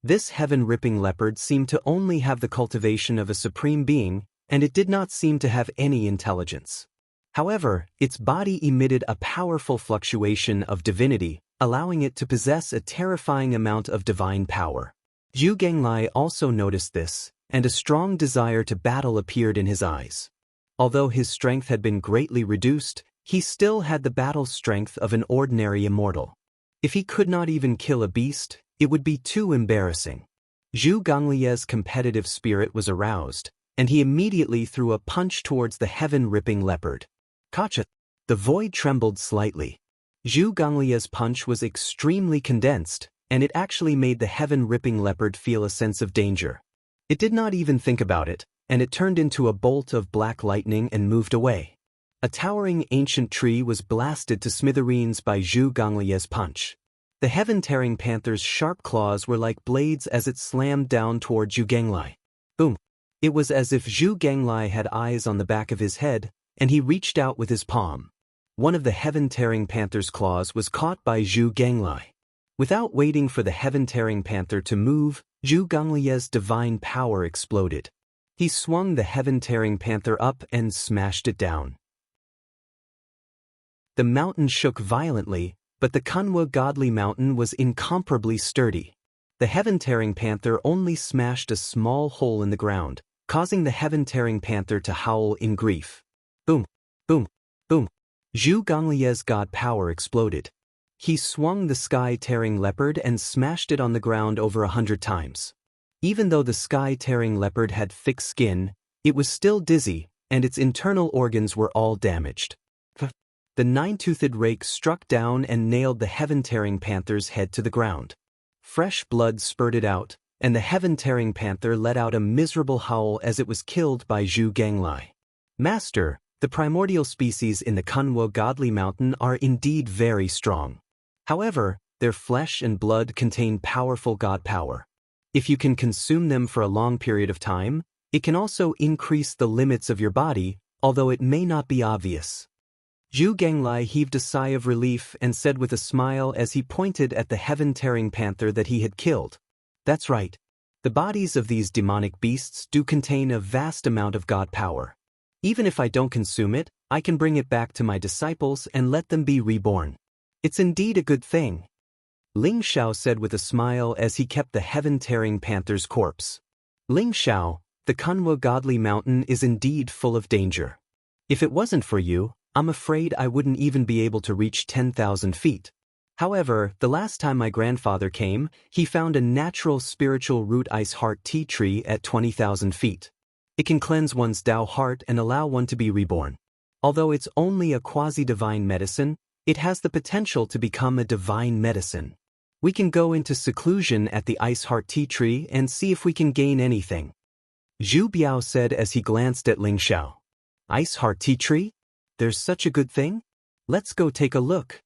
S1: This heaven-ripping leopard seemed to only have the cultivation of a supreme being, and it did not seem to have any intelligence. However, its body emitted a powerful fluctuation of divinity, allowing it to possess a terrifying amount of divine power. Zhu Genglai also noticed this, and a strong desire to battle appeared in his eyes. Although his strength had been greatly reduced, he still had the battle strength of an ordinary immortal. If he could not even kill a beast, it would be too embarrassing. Zhu Genglai's competitive spirit was aroused, and he immediately threw a punch towards the heaven-ripping leopard. Gotcha! The void trembled slightly. Zhu Genglai's punch was extremely condensed, and it actually made the heaven-ripping leopard feel a sense of danger. It did not even think about it, and it turned into a bolt of black lightning and moved away. A towering ancient tree was blasted to smithereens by Zhu Genglai's punch. The heaven-tearing panther's sharp claws were like blades as it slammed down toward Zhu Genglai. Boom! It was as if Zhu Genglai had eyes on the back of his head, and he reached out with his palm. One of the heaven-tearing panther's claws was caught by Zhu Genglai. Without waiting for the heaven-tearing panther to move, Zhu Genglai's divine power exploded. He swung the heaven-tearing panther up and smashed it down. The mountain shook violently, but the Kunwa godly mountain was incomparably sturdy. The heaven-tearing panther only smashed a small hole in the ground, causing the heaven-tearing panther to howl in grief. Boom! Boom! Boom! Zhu Genglai's god power exploded. He swung the sky-tearing leopard and smashed it on the ground over 100 times. Even though the sky-tearing leopard had thick skin, it was still dizzy, and its internal organs were all damaged. The nine-toothed rake struck down and nailed the heaven-tearing panther's head to the ground. Fresh blood spurted out, and the heaven-tearing panther let out a miserable howl as it was killed by Zhu Genglai. Master, the primordial species in the Kunwa godly mountain are indeed very strong. However, their flesh and blood contain powerful god power. If you can consume them for a long period of time, it can also increase the limits of your body, although it may not be obvious. Zhu Genglai heaved a sigh of relief and said with a smile as he pointed at the heaven-tearing panther that he had killed. That's right. The bodies of these demonic beasts do contain a vast amount of god power. Even if I don't consume it, I can bring it back to my disciples and let them be reborn. It's indeed a good thing. Ling Xiao said with a smile as he kept the heaven-tearing panther's corpse. Ling Xiao, the Kunwa godly mountain is indeed full of danger. If it wasn't for you, I'm afraid I wouldn't even be able to reach 10,000 feet. However, the last time my grandfather came, he found a natural spiritual root ice heart tea tree at 20,000 feet. It can cleanse one's Tao heart and allow one to be reborn. Although it's only a quasi-divine medicine, it has the potential to become a divine medicine. We can go into seclusion at the ice heart tea tree and see if we can gain anything. Zhu Biao said as he glanced at Ling Xiao. Ice heart tea tree? There's such a good thing? Let's go take a look.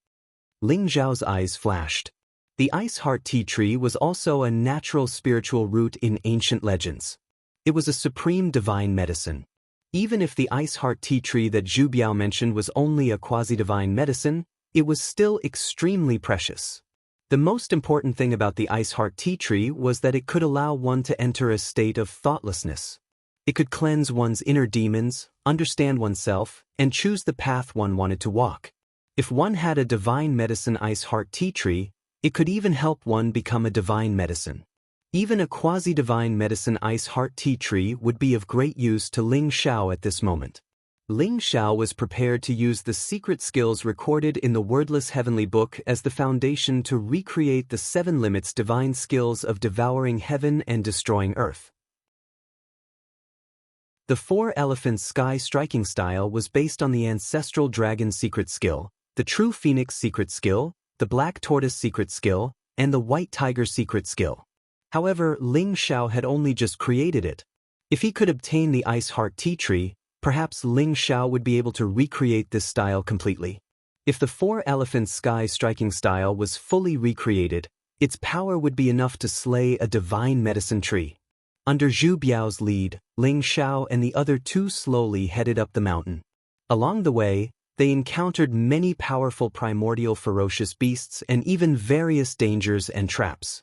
S1: Ling Xiao's eyes flashed. The ice heart tea tree was also a natural spiritual root in ancient legends. It was a supreme divine medicine. Even if the ice heart tea tree that Zhu Biao mentioned was only a quasi-divine medicine, it was still extremely precious. The most important thing about the ice heart tea tree was that it could allow one to enter a state of thoughtlessness. It could cleanse one's inner demons, understand oneself, and choose the path one wanted to walk. If one had a divine medicine ice heart tea tree, it could even help one become a divine medicine. Even a quasi-divine medicine ice heart tea tree would be of great use to Ling Xiao at this moment. Ling Xiao was prepared to use the secret skills recorded in the wordless heavenly book as the foundation to recreate the 7 limits divine skills of devouring heaven and destroying earth. The 4 elephants sky striking style was based on the ancestral dragon secret skill, the true phoenix secret skill, the black tortoise secret skill, and the white tiger secret skill. However, Ling Xiao had only just created it. If he could obtain the ice heart tea tree, perhaps Ling Xiao would be able to recreate this style completely. If the 4 elephants sky striking style was fully recreated, its power would be enough to slay a divine medicine tree. Under Zhu Biao's lead, Ling Xiao and the other 2 slowly headed up the mountain. Along the way, they encountered many powerful primordial ferocious beasts and even various dangers and traps.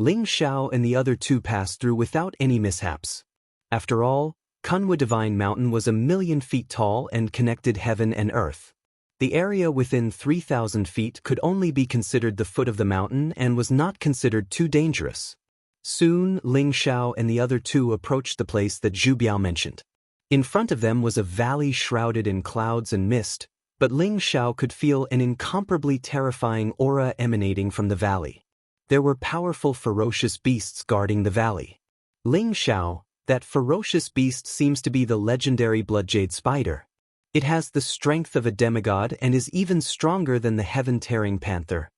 S1: Ling Xiao and the other two passed through without any mishaps. After all, Kunwa Divine Mountain was 1,000,000 feet tall and connected heaven and earth. The area within 3,000 feet could only be considered the foot of the mountain and was not considered too dangerous. Soon, Ling Xiao and the other two approached the place that Zhu Biao mentioned. In front of them was a valley shrouded in clouds and mist, but Ling Xiao could feel an incomparably terrifying aura emanating from the valley. There were powerful ferocious beasts guarding the valley. Ling Xiao, that ferocious beast seems to be the legendary bloodjade spider. It has the strength of a demigod and is even stronger than the heaven-tearing panther.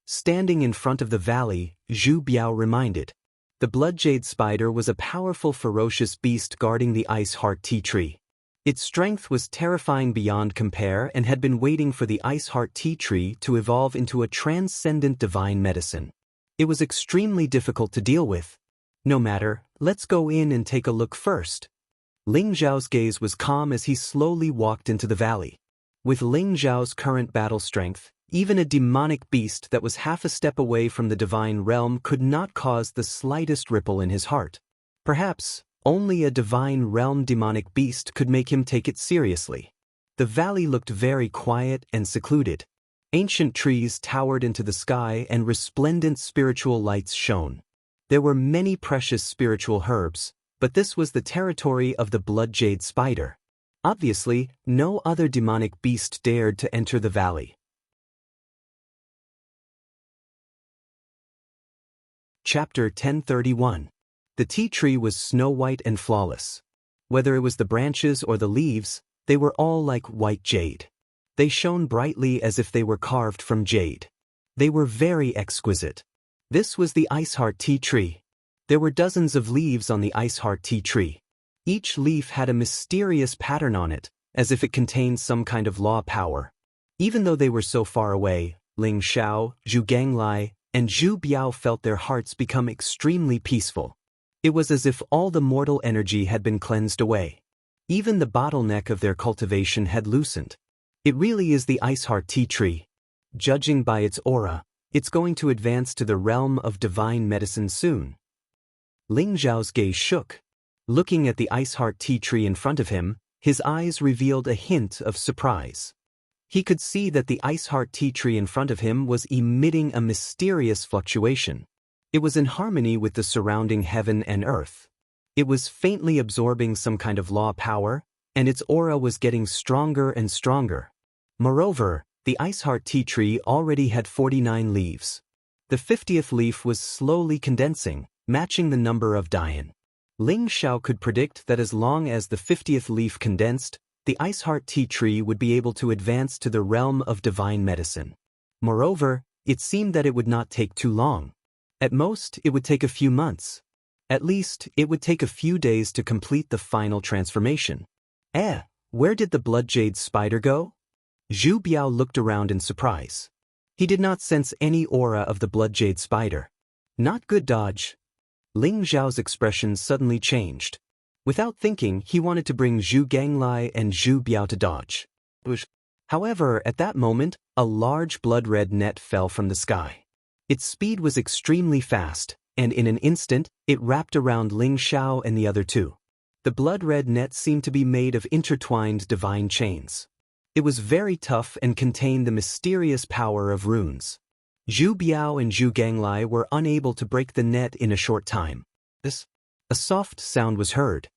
S1: Standing in front of the valley, Zhu Biao reminded. The bloodjade spider was a powerful ferocious beast guarding the ice heart tea tree. Its strength was terrifying beyond compare and had been waiting for the ice heart tea tree to evolve into a transcendent divine medicine. It was extremely difficult to deal with. No matter, let's go in and take a look first. Ling Zhao's gaze was calm as he slowly walked into the valley. With Ling Zhao's current battle strength, even a demonic beast that was half a step away from the divine realm could not cause the slightest ripple in his heart. Perhaps, only a divine realm demonic beast could make him take it seriously. The valley looked very quiet and secluded. Ancient trees towered into the sky and resplendent spiritual lights shone. There were many precious spiritual herbs, but this was the territory of the bloodjade spider. Obviously, no other demonic beast dared to enter the valley. Chapter 1031. The tea tree was snow-white and flawless. Whether it was the branches or the leaves, they were all like white jade. They shone brightly as if they were carved from jade. They were very exquisite. This was the ice heart tea tree. There were dozens of leaves on the ice heart tea tree. Each leaf had a mysterious pattern on it, as if it contained some kind of law power. Even though they were so far away, Ling Xiao, Zhu Ganglai, and Zhu Biao felt their hearts become extremely peaceful. It was as if all the mortal energy had been cleansed away. Even the bottleneck of their cultivation had loosened. It really is the ice heart tea tree. Judging by its aura, it's going to advance to the realm of divine medicine soon. Ling Zhao's gaze shook. Looking at the ice heart tea tree in front of him, his eyes revealed a hint of surprise. He could see that the ice heart tea tree in front of him was emitting a mysterious fluctuation. It was in harmony with the surrounding heaven and earth. It was faintly absorbing some kind of law power, and its aura was getting stronger and stronger. Moreover, the ice heart tea tree already had 49 leaves. The 50th leaf was slowly condensing, matching the number of Dian. Ling Xiao could predict that as long as the 50th leaf condensed, the ice heart tea tree would be able to advance to the realm of divine medicine. Moreover, it seemed that it would not take too long. At most, it would take a few months. At least, it would take a few days to complete the final transformation. Where did the bloodjade spider go? Zhu Biao looked around in surprise. He did not sense any aura of the bloodjade spider. Not good dodge. Ling Zhao's expression suddenly changed. Without thinking, he wanted to bring Zhu Ganglai and Zhu Biao to dodge. However, at that moment, a large blood-red net fell from the sky. Its speed was extremely fast, and in an instant, it wrapped around Ling Xiao and the other two. The blood-red net seemed to be made of intertwined divine chains. It was very tough and contained the mysterious power of runes. Zhu Biao and Zhu Ganglai were unable to break the net in a short time. A soft sound was heard.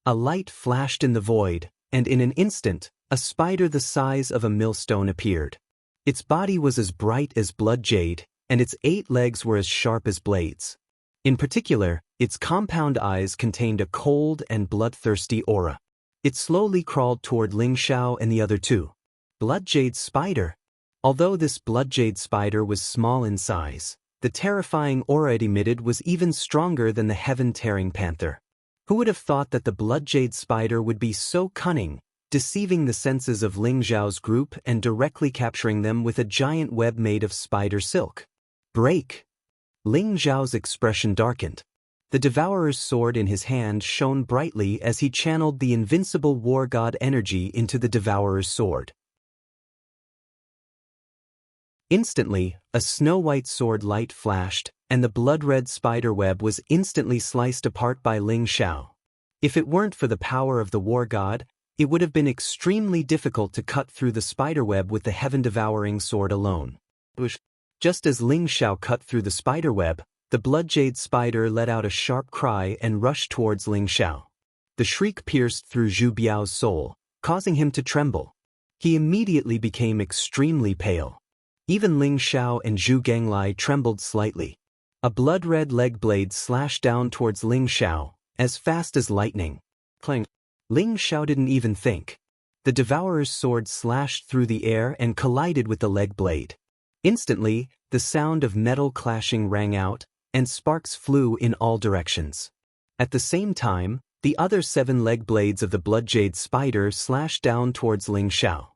S1: A light flashed in the void, and in an instant, a spider the size of a millstone appeared. Its body was as bright as blood jade, and its 8 legs were as sharp as blades. In particular, its compound eyes contained a cold and bloodthirsty aura. It slowly crawled toward Ling Xiao and the other two. Bloodjade spider. Although this bloodjade spider was small in size, the terrifying aura it emitted was even stronger than the heaven-tearing panther. Who would have thought that the bloodjade spider would be so cunning, deceiving the senses of Ling Zhao's group and directly capturing them with a giant web made of spider silk? Break! Ling Zhao's expression darkened. The Devourer's sword in his hand shone brightly as he channeled the invincible war god energy into the Devourer's sword. Instantly, a snow-white sword light flashed, and the blood-red spider web was instantly sliced apart by Ling Xiao. If it weren't for the power of the war god, it would have been extremely difficult to cut through the spiderweb with the heaven-devouring sword alone. Just as Ling Xiao cut through the spiderweb, the blood-jade spider let out a sharp cry and rushed towards Ling Xiao. The shriek pierced through Zhu Biao's soul, causing him to tremble. He immediately became extremely pale. Even Ling Xiao and Zhu Ganglai trembled slightly. A blood-red leg blade slashed down towards Ling Xiao, as fast as lightning. Clang! Ling Xiao didn't even think. The Devourer's sword slashed through the air and collided with the leg blade. Instantly, the sound of metal clashing rang out, and sparks flew in all directions. At the same time, the other 7 leg blades of the blood-jade spider slashed down towards Ling Xiao.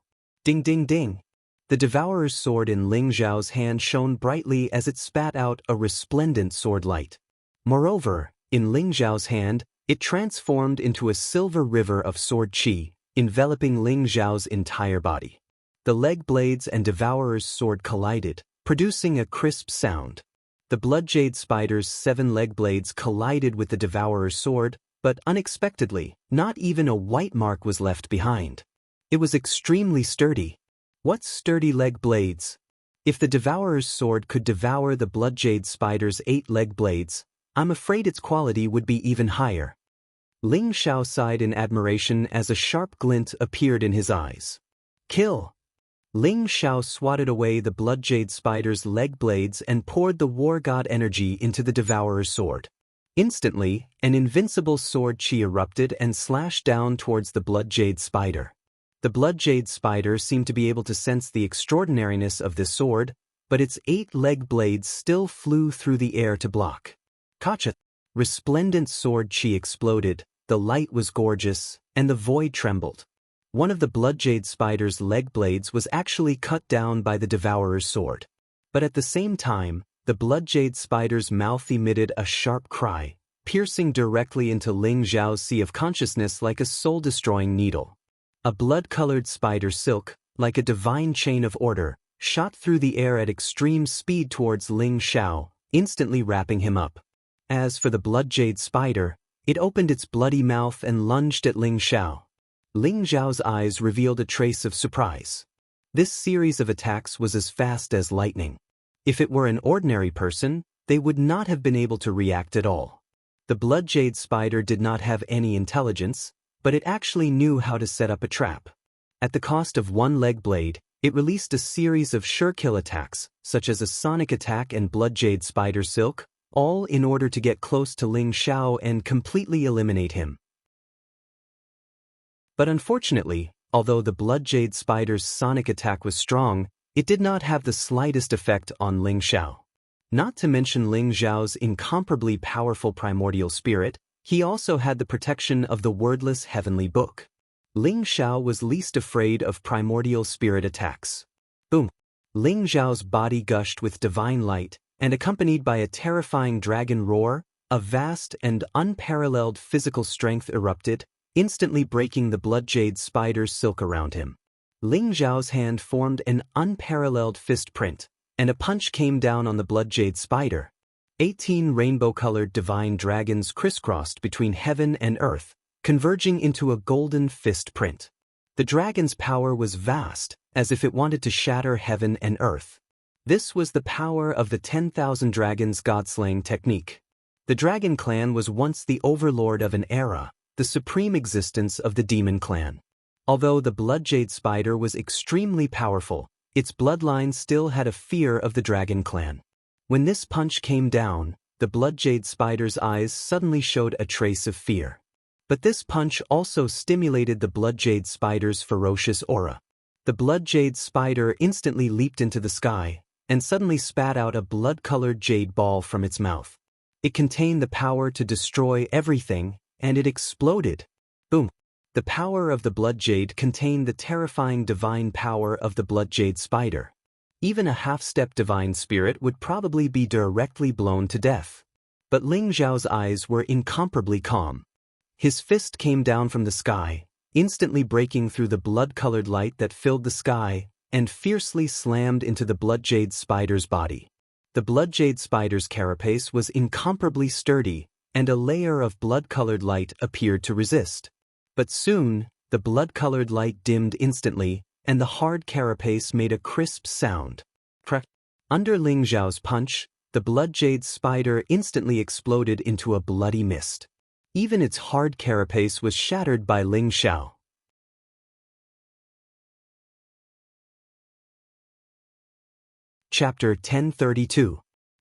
S1: Ding ding ding! The Devourer's sword in Ling Xiao's hand shone brightly as it spat out a resplendent sword light. Moreover, in Ling Xiao's hand, it transformed into a silver river of sword qi, enveloping Ling Xiao's entire body. The leg blades and Devourer's sword collided, producing a crisp sound. The blood-jade spider's 7 leg blades collided with the Devourer's sword, but unexpectedly, not even a white mark was left behind. It was extremely sturdy. What sturdy leg blades! If the Devourer's sword could devour the blood-jade spider's 8 leg blades, I'm afraid its quality would be even higher. Ling Xiao sighed in admiration as a sharp glint appeared in his eyes. Kill! Ling Xiao swatted away the blood-jade spider's leg blades and poured the war god energy into the Devourer's sword. Instantly, an invincible sword qi erupted and slashed down towards the blood-jade spider. The blood-jade spider seemed to be able to sense the extraordinariness of this sword, but its 8 leg blades still flew through the air to block. Kacha! Resplendent sword qi exploded, the light was gorgeous, and the void trembled. One of the blood-jade spider's leg blades was actually cut down by the Devourer's sword. But at the same time, the blood-jade spider's mouth emitted a sharp cry, piercing directly into Ling Xiao's sea of consciousness like a soul-destroying needle. A blood-colored spider silk, like a divine chain of order, shot through the air at extreme speed towards Ling Xiao, instantly wrapping him up. As for the blood-jade spider, it opened its bloody mouth and lunged at Ling Xiao. Ling Xiao's eyes revealed a trace of surprise. This series of attacks was as fast as lightning. If it were an ordinary person, they would not have been able to react at all. The blood-jade spider did not have any intelligence, but it actually knew how to set up a trap. At the cost of 1 leg blade, it released a series of sure-kill attacks, such as a sonic attack and blood-jade spider silk, all in order to get close to Ling Xiao and completely eliminate him. But unfortunately, although the blood-jade spider's sonic attack was strong, it did not have the slightest effect on Ling Xiao. Not to mention Ling Xiao's incomparably powerful primordial spirit, he also had the protection of the wordless heavenly book. Ling Xiao was least afraid of primordial spirit attacks. Boom! Ling Xiao's body gushed with divine light, and accompanied by a terrifying dragon roar, a vast and unparalleled physical strength erupted, instantly breaking the blood-jade spider's silk around him. Ling Xiao's hand formed an unparalleled fist print, and a punch came down on the blood-jade spider. 18 rainbow-colored divine dragons crisscrossed between heaven and earth, converging into a golden fist print. The dragon's power was vast, as if it wanted to shatter heaven and earth. This was the power of the 10,000 dragons god-slaying technique. The dragon clan was once the overlord of an era, the supreme existence of the demon clan. Although the blood-jade spider was extremely powerful, its bloodline still had a fear of the dragon clan. When this punch came down, the blood-jade spider's eyes suddenly showed a trace of fear. But this punch also stimulated the blood-jade spider's ferocious aura. The blood-jade spider instantly leaped into the sky, and suddenly spat out a blood-colored jade ball from its mouth. It contained the power to destroy everything, and it exploded. Boom! The power of the blood-jade contained the terrifying divine power of the blood-jade spider. Even a half-step divine spirit would probably be directly blown to death. But Ling Xiao's eyes were incomparably calm. His fist came down from the sky, instantly breaking through the blood-colored light that filled the sky, and fiercely slammed into the blood-jade spider's body. The blood-jade spider's carapace was incomparably sturdy, and a layer of blood-colored light appeared to resist. But soon, the blood-colored light dimmed instantly, and the hard carapace made a crisp sound. Crack. Under Ling Zhao's punch, the blood-jade spider instantly exploded into a bloody mist. Even its hard carapace was shattered by Ling Zhao. Chapter 1032.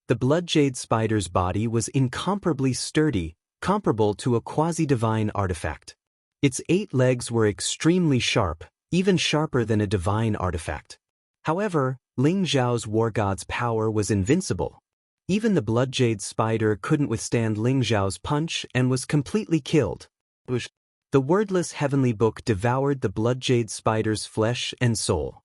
S1: The blood-jade spider's body was incomparably sturdy, comparable to a quasi-divine artifact. Its 8 legs were extremely sharp, even sharper than a divine artifact. However, Ling Zhao's war god's power was invincible. Even the blood-jade spider couldn't withstand Ling Zhao's punch and was completely killed. The wordless heavenly book devoured the blood-jade spider's flesh and soul.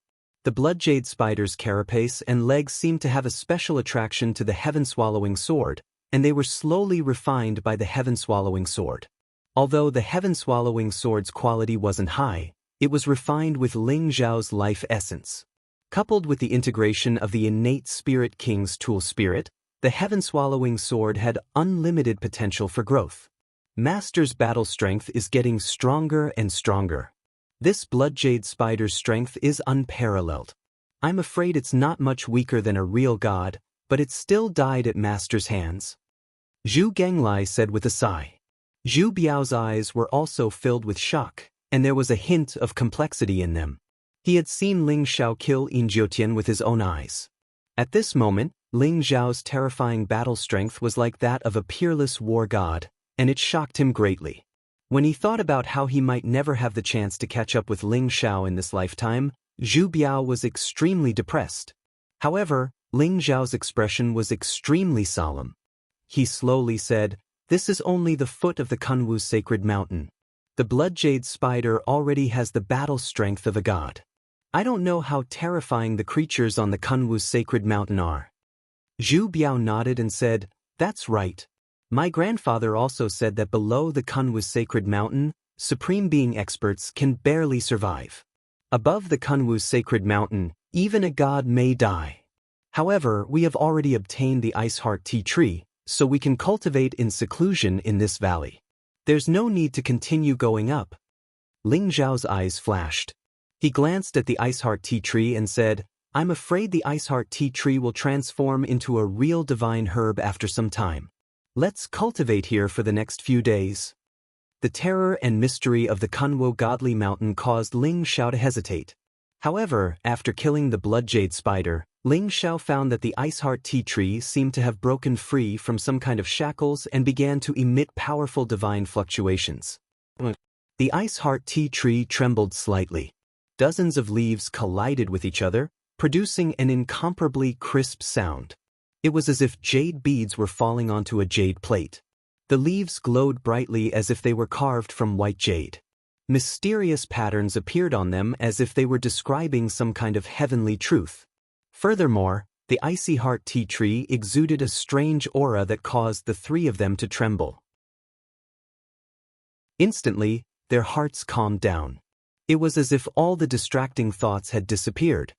S1: The blood-jade spider's carapace and legs seemed to have a special attraction to the heaven-swallowing sword, and they were slowly refined by the heaven-swallowing sword. Although the heaven-swallowing sword's quality wasn't high, it was refined with Ling Zhao's life essence. Coupled with the integration of the innate Spirit King's tool spirit, the heaven-swallowing sword had unlimited potential for growth. Master's battle strength is getting stronger and stronger. This blood-jade spider's strength is unparalleled. I'm afraid it's not much weaker than a real god, but it still died at Master's hands. Zhu Genglai said with a sigh. Zhu Biao's eyes were also filled with shock, and there was a hint of complexity in them. He had seen Ling Zhao kill Yin Jiutian with his own eyes. At this moment, Ling Zhao's terrifying battle strength was like that of a peerless war god, and it shocked him greatly. When he thought about how he might never have the chance to catch up with Ling Zhao in this lifetime, Zhu Biao was extremely depressed. However, Ling Zhao's expression was extremely solemn. He slowly said, "This is only the foot of the Kunwu sacred mountain. The blood-jade spider already has the battle strength of a god. I don't know how terrifying the creatures on the Kunwu sacred mountain are." Zhu Biao nodded and said, "That's right. My grandfather also said that below the Kunwu sacred mountain, supreme being experts can barely survive. Above the Kunwu sacred mountain, even a god may die. However, we have already obtained the Ice Heart Tea Tree, so we can cultivate in seclusion in this valley. There's no need to continue going up." Ling Zhao's eyes flashed. He glanced at the Ice Heart Tea Tree and said, "I'm afraid the Ice Heart Tea Tree will transform into a real divine herb after some time. Let's cultivate here for the next few days." The terror and mystery of the Kunwu godly mountain caused Ling Zhao to hesitate. However, after killing the blood-jade spider, Ling Zhao found that the Ice Heart Tea Tree seemed to have broken free from some kind of shackles and began to emit powerful divine fluctuations. The Ice Heart Tea Tree trembled slightly. Dozens of leaves collided with each other, producing an incomparably crisp sound. It was as if jade beads were falling onto a jade plate. The leaves glowed brightly as if they were carved from white jade. Mysterious patterns appeared on them as if they were describing some kind of heavenly truth. Furthermore, the Icy Heart Tea Tree exuded a strange aura that caused the 3 of them to tremble. Instantly, their hearts calmed down. It was as if all the distracting thoughts had disappeared.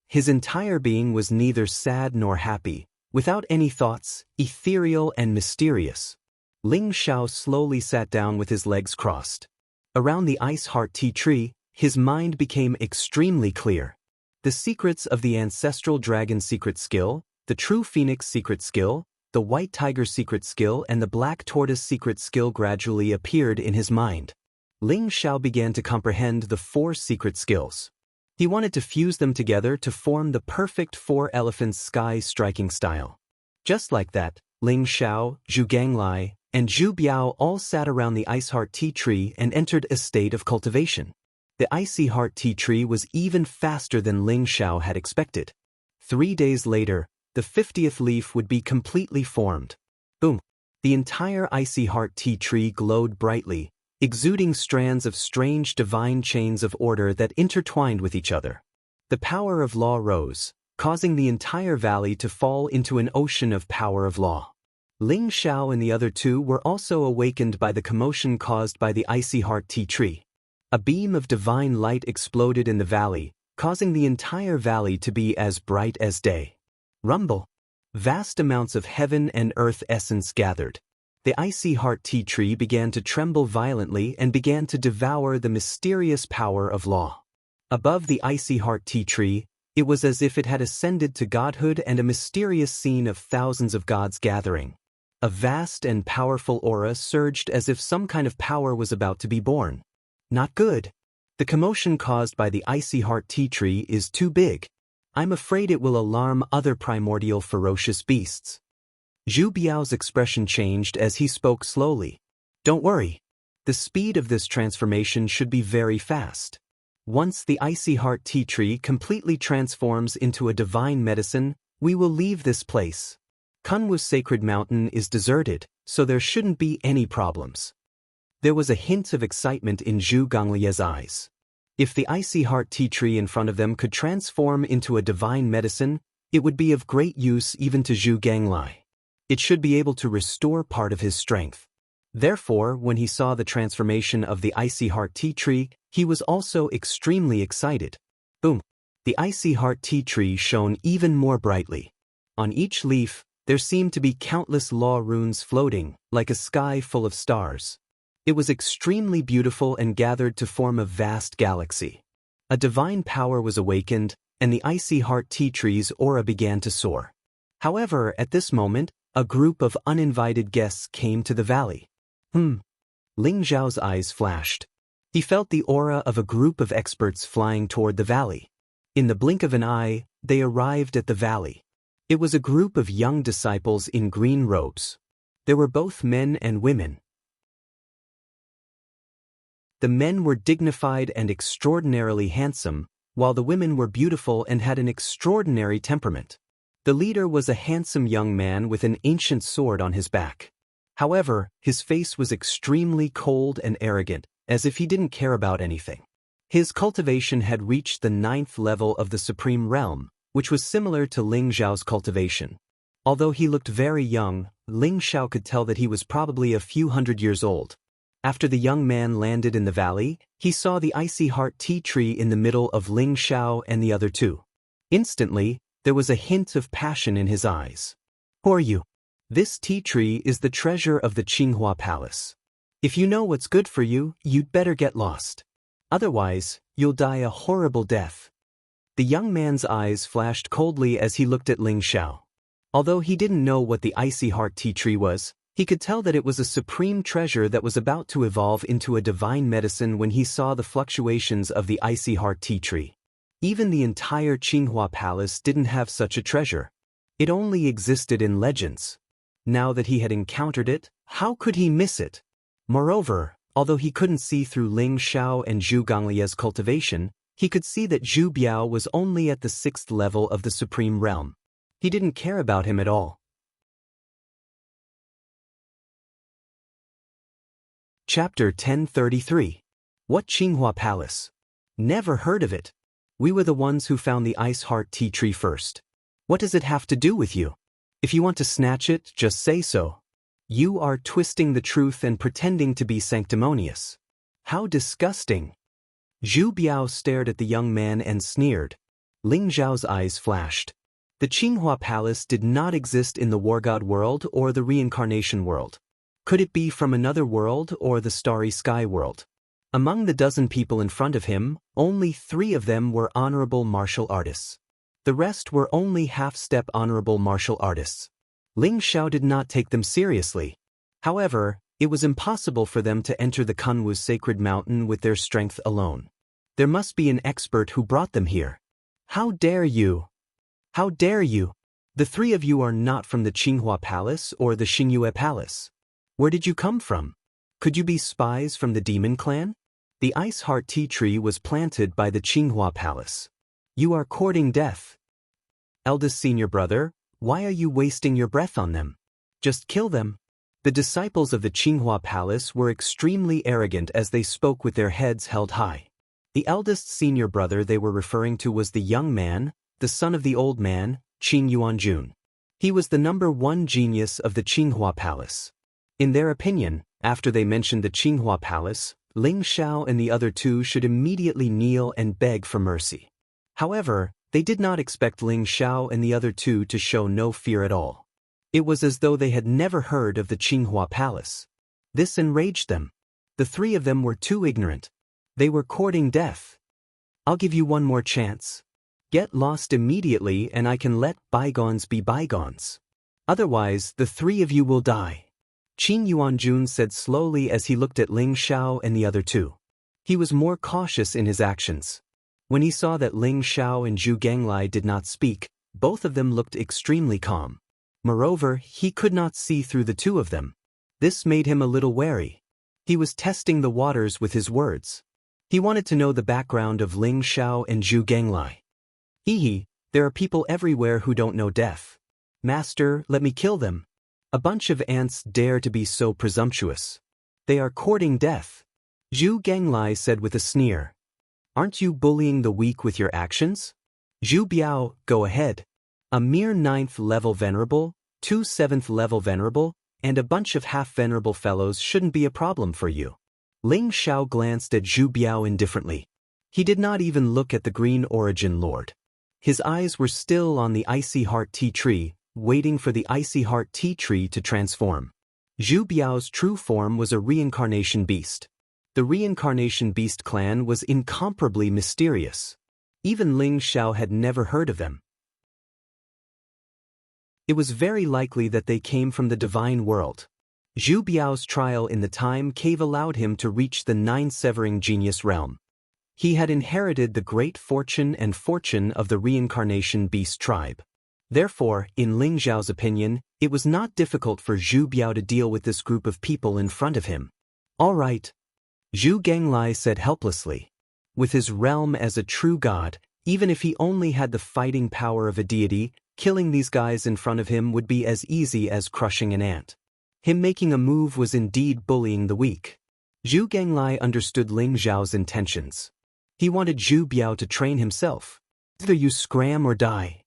S1: His entire being was neither sad nor happy, without any thoughts, ethereal and mysterious. Ling Zhao slowly sat down with his legs crossed. Around the Ice Heart Tea Tree, his mind became extremely clear. The secrets of the Ancestral Dragon secret skill, the True Phoenix secret skill, the White Tiger secret skill and the Black Tortoise secret skill gradually appeared in his mind. Ling Zhao began to comprehend the 4 secret skills. He wanted to fuse them together to form the perfect 4 elephants sky striking style. Just like that, Ling Zhao, Zhu Genglai, and Zhu Biao all sat around the Ice Heart Tea Tree and entered a state of cultivation. The Icy Heart Tea Tree was even faster than Ling Zhao had expected. 3 days later, the 50th leaf would be completely formed. Boom! The entire Icy Heart Tea Tree glowed brightly, exuding strands of strange divine chains of order that intertwined with each other. The power of law rose, causing the entire valley to fall into an ocean of power of law. Ling Zhao and the other 2 were also awakened by the commotion caused by the Icy Heart Tea Tree. A beam of divine light exploded in the valley, causing the entire valley to be as bright as day. Rumble! Vast amounts of heaven and earth essence gathered. The icy heart tea tree began to tremble violently and began to devour the mysterious power of law. Above the icy heart tea tree, it was as if it had ascended to godhood and a mysterious scene of thousands of gods gathering. A vast and powerful aura surged as if some kind of power was about to be born. Not good. The commotion caused by the icy heart tea tree is too big. I'm afraid it will alarm other primordial ferocious beasts. Zhu Biao's expression changed as he spoke slowly. Don't worry. The speed of this transformation should be very fast. Once the icy heart tea tree completely transforms into a divine medicine, we will leave this place. Kunwu's sacred mountain is deserted, so there shouldn't be any problems. There was a hint of excitement in Zhu Gonglie's eyes. If the icy heart tea tree in front of them could transform into a divine medicine, it would be of great use even to Zhu Ganglai. It should be able to restore part of his strength. Therefore, when he saw the transformation of the icy heart tea tree, he was also extremely excited. Boom! The icy heart tea tree shone even more brightly. On each leaf, there seemed to be countless law runes floating, like a sky full of stars. It was extremely beautiful and gathered to form a vast galaxy. A divine power was awakened, and the icy heart tea tree's aura began to soar. However, at this moment, a group of uninvited guests came to the valley. Ling Zhao's eyes flashed. He felt the aura of a group of experts flying toward the valley. In the blink of an eye, they arrived at the valley. It was a group of young disciples in green robes. There were both men and women. The men were dignified and extraordinarily handsome, while the women were beautiful and had an extraordinary temperament. The leader was a handsome young man with an ancient sword on his back. However, his face was extremely cold and arrogant, as if he didn't care about anything. His cultivation had reached the 9th level of the Supreme Realm, which was similar to Ling Zhao's cultivation. Although he looked very young, Ling Zhao could tell that he was probably a few hundred years old. After the young man landed in the valley, he saw the icy heart tea tree in the middle of Ling Zhao and the other two. Instantly, there was a hint of passion in his eyes. Who are you? This tea tree is the treasure of the Qinghua Palace. If you know what's good for you, you'd better get lost. Otherwise, you'll die a horrible death. The young man's eyes flashed coldly as he looked at Ling Zhao. Although he didn't know what the icy heart tea tree was, he could tell that it was a supreme treasure that was about to evolve into a divine medicine when he saw the fluctuations of the icy heart tea tree. Even the entire Qinghua Palace didn't have such a treasure. It only existed in legends. Now that he had encountered it, how could he miss it? Moreover, although he couldn't see through Ling Zhao and Zhu Gonglie's cultivation, he could see that Zhu Biao was only at the 6th level of the Supreme Realm. He didn't care about him at all. Chapter 1033. What Qinghua Palace? Never heard of it. We were the ones who found the ice heart tea tree first. What does it have to do with you? If you want to snatch it, just say so. You are twisting the truth and pretending to be sanctimonious. How disgusting. Zhu Biao stared at the young man and sneered. Ling Zhao's eyes flashed. The Qinghua Palace did not exist in the War God world or the reincarnation world. Could it be from another world or the starry sky world? Among the dozen people in front of him, only 3 of them were honorable martial artists. The rest were only half-step honorable martial artists. Ling Zhao did not take them seriously. However, it was impossible for them to enter the Kunwu's sacred mountain with their strength alone. There must be an expert who brought them here. How dare you? How dare you? The 3 of you are not from the Qinghua Palace or the Xingyue Palace. Where did you come from? Could you be spies from the demon clan? The ice heart tea tree was planted by the Qinghua Palace. You are courting death. Eldest senior brother, why are you wasting your breath on them? Just kill them. The disciples of the Qinghua Palace were extremely arrogant as they spoke with their heads held high. The eldest senior brother they were referring to was the young man, the son of the old man, Qin Yuanjun. He was the #1 genius of the Qinghua Palace. In their opinion, after they mentioned the Qinghua Palace, Ling Zhao and the other 2 should immediately kneel and beg for mercy. However, They did not expect Ling Xiao and the other two to show no fear at all. It was as though they had never heard of the Qinghua Palace. This enraged them. The three of them were too ignorant. They were courting death. I'll give you one more chance. Get lost immediately and I can let bygones be bygones. Otherwise, the three of you will die. Qin Yuanjun said slowly as he looked at Ling Xiao and the other two. He was more cautious in his actions. When he saw that Ling Xiao and Zhu Ganglai did not speak, both of them looked extremely calm. Moreover, he could not see through the two of them. This made him a little wary. He was testing the waters with his words. He wanted to know the background of Ling Xiao and Zhu Ganglai. There are people everywhere who don't know death. Master, let me kill them. A bunch of ants dare to be so presumptuous. They are courting death. Zhu Ganglai said with a sneer. Aren't you bullying the weak with your actions? Zhu Biao, go ahead. A mere 9th level venerable, 2 7th level venerable, and a bunch of half-venerable fellows shouldn't be a problem for you. Ling Xiao glanced at Zhu Biao indifferently. He did not even look at the Green Origin Lord. His eyes were still on the Icy Heart Tea Tree, waiting for the Icy Heart Tea Tree to transform. Zhu Biao's true form was a reincarnation beast. The reincarnation beast clan was incomparably mysterious. Even Ling Xiao had never heard of them. It was very likely that they came from the divine world. Zhu Biao's trial in the time cave allowed him to reach the 9-severing genius realm. He had inherited the great fortune of the reincarnation beast tribe. Therefore, in Ling Xiao's opinion, it was not difficult for Zhu Biao to deal with this group of people in front of him. All right. Zhu Ganglai said helplessly. With his realm as a true god, even if he only had the fighting power of a deity, killing these guys in front of him would be as easy as crushing an ant. Him making a move was indeed bullying the weak. Zhu Ganglai understood Ling Xiao's intentions. He wanted Zhu Biao to train himself. Either you scram or die.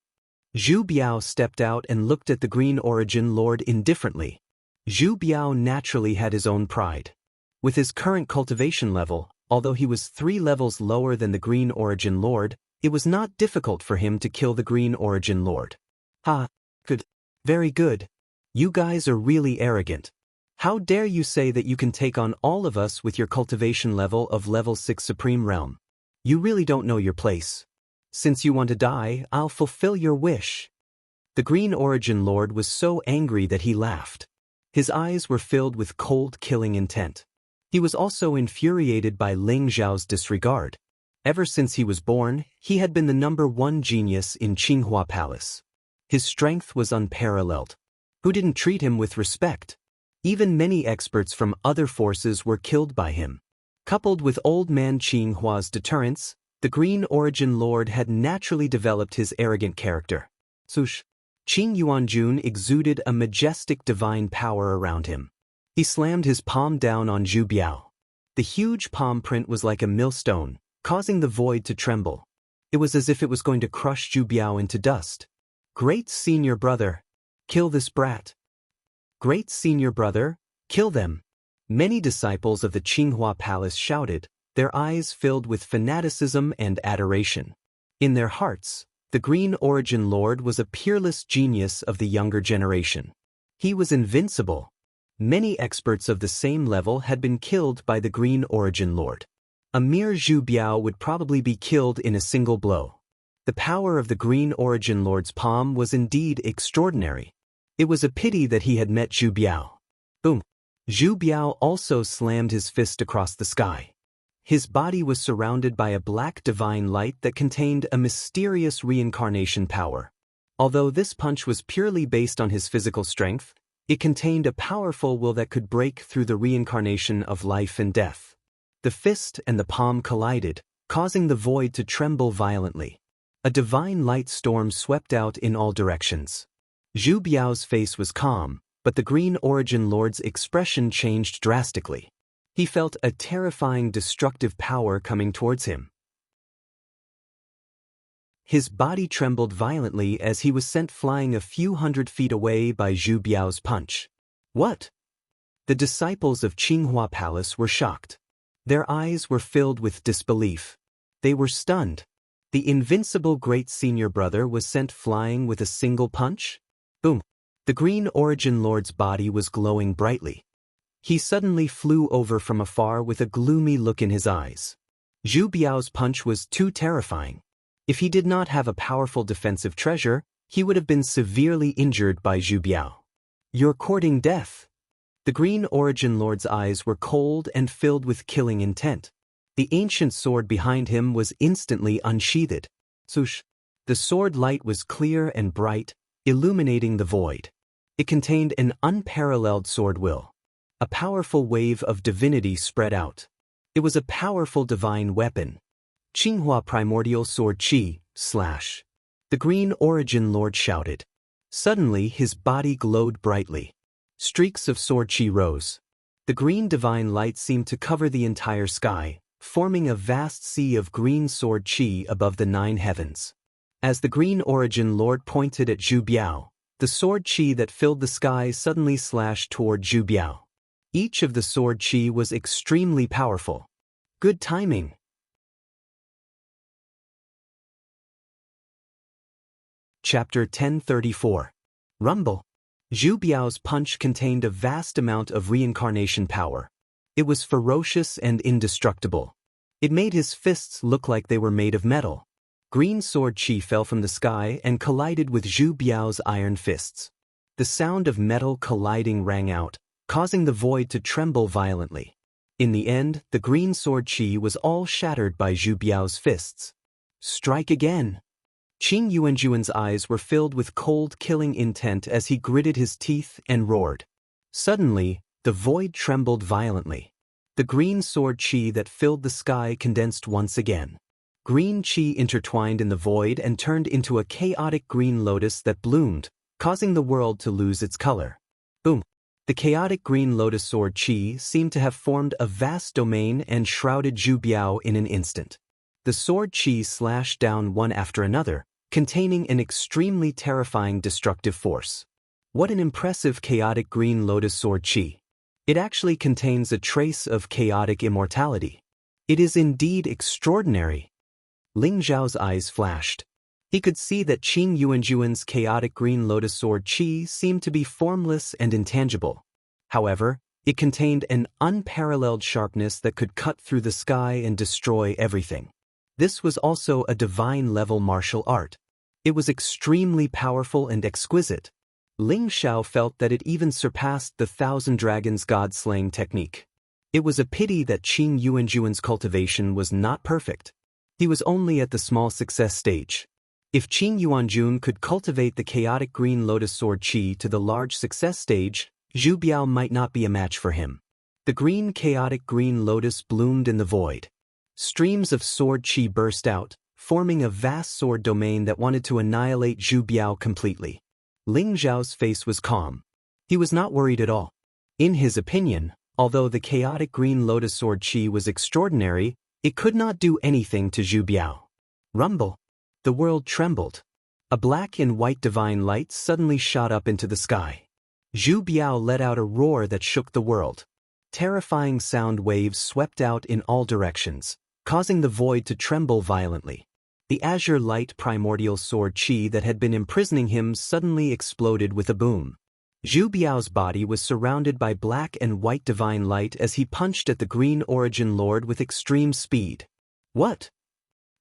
S1: Zhu Biao stepped out and looked at the Green Origin Lord indifferently. Zhu Biao naturally had his own pride. With his current cultivation level, although he was 3 levels lower than the Green Origin Lord, it was not difficult for him to kill the Green Origin Lord. Good. Very good. You guys are really arrogant. How dare you say that you can take on all of us with your cultivation level of level 6 Supreme Realm? You really don't know your place. Since you want to die, I'll fulfill your wish. The Green Origin Lord was so angry that he laughed. His eyes were filled with cold killing intent. He was also infuriated by Ling Xiao's disregard. Ever since he was born, he had been the #1 genius in Qinghua Palace. His strength was unparalleled. Who didn't treat him with respect? Even many experts from other forces were killed by him. Coupled with old man Qinghua's deterrence, the Green Origin Lord had naturally developed his arrogant character. Sush. Qin Yuanjun exuded a majestic divine power around him. He slammed his palm down on Zhu Biao. The huge palm print was like a millstone, causing the void to tremble. It was as if it was going to crush Zhu Biao into dust. Great senior brother, kill this brat. Great senior brother, kill them. Many disciples of the Qinghua Palace shouted, their eyes filled with fanaticism and adoration. In their hearts, the Green Origin Lord was a peerless genius of the younger generation. He was invincible. Many experts of the same level had been killed by the Green Origin Lord. A mere Zhu Biao would probably be killed in a single blow. The power of the Green Origin Lord's palm was indeed extraordinary. It was a pity that he had met Zhu Biao. Boom! Zhu Biao also slammed his fist across the sky. His body was surrounded by a black divine light that contained a mysterious reincarnation power. Although this punch was purely based on his physical strength, it contained a powerful will that could break through the reincarnation of life and death. The fist and the palm collided, causing the void to tremble violently. A divine light storm swept out in all directions. Zhu Biao's face was calm, but the Green Origin Lord's expression changed drastically. He felt a terrifying destructive power coming towards him. His body trembled violently as he was sent flying a few hundred feet away by Zhu Biao's punch. What? The disciples of Qinghua Palace were shocked. Their eyes were filled with disbelief. They were stunned. The invincible great senior brother was sent flying with a single punch? Boom! The Green Origin Lord's body was glowing brightly. He suddenly flew over from afar with a gloomy look in his eyes. Zhu Biao's punch was too terrifying. If he did not have a powerful defensive treasure, he would have been severely injured by Zhu Biao. You're courting death. The Green Origin Lord's eyes were cold and filled with killing intent. The ancient sword behind him was instantly unsheathed. Swoosh! The sword light was clear and bright, illuminating the void. It contained an unparalleled sword will. A powerful wave of divinity spread out. It was a powerful divine weapon. Qinghua Primordial Sword Qi, slash. The Green Origin Lord shouted. Suddenly his body glowed brightly. Streaks of sword qi rose. The green divine light seemed to cover the entire sky, forming a vast sea of green sword qi above the 9 heavens. As the Green Origin Lord pointed at Zhu Biao, the sword qi that filled the sky suddenly slashed toward Zhu Biao. Each of the sword qi was extremely powerful. Good timing. Chapter 1034. Rumble. Zhu Biao's punch contained a vast amount of reincarnation power. It was ferocious and indestructible. It made his fists look like they were made of metal. Green sword qi fell from the sky and collided with Zhu Biao's iron fists. The sound of metal colliding rang out, causing the void to tremble violently. In the end, the green sword qi was all shattered by Zhu Biao's fists. Strike again! Qing Yuanjuan's eyes were filled with cold, killing intent as he gritted his teeth and roared. Suddenly, the void trembled violently. The green sword qi that filled the sky condensed once again. Green qi intertwined in the void and turned into a chaotic green lotus that bloomed, causing the world to lose its color. Boom! The chaotic green lotus sword qi seemed to have formed a vast domain and shrouded Zhu Biao in an instant. The sword qi slashed down one after another, containing an extremely terrifying destructive force. What an impressive chaotic green lotus sword qi. It actually contains a trace of chaotic immortality. It is indeed extraordinary. Ling Zhao's eyes flashed. He could see that Qing Yuanjuan's chaotic green lotus sword qi seemed to be formless and intangible. However, it contained an unparalleled sharpness that could cut through the sky and destroy everything. This was also a divine-level martial art. It was extremely powerful and exquisite. Ling Xiao felt that it even surpassed the 1,000 Dragons God-slaying technique. It was a pity that Qing Yuanjuan's cultivation was not perfect. He was only at the small success stage. If Qing Yuanjun could cultivate the chaotic green lotus sword qi to the large success stage, Zhu Biao might not be a match for him. The green chaotic green lotus bloomed in the void. Streams of sword qi burst out, forming a vast sword domain that wanted to annihilate Zhu Biao completely. Ling Zhao's face was calm. He was not worried at all. In his opinion, although the chaotic green lotus sword qi was extraordinary, it could not do anything to Zhu Biao. Rumble. The world trembled. A black and white divine light suddenly shot up into the sky. Zhu Biao let out a roar that shook the world. Terrifying sound waves swept out in all directions, causing the void to tremble violently. The azure light primordial sword qi that had been imprisoning him suddenly exploded with a boom. Zhu Biao's body was surrounded by black and white divine light as he punched at the Green Origin Lord with extreme speed. What?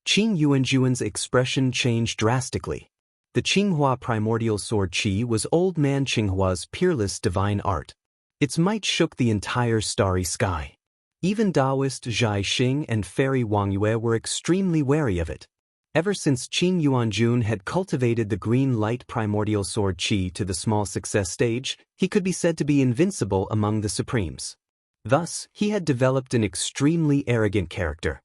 S1: Qing Yuanjuan's expression changed drastically. The Qinghua primordial sword qi was old man Qinghua's peerless divine art. Its might shook the entire starry sky. Even Taoist Zhai Xing and fairy Wang Yue were extremely wary of it. Ever since Qing Yuanjun had cultivated the green light primordial sword qi to the small success stage, he could be said to be invincible among the supremes. Thus, he had developed an extremely arrogant character.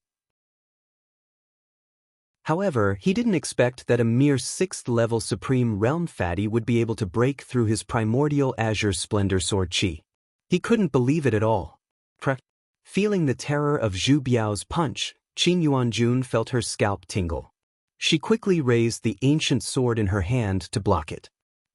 S1: However, he didn't expect that a mere 6th-level Supreme Realm Fatty would be able to break through his primordial azure splendor sword qi. He couldn't believe it at all. Feeling the terror of Zhu Biao's punch, Qing Yuanjun felt her scalp tingle. She quickly raised the ancient sword in her hand to block it.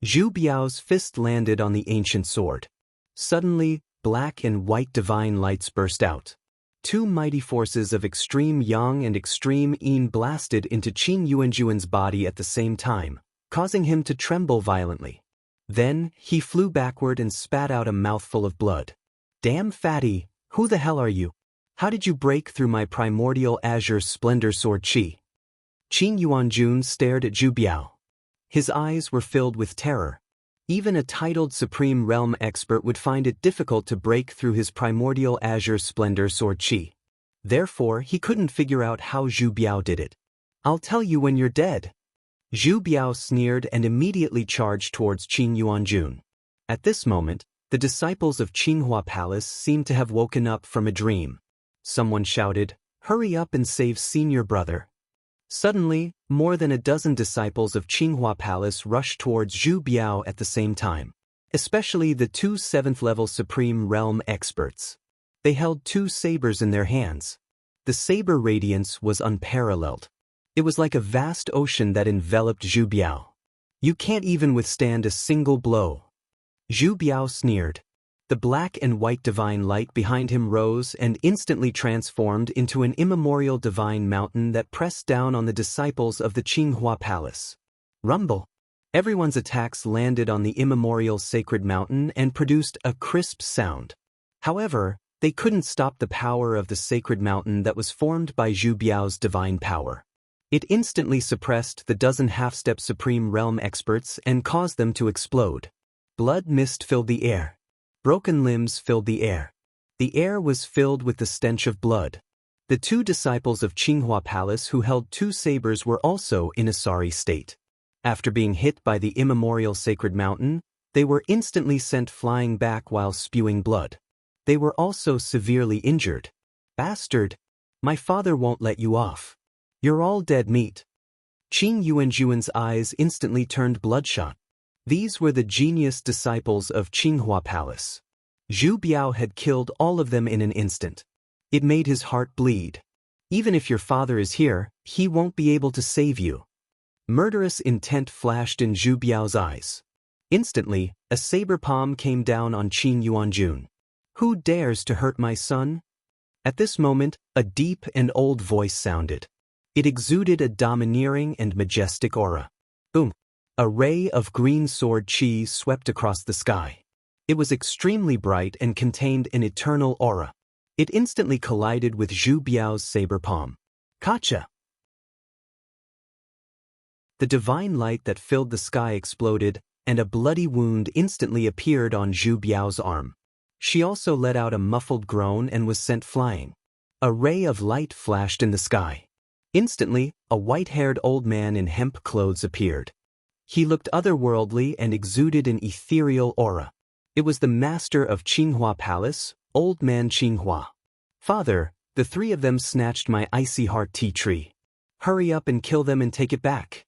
S1: Zhu Biao's fist landed on the ancient sword. Suddenly, black and white divine lights burst out. Two mighty forces of extreme yang and extreme yin blasted into Qin Yuanjuan's body at the same time, causing him to tremble violently. Then, he flew backward and spat out a mouthful of blood. "Damn fatty, who the hell are you? How did you break through my primordial azure splendor sword Qi?" Qin Yuanjun stared at Zhu Biao. His eyes were filled with terror. Even a titled Supreme Realm expert would find it difficult to break through his primordial azure splendor sword Qi. Therefore, he couldn't figure out how Zhu Biao did it. "I'll tell you when you're dead." Zhu Biao sneered and immediately charged towards Qin Yuanjun. At this moment, the disciples of Qinghua Palace seemed to have woken up from a dream. Someone shouted, "Hurry up and save senior brother." Suddenly, more than a dozen disciples of Qinghua Palace rushed towards Zhu Biao at the same time, especially the two 7th-level Supreme Realm experts. They held two sabers in their hands. The saber radiance was unparalleled. It was like a vast ocean that enveloped Zhu Biao. "You can't even withstand a single blow." Zhu Biao sneered. The black and white divine light behind him rose and instantly transformed into an immemorial divine mountain that pressed down on the disciples of the Qinghua Palace. Rumble! Everyone's attacks landed on the immemorial sacred mountain and produced a crisp sound. However, they couldn't stop the power of the sacred mountain that was formed by Zhu Biao's divine power. It instantly suppressed the dozen half-step Supreme Realm experts and caused them to explode. Blood mist filled the air. Broken limbs filled the air. The air was filled with the stench of blood. The two disciples of Qinghua Palace who held two sabers were also in a sorry state. After being hit by the immemorial sacred mountain, they were instantly sent flying back while spewing blood. They were also severely injured. "Bastard! My father won't let you off. You're all dead meat." Qin Yuanjuan's eyes instantly turned bloodshot. These were the genius disciples of Qinghua Palace. Zhu Biao had killed all of them in an instant. It made his heart bleed. "Even if your father is here, he won't be able to save you." Murderous intent flashed in Zhu Biao's eyes. Instantly, a saber palm came down on Qin Yuanjun. "Who dares to hurt my son?" At this moment, a deep and old voice sounded. It exuded a domineering and majestic aura. Boom! A ray of green sword Qi swept across the sky. It was extremely bright and contained an eternal aura. It instantly collided with Zhu Biao's saber palm. Kacha! The divine light that filled the sky exploded, and a bloody wound instantly appeared on Zhu Biao's arm. She also let out a muffled groan and was sent flying. A ray of light flashed in the sky. Instantly, a white-haired old man in hemp clothes appeared. He looked otherworldly and exuded an ethereal aura. It was the master of Qinghua Palace, Old Man Qinghua. "Father, the three of them snatched my icy heart tea tree. Hurry up and kill them and take it back."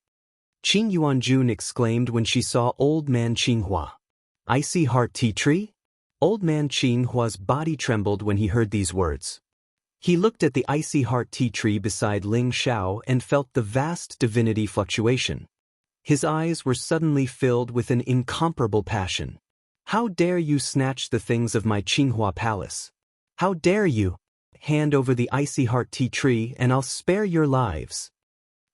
S1: Qin Yuanjun exclaimed when she saw Old Man Qinghua. "Icy heart tea tree?" Old Man Qinghua's body trembled when he heard these words. He looked at the icy heart tea tree beside Ling Shao and felt the vast divinity fluctuation. His eyes were suddenly filled with an incomparable passion. "How dare you snatch the things of my Qinghua Palace? How dare you? Hand over the icy heart tea tree and I'll spare your lives."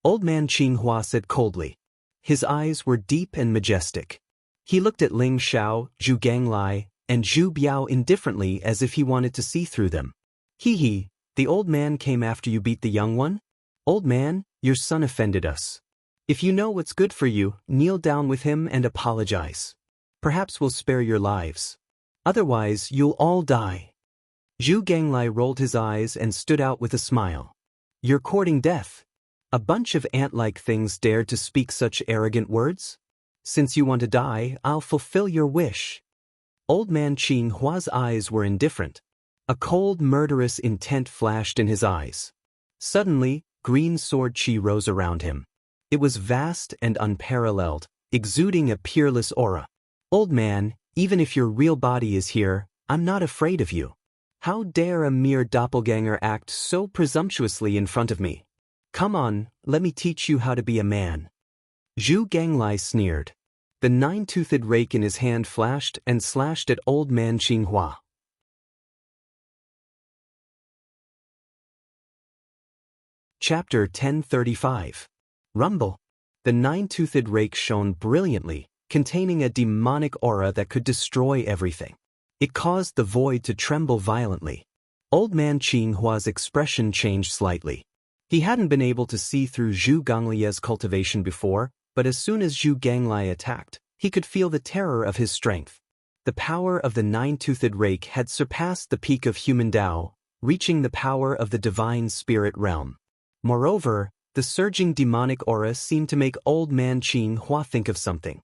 S1: Old Man Qinghua said coldly. His eyes were deep and majestic. He looked at Ling Shao, Zhu Ganglai, and Zhu Biao indifferently as if he wanted to see through them. "Hee, the old man came after you beat the young one? Old man, your son offended us. If you know what's good for you, kneel down with him and apologize. Perhaps we'll spare your lives. Otherwise, you'll all die." Zhu Ganglai rolled his eyes and stood out with a smile. "You're courting death. A bunch of ant-like things dared to speak such arrogant words? Since you want to die, I'll fulfill your wish." Old Man Qinghua's eyes were indifferent. A cold, murderous intent flashed in his eyes. Suddenly, green sword Qi rose around him. It was vast and unparalleled, exuding a peerless aura. "Old man, even if your real body is here, I'm not afraid of you. How dare a mere doppelganger act so presumptuously in front of me? Come on, let me teach you how to be a man." Zhu Ganglai sneered. The nine-toothed rake in his hand flashed and slashed at Old Man Qinghua. Chapter 1035. Rumble. The nine-toothed rake shone brilliantly, containing a demonic aura that could destroy everything. It caused the void to tremble violently. Old man Qinghua's expression changed slightly. He hadn't been able to see through Zhu Gonglie's cultivation before, but as soon as Zhu Ganglai attacked, he could feel the terror of his strength. The power of the nine-toothed rake had surpassed the peak of human Tao, reaching the power of the divine spirit realm. Moreover, the surging demonic aura seemed to make old man Qinghua think of something.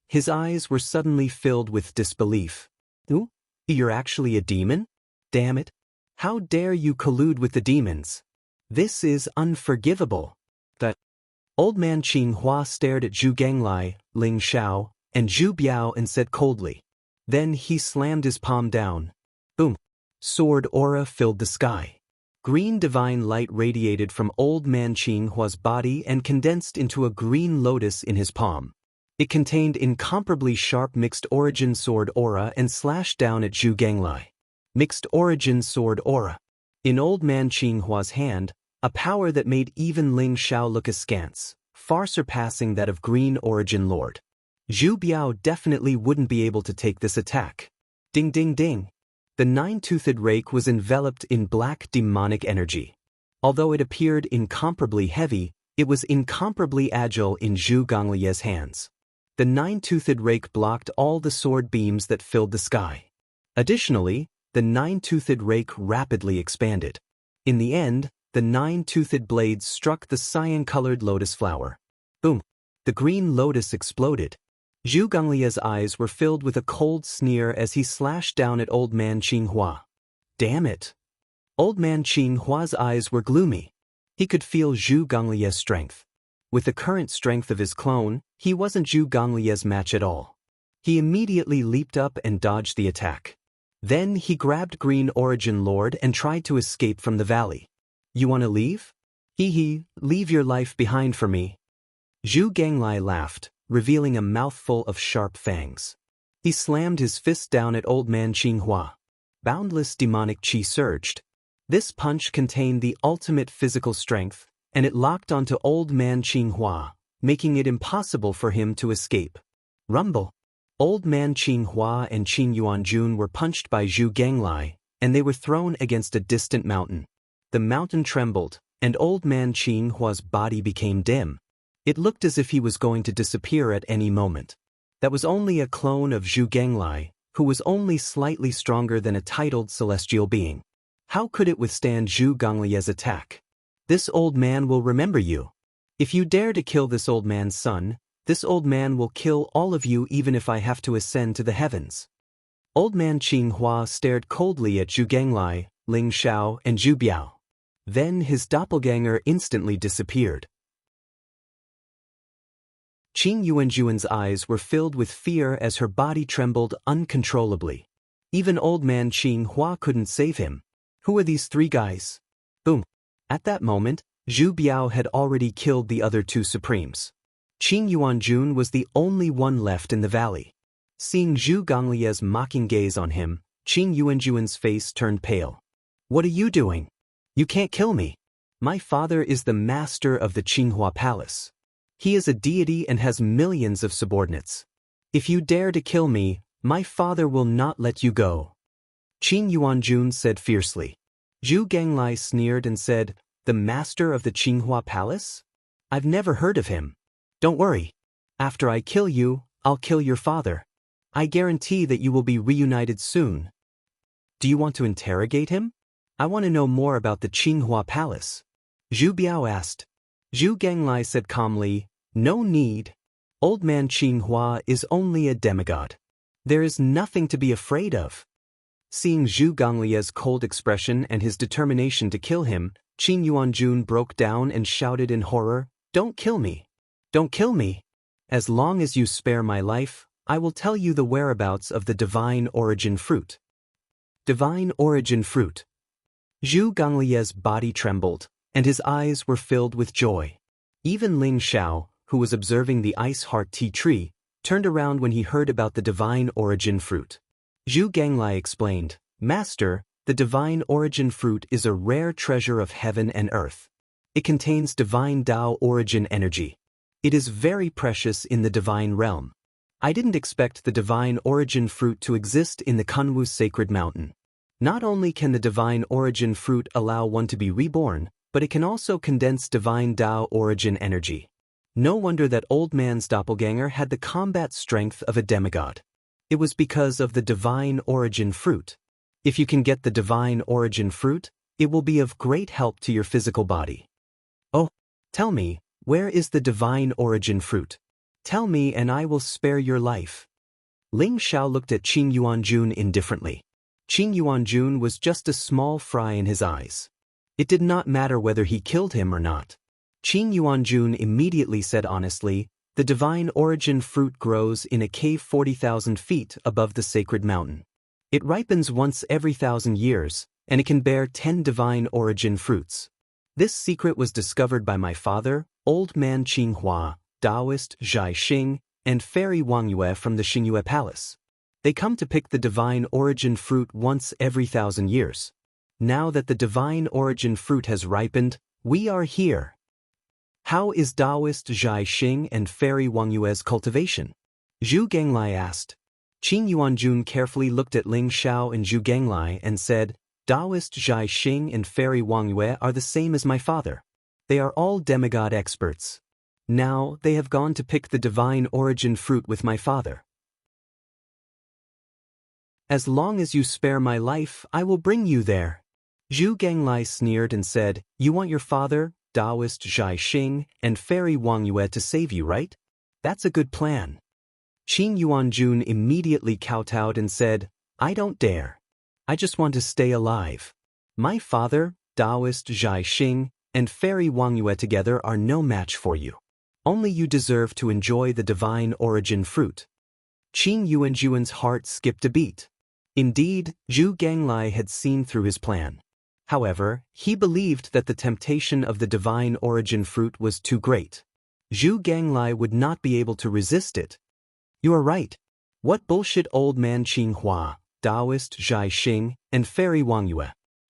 S1: His eyes were suddenly filled with disbelief. "Ooh, you're actually a demon? Damn it. How dare you collude with the demons? This is unforgivable." The old man Qinghua stared at Zhu Ganglai, Ling Xiao, and Zhu Biao and said coldly. Then he slammed his palm down. Boom. Sword aura filled the sky. Green divine light radiated from old man Qinghua's body and condensed into a green lotus in his palm. It contained incomparably sharp mixed origin sword aura and slashed down at Zhu Ganglai. Mixed origin sword aura. In old man Qinghua's hand, a power that made even Ling Xiao look askance, far surpassing that of green origin lord. Zhu Biao definitely wouldn't be able to take this attack. Ding ding ding. The nine-toothed rake was enveloped in black demonic energy. Although it appeared incomparably heavy, it was incomparably agile in Zhu Gonglie's hands. The nine-toothed rake blocked all the sword beams that filled the sky. Additionally, the nine-toothed rake rapidly expanded. In the end, the nine-toothed blades struck the cyan-colored lotus flower. Boom! The green lotus exploded. Zhu Gonglie's eyes were filled with a cold sneer as he slashed down at old man Qinghua. Damn it! Old man Qinghua's eyes were gloomy. He could feel Zhu Gonglie's strength. With the current strength of his clone, he wasn't Zhu Gonglie's match at all. He immediately leaped up and dodged the attack. Then he grabbed Green Origin Lord and tried to escape from the valley. You want to leave? Hee, leave your life behind for me. Zhu Ganglai laughed, revealing a mouthful of sharp fangs. He slammed his fist down at old man Qinghua. Boundless demonic chi surged. This punch contained the ultimate physical strength, and it locked onto old man Qinghua, making it impossible for him to escape. Rumble. Old man Qinghua and Qin Yuanjun were punched by Zhu Ganglai, and they were thrown against a distant mountain. The mountain trembled, and old man Qinghua's body became dim. It looked as if he was going to disappear at any moment. That was only a clone of Zhu Ganglai, who was only slightly stronger than a titled celestial being. How could it withstand Zhu Gonglie's attack? This old man will remember you. If you dare to kill this old man's son, this old man will kill all of you even if I have to ascend to the heavens. Old man Qinghua stared coldly at Zhu Ganglai, Ling Xiao, and Zhu Biao. Then his doppelganger instantly disappeared. Qin Yuanjuan's eyes were filled with fear as her body trembled uncontrollably. Even old man Qinghua couldn't save him. Who are these three guys? Boom. At that moment, Zhu Biao had already killed the other two supremes. Qin Yuanjun was the only one left in the valley. Seeing Zhu Gonglie's mocking gaze on him, Qin Yuanjuan's face turned pale. What are you doing? You can't kill me. My father is the master of the Qinghua Palace. He is a deity and has millions of subordinates. If you dare to kill me, my father will not let you go. Qin Yuanjun said fiercely. Zhu Ganglai sneered and said, The master of the Qinghua Palace? I've never heard of him. Don't worry. After I kill you, I'll kill your father. I guarantee that you will be reunited soon. Do you want to interrogate him? I want to know more about the Qinghua Palace. Zhu Biao asked. Zhu Ganglai said calmly, No need. Old man Qinghua is only a demigod. There is nothing to be afraid of. Seeing Zhu Gonglie's cold expression and his determination to kill him, Qin Yuanjun broke down and shouted in horror, Don't kill me. Don't kill me. As long as you spare my life, I will tell you the whereabouts of the divine origin fruit. Divine origin fruit. Zhu Gonglie's body trembled, and his eyes were filled with joy. Even Ling Xiao, who was observing the ice heart tea tree, turned around when he heard about the divine origin fruit. Zhu Ganglai explained, Master, the divine origin fruit is a rare treasure of heaven and earth. It contains divine Tao origin energy. It is very precious in the divine realm. I didn't expect the divine origin fruit to exist in the Kunwu sacred mountain. Not only can the divine origin fruit allow one to be reborn, but it can also condense divine Tao origin energy. No wonder that old man's doppelganger had the combat strength of a demigod. It was because of the divine origin fruit. If you can get the divine origin fruit, it will be of great help to your physical body. Oh, tell me, where is the divine origin fruit? Tell me and I will spare your life. Ling Xiao looked at Qing Yuanjun indifferently. Qing Yuanjun was just a small fry in his eyes. It did not matter whether he killed him or not. Qing Yuanjun immediately said honestly, the divine origin fruit grows in a cave 40,000 feet above the sacred mountain. It ripens once every 1,000 years, and it can bear 10 divine origin fruits. This secret was discovered by my father, old man Qinghua, Taoist Zhai Xing, and fairy Wang Yue from the Xingyue Palace. They come to pick the divine origin fruit once every 1,000 years. Now that the divine origin fruit has ripened, we are here. How is Taoist Zhai Xing and fairy Wang Yue's cultivation? Zhu Genglai asked. Qing Yuanjun carefully looked at Ling Xiao and Zhu Genglai and said, Taoist Zhai Xing and fairy Wang Yue are the same as my father. They are all demigod experts. Now they have gone to pick the divine origin fruit with my father. As long as you spare my life, I will bring you there. Zhu Genglai sneered and said, you want your father, Taoist Zhai Xing, and fairy Wang Yue to save you, right? That's a good plan. Qing Yuanjun immediately kowtowed and said, I don't dare. I just want to stay alive. My father, Taoist Zhai Xing, and fairy Wang Yue together are no match for you. Only you deserve to enjoy the divine origin fruit. Qing Yuanjun's heart skipped a beat. Indeed, Zhu Genglai had seen through his plan. However, he believed that the temptation of the divine origin fruit was too great. Zhu Genglai would not be able to resist it. You are right. What bullshit, old man Qinghua, Taoist Zhai Xing, and fairy Wang Yue.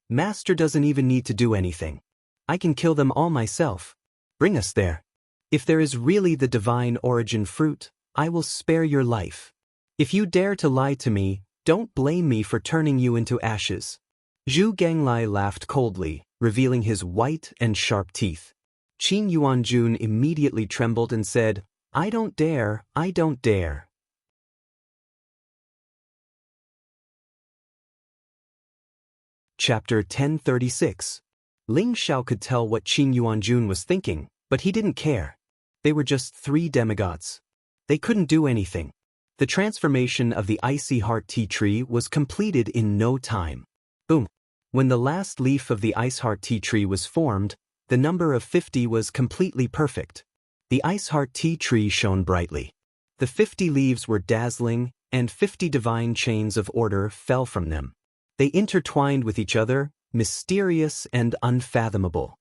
S1: Master doesn't even need to do anything. I can kill them all myself. Bring us there. If there is really the divine origin fruit, I will spare your life. If you dare to lie to me, don't blame me for turning you into ashes. Zhu Genglai laughed coldly, revealing his white and sharp teeth. Qing Yuanjun immediately trembled and said, I don't dare, I don't dare. Chapter 1036. Ling Xiao could tell what Qing Yuanjun was thinking, but he didn't care. They were just 3 demigods. They couldn't do anything. The transformation of the icy heart tea tree was completed in no time. Boom. When the last leaf of the ice heart tea tree was formed, the number of 50 was completely perfect. The ice heart tea tree shone brightly. The 50 leaves were dazzling, and 50 divine chains of order fell from them. They intertwined with each other, mysterious and unfathomable.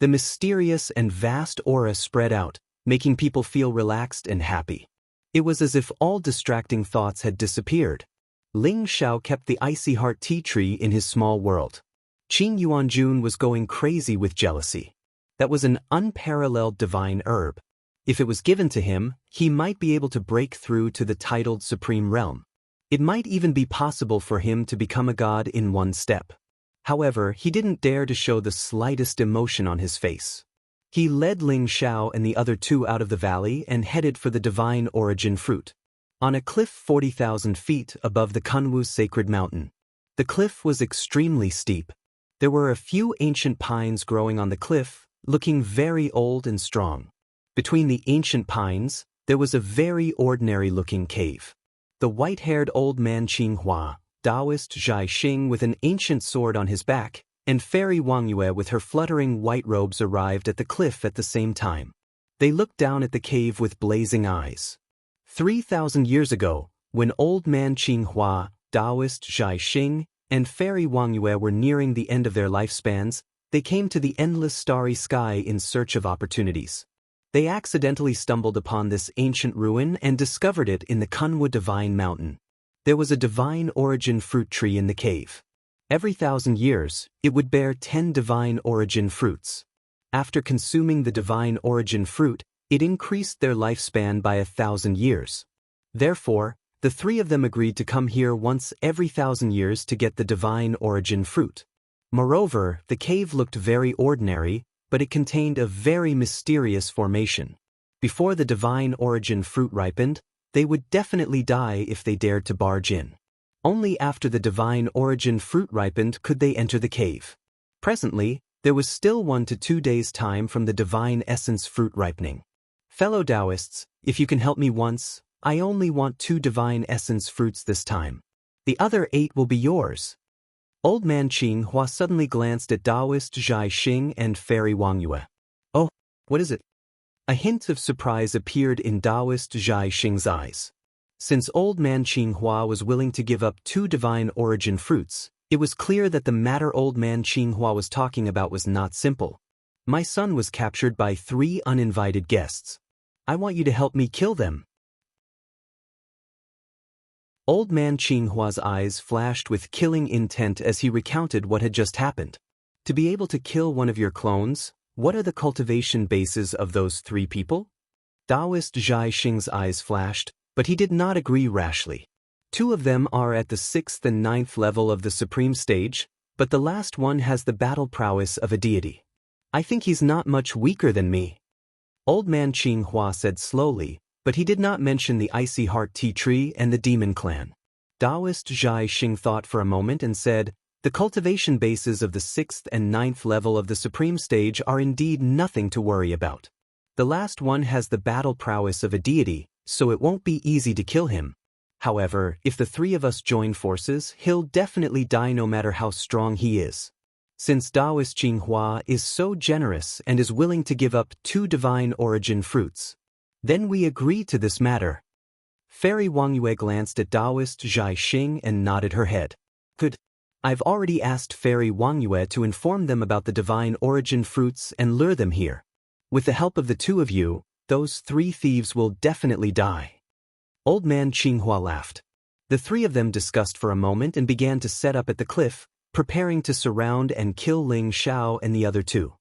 S1: The mysterious and vast aura spread out, making people feel relaxed and happy. It was as if all distracting thoughts had disappeared. Ling Xiao kept the icy heart tea tree in his small world. Qing Yuanjun was going crazy with jealousy. That was an unparalleled divine herb. If it was given to him, he might be able to break through to the titled supreme realm. It might even be possible for him to become a god in one step. However, he didn't dare to show the slightest emotion on his face. He led Ling Xiao and the other 2 out of the valley and headed for the divine origin fruit. On a cliff 40,000 feet above the Kunwu sacred mountain. The cliff was extremely steep. There were a few ancient pines growing on the cliff, looking very old and strong. Between the ancient pines, there was a very ordinary-looking cave. The white-haired old man Qinghua, Taoist Zhai Xing with an ancient sword on his back, and fairy Wang Yue with her fluttering white robes arrived at the cliff at the same time. They looked down at the cave with blazing eyes. 3,000 years ago, when old man Qinghua, Taoist Zhai Xing, and fairy Wang Yue were nearing the end of their lifespans, they came to the endless starry sky in search of opportunities. They accidentally stumbled upon this ancient ruin and discovered it in the Kunwu Divine Mountain. There was a divine origin fruit tree in the cave. Every 1,000 years, it would bear 10 divine origin fruits. After consuming the divine origin fruit, it increased their lifespan by 1,000 years. Therefore, the three of them agreed to come here once every 1,000 years to get the divine origin fruit. Moreover, the cave looked very ordinary, but it contained a very mysterious formation. Before the divine origin fruit ripened, they would definitely die if they dared to barge in. Only after the divine origin fruit ripened could they enter the cave. Presently, there was still 1 to 2 days' time from the divine essence fruit ripening. Fellow Taoists, if you can help me once, I only want 2 divine essence fruits this time. The other 8 will be yours. Old man Qing Hua suddenly glanced at Taoist Zhai Xing and Fairy Wang Yue. Oh, what is it? A hint of surprise appeared in Taoist Zhai Xing's eyes. Since old man Qing Hua was willing to give up 2 divine origin fruits, it was clear that the matter old man Qing Hua was talking about was not simple. My son was captured by 3 uninvited guests. I want you to help me kill them. Old man Qing Hua's eyes flashed with killing intent as he recounted what had just happened. To be able to kill one of your clones, what are the cultivation bases of those 3 people? Taoist Zhai Xing's eyes flashed, but he did not agree rashly. 2 of them are at the 6th and 9th level of the supreme stage, but the last one has the battle prowess of a deity. I think he's not much weaker than me. Old man Qing Hua said slowly, but he did not mention the icy heart tea tree and the demon clan. Taoist Zhai Xing thought for a moment and said, the cultivation bases of the 6th and 9th level of the supreme stage are indeed nothing to worry about. The last one has the battle prowess of a deity, so it won't be easy to kill him. However, if the 3 of us join forces, he'll definitely die no matter how strong he is. Since Taoist Qing Hua is so generous and is willing to give up 2 divine origin fruits, then we agree to this matter. Fairy Wang Yue glanced at Taoist Zhai Xing and nodded her head. Good. I've already asked Fairy Wang Yue to inform them about the divine origin fruits and lure them here. With the help of the 2 of you, those 3 thieves will definitely die. Old man Qing Hua laughed. The 3 of them discussed for a moment and began to set up at the cliff, preparing to surround and kill Ling Xiao and the other 2.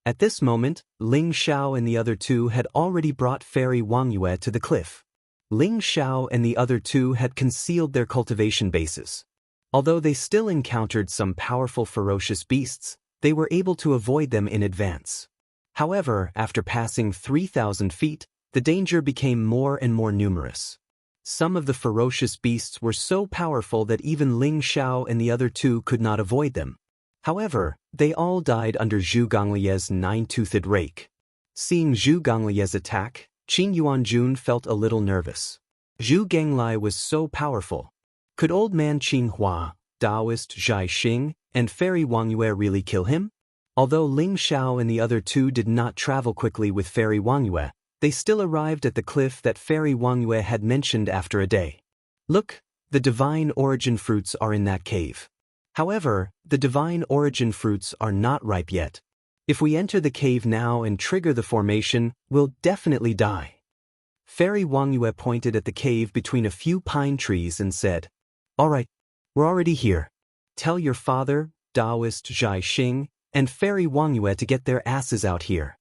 S1: At this moment, Ling Xiao and the other 2 had already brought Fairy Wang Yue to the cliff. Ling Xiao and the other 2 had concealed their cultivation bases. Although they still encountered some powerful ferocious beasts, they were able to avoid them in advance. However, after passing 3,000 feet, the danger became more and more numerous. Some of the ferocious beasts were so powerful that even Ling Xiao and the other 2 could not avoid them. However, they all died under Zhu Gonglie's 9-toothed rake. Seeing Zhu Gonglie's attack, Qin Yuanjun felt a little nervous. Zhu Genglai was so powerful. Could old man Qing Hua, Taoist Zhai Xing, and Fairy Wang Yue really kill him? Although Ling Xiao and the other 2 did not travel quickly with Fairy Wang Yue, they still arrived at the cliff that Fairy Wang Yue had mentioned after a day. Look, the divine origin fruits are in that cave. However, the divine origin fruits are not ripe yet. If we enter the cave now and trigger the formation, we'll definitely die. Fairy Wang Yue pointed at the cave between a few pine trees and said, All right, we're already here. Tell your father, Taoist Zhai Xing, and Fairy Wang Yue to get their asses out here.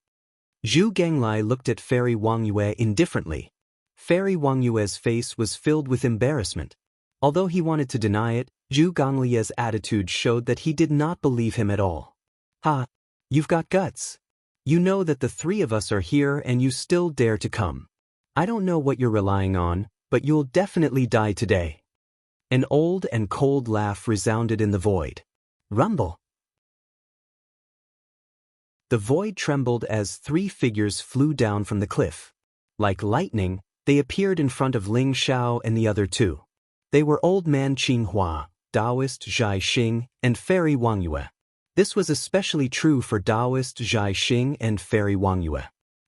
S1: Zhu Genglai looked at Fairy Wang Yue indifferently. Fairy Wang Yue's face was filled with embarrassment. Although he wanted to deny it, Zhu Gonglie's attitude showed that he did not believe him at all. Ha! You've got guts. You know that the 3 of us are here and you still dare to come. I don't know what you're relying on, but you'll definitely die today. An old and cold laugh resounded in the void. Rumble! The void trembled as 3 figures flew down from the cliff. Like lightning, they appeared in front of Ling Xiao and the other 2. They were old man Qing Hua, Taoist Zhai Xing, and Fairy Wang Yue. This was especially true for Taoist Zhai Xing and Fairy Wang Yue.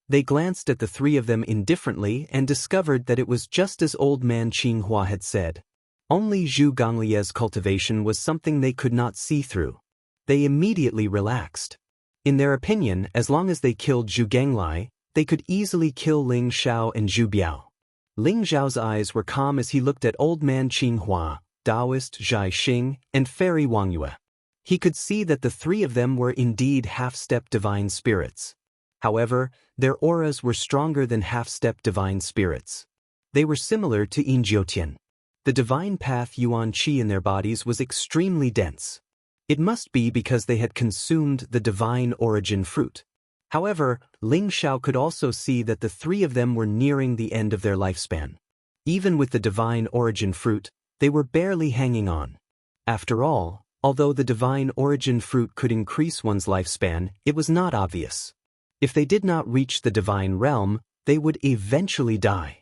S1: They glanced at the 3 of them indifferently and discovered that it was just as old man Qing Hua had said. Only Zhu Gonglie's cultivation was something they could not see through. They immediately relaxed. In their opinion, as long as they killed Zhu Genglai, they could easily kill Ling Xiao and Zhu Biao. Ling Xiao's eyes were calm as he looked at old man Qing Hua, Taoist Zhai Xing, and Fairy Wang Yue. He could see that the three of them were indeed half-step divine spirits. However, their auras were stronger than half-step divine spirits. They were similar to Yin Jiutian. The divine path Yuan Qi in their bodies was extremely dense. It must be because they had consumed the divine origin fruit. However, Ling Xiao could also see that the three of them were nearing the end of their lifespan. Even with the divine origin fruit, they were barely hanging on. After all, although the divine origin fruit could increase one's lifespan, it was not obvious. If they did not reach the divine realm, they would eventually die.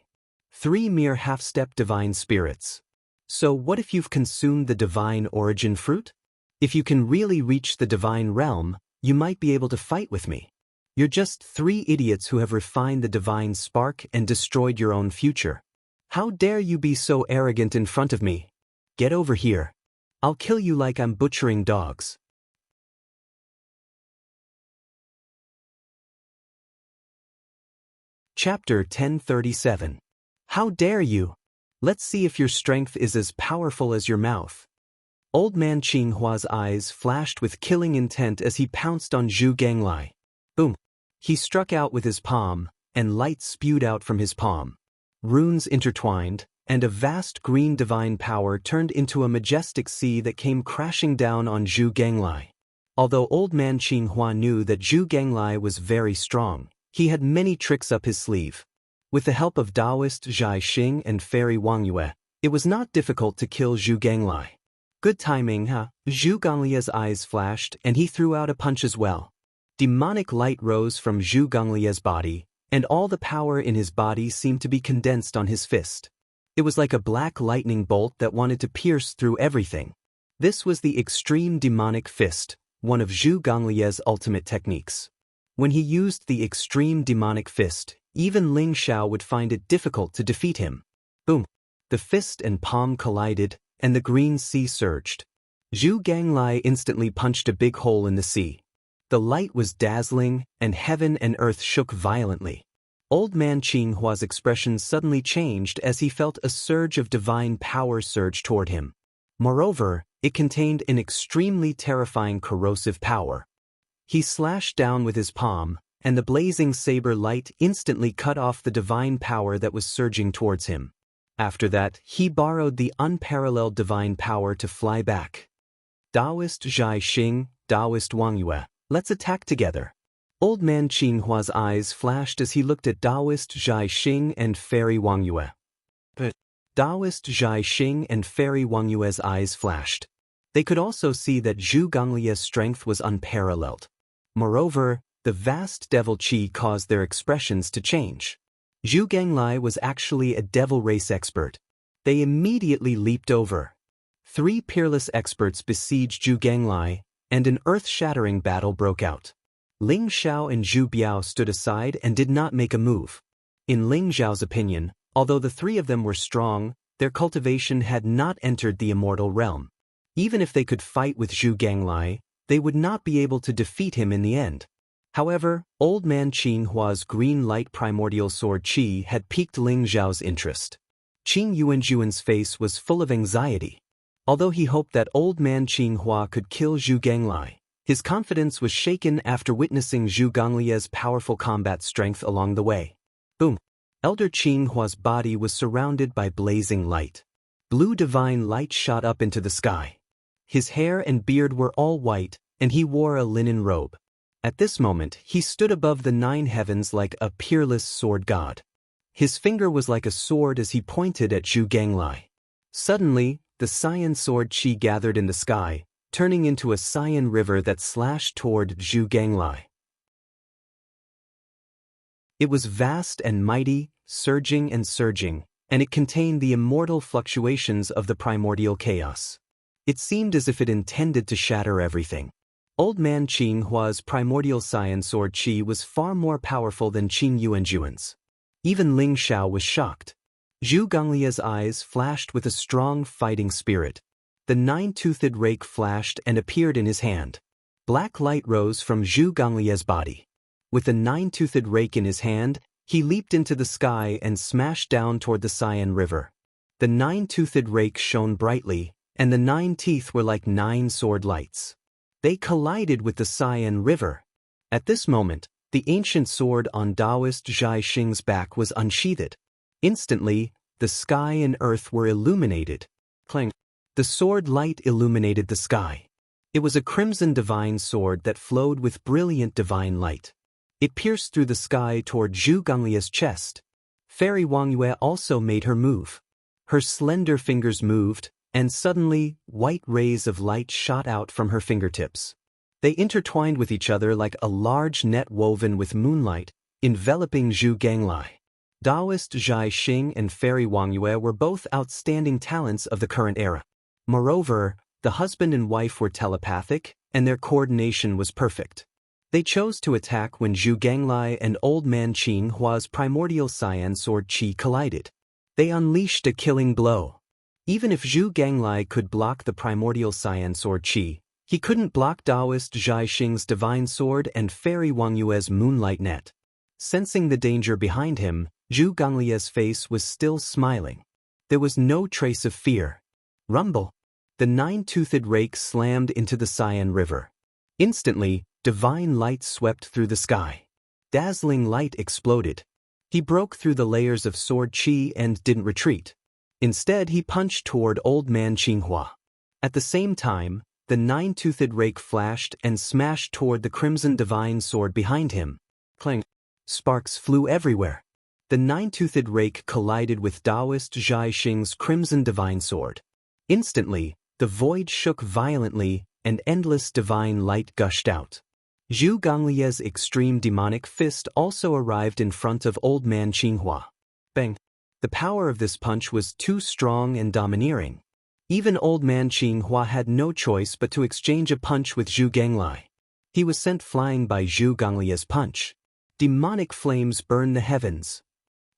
S1: 3 mere half-step divine spirits. So what if you've consumed the divine origin fruit? If you can really reach the divine realm, you might be able to fight with me. You're just 3 idiots who have refined the divine spark and destroyed your own future. How dare you be so arrogant in front of me? Get over here. I'll kill you like I'm butchering dogs. Chapter 1037. How dare you? Let's see if your strength is as powerful as your mouth. Old man Qinghua's eyes flashed with killing intent as he pounced on Zhu Ganglai. Boom! He struck out with his palm, and light spewed out from his palm. Runes intertwined, and a vast green divine power turned into a majestic sea that came crashing down on Zhu Ganglai. Although old man Qinghua knew that Zhu Ganglai was very strong, he had many tricks up his sleeve. With the help of Taoist Zhai Xing and Fairy Wang Yue, it was not difficult to kill Zhu Ganglai. Good timing, huh? Zhu Ganglia's eyes flashed and he threw out a punch as well. Demonic light rose from Zhu Ganglia's body, and all the power in his body seemed to be condensed on his fist. It was like a black lightning bolt that wanted to pierce through everything. This was the extreme demonic fist, one of Zhu Ganglia's ultimate techniques. When he used the extreme demonic fist, even Ling Xiao would find it difficult to defeat him. Boom! The fist and palm collided, and the green sea surged. Zhu Ganglai instantly punched a big hole in the sea. The light was dazzling, and heaven and earth shook violently. Old man Qinghua's expression suddenly changed as he felt a surge of divine power surge toward him. Moreover, it contained an extremely terrifying corrosive power. He slashed down with his palm, and the blazing saber light instantly cut off the divine power that was surging towards him. After that, he borrowed the unparalleled divine power to fly back. Taoist Zhai Xing, Taoist Wang Yue, let's attack together. Old man Qinghua's eyes flashed as he looked at Taoist Zhai Xing and Fairy Wang Yue. But Taoist Zhai Xing and Fairy Wang Yue's eyes flashed. They could also see that Zhu Ganglia's strength was unparalleled. Moreover, the vast devil qi caused their expressions to change. Zhu Ganglai was actually a devil race expert. They immediately leaped over. 3 peerless experts besieged Zhu Ganglai, and an earth-shattering battle broke out. Ling Xiao and Zhu Biao stood aside and did not make a move. In Ling Xiao's opinion, although the 3 of them were strong, their cultivation had not entered the immortal realm. Even if they could fight with Zhu Ganglai, they would not be able to defeat him in the end. However, old man Qinghua's green light primordial sword qi had piqued Ling Xiao's interest. Qing Yuanjuan's face was full of anxiety. Although he hoped that old man Qinghua could kill Zhu Ganglai, his confidence was shaken after witnessing Zhu Ganglia's powerful combat strength along the way. Boom! Elder Qinghua's body was surrounded by blazing light. Blue divine light shot up into the sky. His hair and beard were all white, and he wore a linen robe. At this moment, he stood above the 9 heavens like a peerless sword god. His finger was like a sword as he pointed at Zhu Ganglai. Suddenly, the cyan sword qi gathered in the sky, turning into a cyan river that slashed toward Zhu Ganglai. It was vast and mighty, surging, and it contained the immortal fluctuations of the primordial chaos. It seemed as if it intended to shatter everything. Old man Qinghua's primordial cyan sword qi was far more powerful than Qing Yuanjuan's. Even Ling Xiao was shocked. Zhu Ganglia's eyes flashed with a strong fighting spirit. The 9-toothed rake flashed and appeared in his hand. Black light rose from Zhu Ganglia's body. With the 9-toothed rake in his hand, he leaped into the sky and smashed down toward the Cyan River. The 9-toothed rake shone brightly, and the 9 teeth were like 9 sword lights. They collided with the Cyan River. At this moment, the ancient sword on Taoist Zhai Xing's back was unsheathed. Instantly, the sky and earth were illuminated. Clang! The sword light illuminated the sky. It was a crimson divine sword that flowed with brilliant divine light. It pierced through the sky toward Zhu Gonglia's chest. Fairy Wangyue also made her move. Her slender fingers moved, and suddenly, white rays of light shot out from her fingertips. They intertwined with each other like a large net woven with moonlight, enveloping Zhu Ganglai. Taoist Zhai Xing and Fairy Wangyue were both outstanding talents of the current era. Moreover, the husband and wife were telepathic, and their coordination was perfect. They chose to attack when Zhu Ganglai and Old Man Qing Hua's primordial Cyan sword Qi collided. They unleashed a killing blow. Even if Zhu Ganglai could block the primordial Cyan sword Qi, he couldn't block Taoist Zhai Xing's divine sword and Fairy Wangyue's moonlight net. Sensing the danger behind him, Zhu Ganglia's face was still smiling. There was no trace of fear. Rumble! The nine-toothed rake slammed into the Cyan River. Instantly, divine light swept through the sky. Dazzling light exploded. He broke through the layers of sword Qi and didn't retreat. Instead, he punched toward Old Man Qinghua. At the same time, the nine-toothed rake flashed and smashed toward the crimson divine sword behind him. Clang! Sparks flew everywhere. The nine-toothed rake collided with Taoist Zhai Xing's crimson divine sword. Instantly, the void shook violently, and endless divine light gushed out. Zhu Ganglia's extreme demonic fist also arrived in front of Old Man Qinghua. Bang! The power of this punch was too strong and domineering. Even Old Man Qinghua had no choice but to exchange a punch with Zhu Ganglai. He was sent flying by Zhu Ganglia's punch. Demonic flames burned the heavens.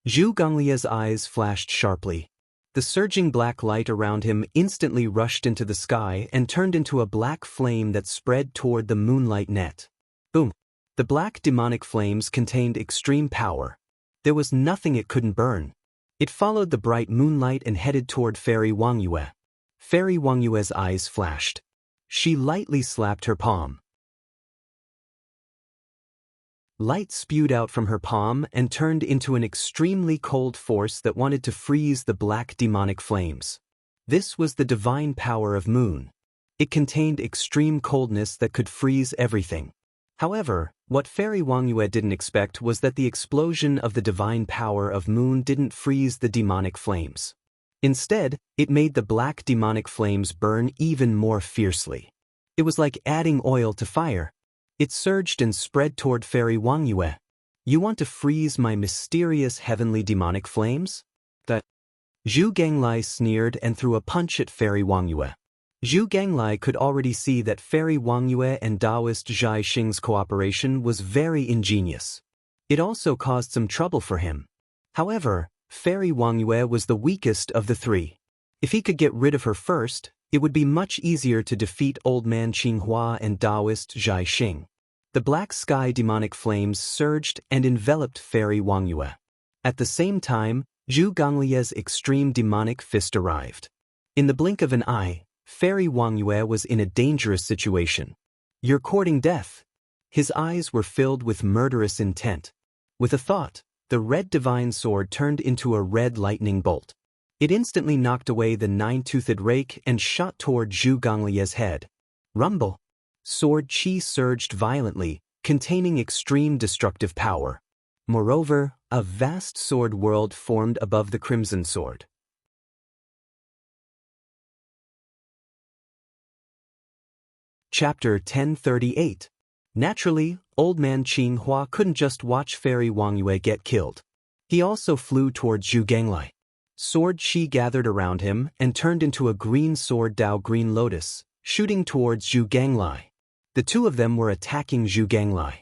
S1: Zhu Ganglia's eyes flashed sharply. The surging black light around him instantly rushed into the sky and turned into a black flame that spread toward the moonlight net. Boom! The black demonic flames contained extreme power. There was nothing it couldn't burn. It followed the bright moonlight and headed toward Fairy Wangyue. Fairy Wangyue's eyes flashed. She lightly slapped her palm. Light spewed out from her palm and turned into an extremely cold force that wanted to freeze the black demonic flames. This was the divine power of Moon. It contained extreme coldness that could freeze everything. However, what Fairy Wangyue didn't expect was that the explosion of the divine power of Moon didn't freeze the demonic flames. Instead, it made the black demonic flames burn even more fiercely. It was like adding oil to fire. It surged and spread toward Fairy Wangyue. You want to freeze my mysterious heavenly demonic flames? That Zhu Ganglai sneered and threw a punch at Fairy Wangyue. Zhu Ganglai could already see that Fairy Wangyue and Taoist Zhai Xing's cooperation was very ingenious. It also caused some trouble for him. However, Fairy Wangyue was the weakest of the three. If he could get rid of her first, it would be much easier to defeat Old Man Qinghua and Taoist Zhai Xing. The black sky demonic flames surged and enveloped Fairy Wangyue. At the same time, Zhu Ganglia's extreme demonic fist arrived. In the blink of an eye, Fairy Wangyue was in a dangerous situation. You're courting death. His eyes were filled with murderous intent. With a thought, the red divine sword turned into a red lightning bolt. It instantly knocked away the nine-toothed rake and shot toward Zhu Ganglia's head. Rumble! Sword Qi surged violently, containing extreme destructive power. Moreover, a vast sword world formed above the crimson sword. Chapter 1038. Naturally, Old Man Qinghua couldn't just watch Fairy Wangyue get killed. He also flew towards Zhu Ganglai. Sword Qi gathered around him and turned into a green sword Dao Green Lotus, shooting towards Zhu Ganglai. The two of them were attacking Zhu Ganglai.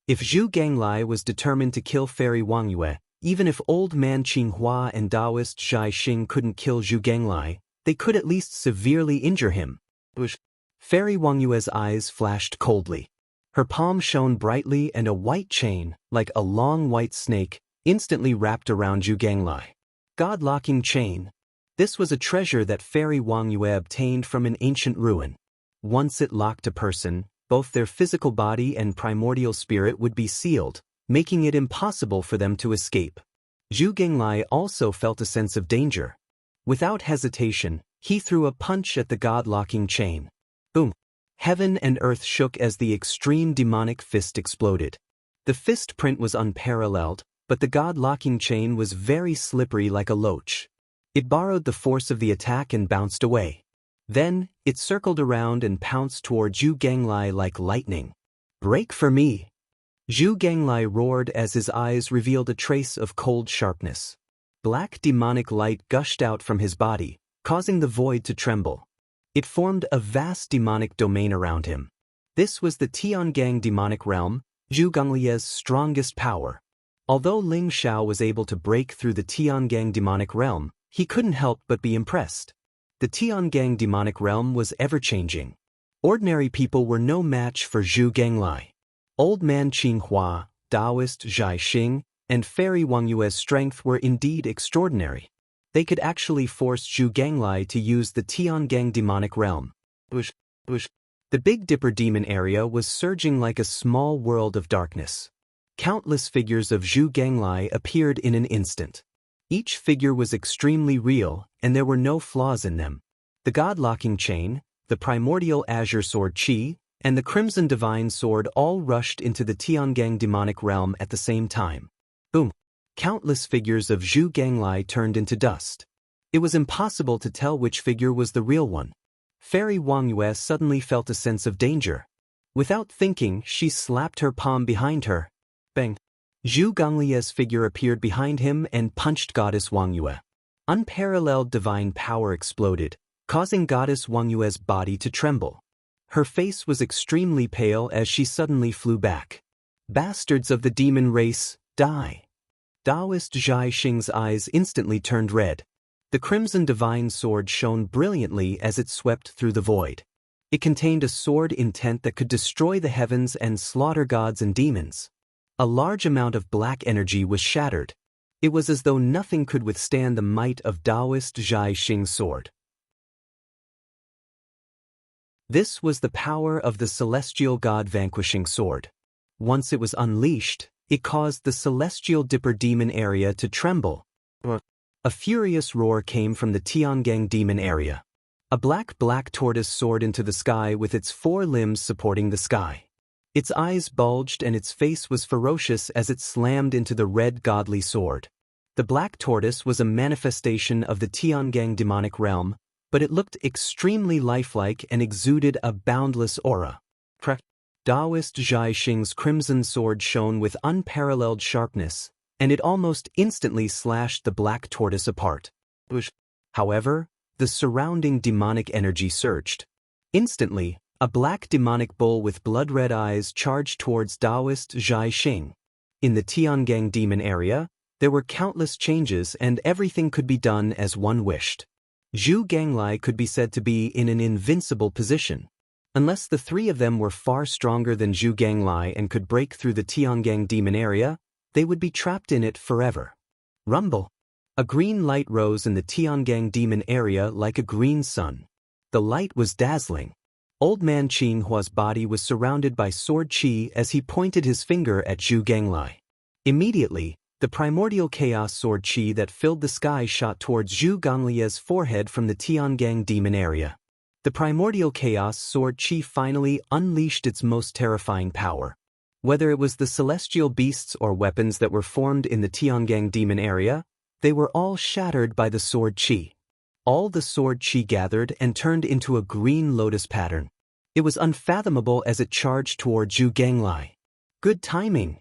S1: If Zhu Ganglai was determined to kill Fairy Wangyue, even if Old Man Qinghua and Taoist Zhai Xing couldn't kill Zhu Ganglai, they could at least severely injure him. Fairy Wangyue's eyes flashed coldly. Her palm shone brightly and a white chain, like a long white snake, instantly wrapped around Zhu Ganglai. God-locking chain. This was a treasure that Fairy Wangyue obtained from an ancient ruin. Once it locked a person, both their physical body and primordial spirit would be sealed, making it impossible for them to escape. Zhu Genglai also felt a sense of danger. Without hesitation, he threw a punch at the god-locking chain. Boom! Heaven and earth shook as the extreme demonic fist exploded. The fist print was unparalleled, but the god-locking chain was very slippery like a loach. It borrowed the force of the attack and bounced away. Then, it circled around and pounced toward Zhu Genglai like lightning. "Break for me!" Zhu Genglai roared as his eyes revealed a trace of cold sharpness. Black demonic light gushed out from his body, causing the void to tremble. It formed a vast demonic domain around him. This was the Tiangang demonic realm, Zhu Genglai's strongest power. Although Ling Xiao was able to break through the Tiangang demonic realm, he couldn't help but be impressed. The Tiangang demonic realm was ever-changing. Ordinary people were no match for Zhu Genglai. Old man Qinghua, Taoist Zhai Xing, and Fairy Wang Yue's strength were indeed extraordinary. They could actually force Zhu Genglai to use the Tiangang demonic realm. The Big Dipper demon area was surging like a small world of darkness. Countless figures of Zhu Genglai appeared in an instant. Each figure was extremely real, and there were no flaws in them. The god-locking chain, the primordial azure sword Qi, and the crimson divine sword all rushed into the Tiangang demonic realm at the same time. Boom! Countless figures of Zhu Genglai turned into dust. It was impossible to tell which figure was the real one. Fairy Wang Yue suddenly felt a sense of danger. Without thinking, she slapped her palm behind her. Bang! Zhu Genglai's figure appeared behind him and punched Goddess Wang Yue. Unparalleled divine power exploded, causing Goddess Wang Yue's body to tremble. Her face was extremely pale as she suddenly flew back. "Bastards of the demon race, die!" Taoist Zhai Xing's eyes instantly turned red. The crimson divine sword shone brilliantly as it swept through the void. It contained a sword intent that could destroy the heavens and slaughter gods and demons. A large amount of black energy was shattered. It was as though nothing could withstand the might of Taoist Zhai Xing's sword. This was the power of the celestial god vanquishing sword. Once it was unleashed, it caused the celestial Dipper demon area to tremble. A furious roar came from the Tiangang demon area. A black tortoise soared into the sky with its 4 limbs supporting the sky. Its eyes bulged and its face was ferocious as it slammed into the red godly sword. The black tortoise was a manifestation of the Tiangang demonic realm, but it looked extremely lifelike and exuded a boundless aura. Taoist Zhai Xing's crimson sword shone with unparalleled sharpness, and it almost instantly slashed the black tortoise apart. However, the surrounding demonic energy surged. Instantly, a black demonic bull with blood-red eyes charged towards Taoist Zhai Xing. In the Tiangang demon area, there were countless changes and everything could be done as one wished. Zhu Genglai could be said to be in an invincible position. Unless the 3 of them were far stronger than Zhu Genglai and could break through the Tiangang demon area, they would be trapped in it forever. Rumble! A green light rose in the Tiangang demon area like a green sun. The light was dazzling. Old man Qinghua's body was surrounded by sword Qi as he pointed his finger at Zhu Genglai. Immediately, the primordial chaos sword Qi that filled the sky shot towards Zhu Genglai's forehead from the Tiangang demon area. The primordial chaos sword Qi finally unleashed its most terrifying power. Whether it was the celestial beasts or weapons that were formed in the Tiangang demon area, they were all shattered by the sword Qi. All the sword Qi gathered and turned into a green lotus pattern. It was unfathomable as it charged toward Zhu Genglai. Good timing!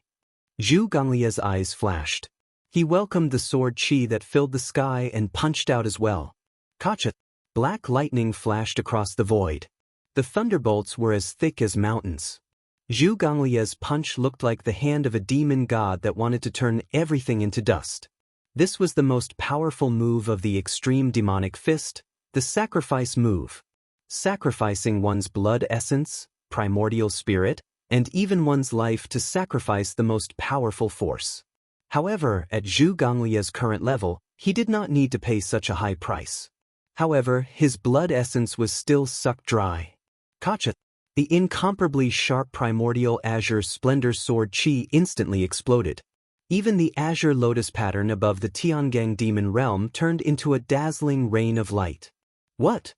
S1: Zhu Genglai's eyes flashed. He welcomed the sword Qi that filled the sky and punched out as well. Kacha! Black lightning flashed across the void. The thunderbolts were as thick as mountains. Zhu Genglai's punch looked like the hand of a demon god that wanted to turn everything into dust. This was the most powerful move of the extreme demonic fist, the sacrifice move. Sacrificing one's blood essence, primordial spirit, and even one's life to sacrifice the most powerful force. However, at Zhu Genglai's current level, he did not need to pay such a high price. However, his blood essence was still sucked dry. Kacha. The incomparably sharp primordial azure splendor sword chi instantly exploded. Even the azure lotus pattern above the Tiangang demon realm turned into a dazzling rain of light. What?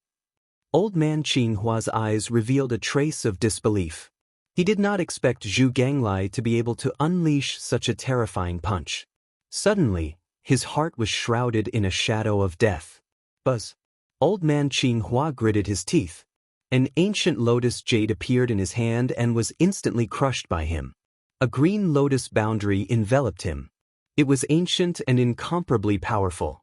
S1: Old man Qinghua's eyes revealed a trace of disbelief. He did not expect Zhu Ganglai to be able to unleash such a terrifying punch. Suddenly, his heart was shrouded in a shadow of death. Buzz. Old man Qinghua gritted his teeth. An ancient lotus jade appeared in his hand and was instantly crushed by him. A green lotus boundary enveloped him. It was ancient and incomparably powerful.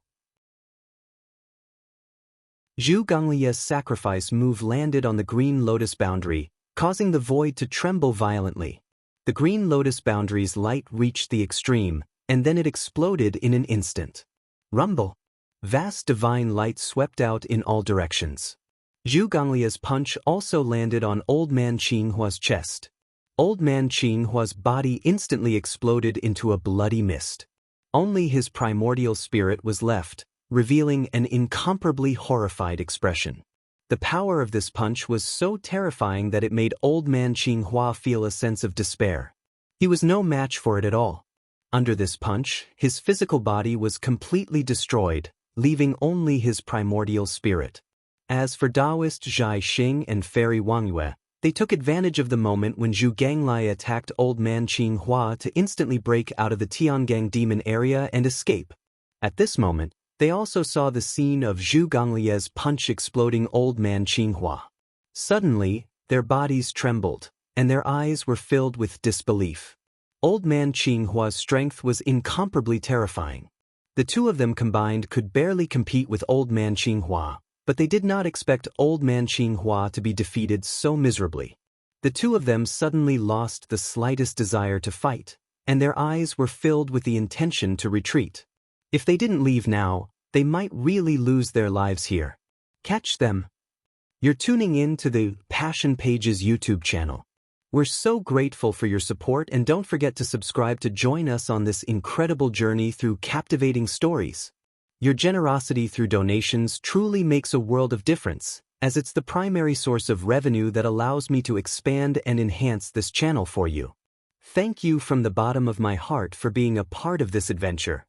S1: Zhu Ganglia's sacrifice move landed on the green lotus boundary, causing the void to tremble violently. The green lotus boundary's light reached the extreme, and then it exploded in an instant. Rumble. Vast divine light swept out in all directions. Zhu Ganglia's punch also landed on Old Man Qinghua's chest. Old Man Qinghua's body instantly exploded into a bloody mist. Only his primordial spirit was left, revealing an incomparably horrified expression. The power of this punch was so terrifying that it made Old Man Qinghua feel a sense of despair. He was no match for it at all. Under this punch, his physical body was completely destroyed, leaving only his primordial spirit. As for Taoist Zhai Xing and Fairy Wang Yue, they took advantage of the moment when Zhu Ganglai attacked Old Man Qinghua to instantly break out of the Tiangang demon area and escape. At this moment, they also saw the scene of Zhu Ganglia's punch exploding Old Man Qinghua. Suddenly, their bodies trembled, and their eyes were filled with disbelief. Old Man Qinghua's strength was incomparably terrifying. The two of them combined could barely compete with Old Man Qinghua, but they did not expect Old Man Qinghua to be defeated so miserably. The two of them suddenly lost the slightest desire to fight, and their eyes were filled with the intention to retreat. If they didn't leave now, they might really lose their lives here. Catch them. You're tuning in to the Passion Pages YouTube channel. We're so grateful for your support, and don't forget to subscribe to join us on this incredible journey through captivating stories. Your generosity through donations truly makes a world of difference, as it's the primary source of revenue that allows me to expand and enhance this channel for you. Thank you from the bottom of my heart for being a part of this adventure.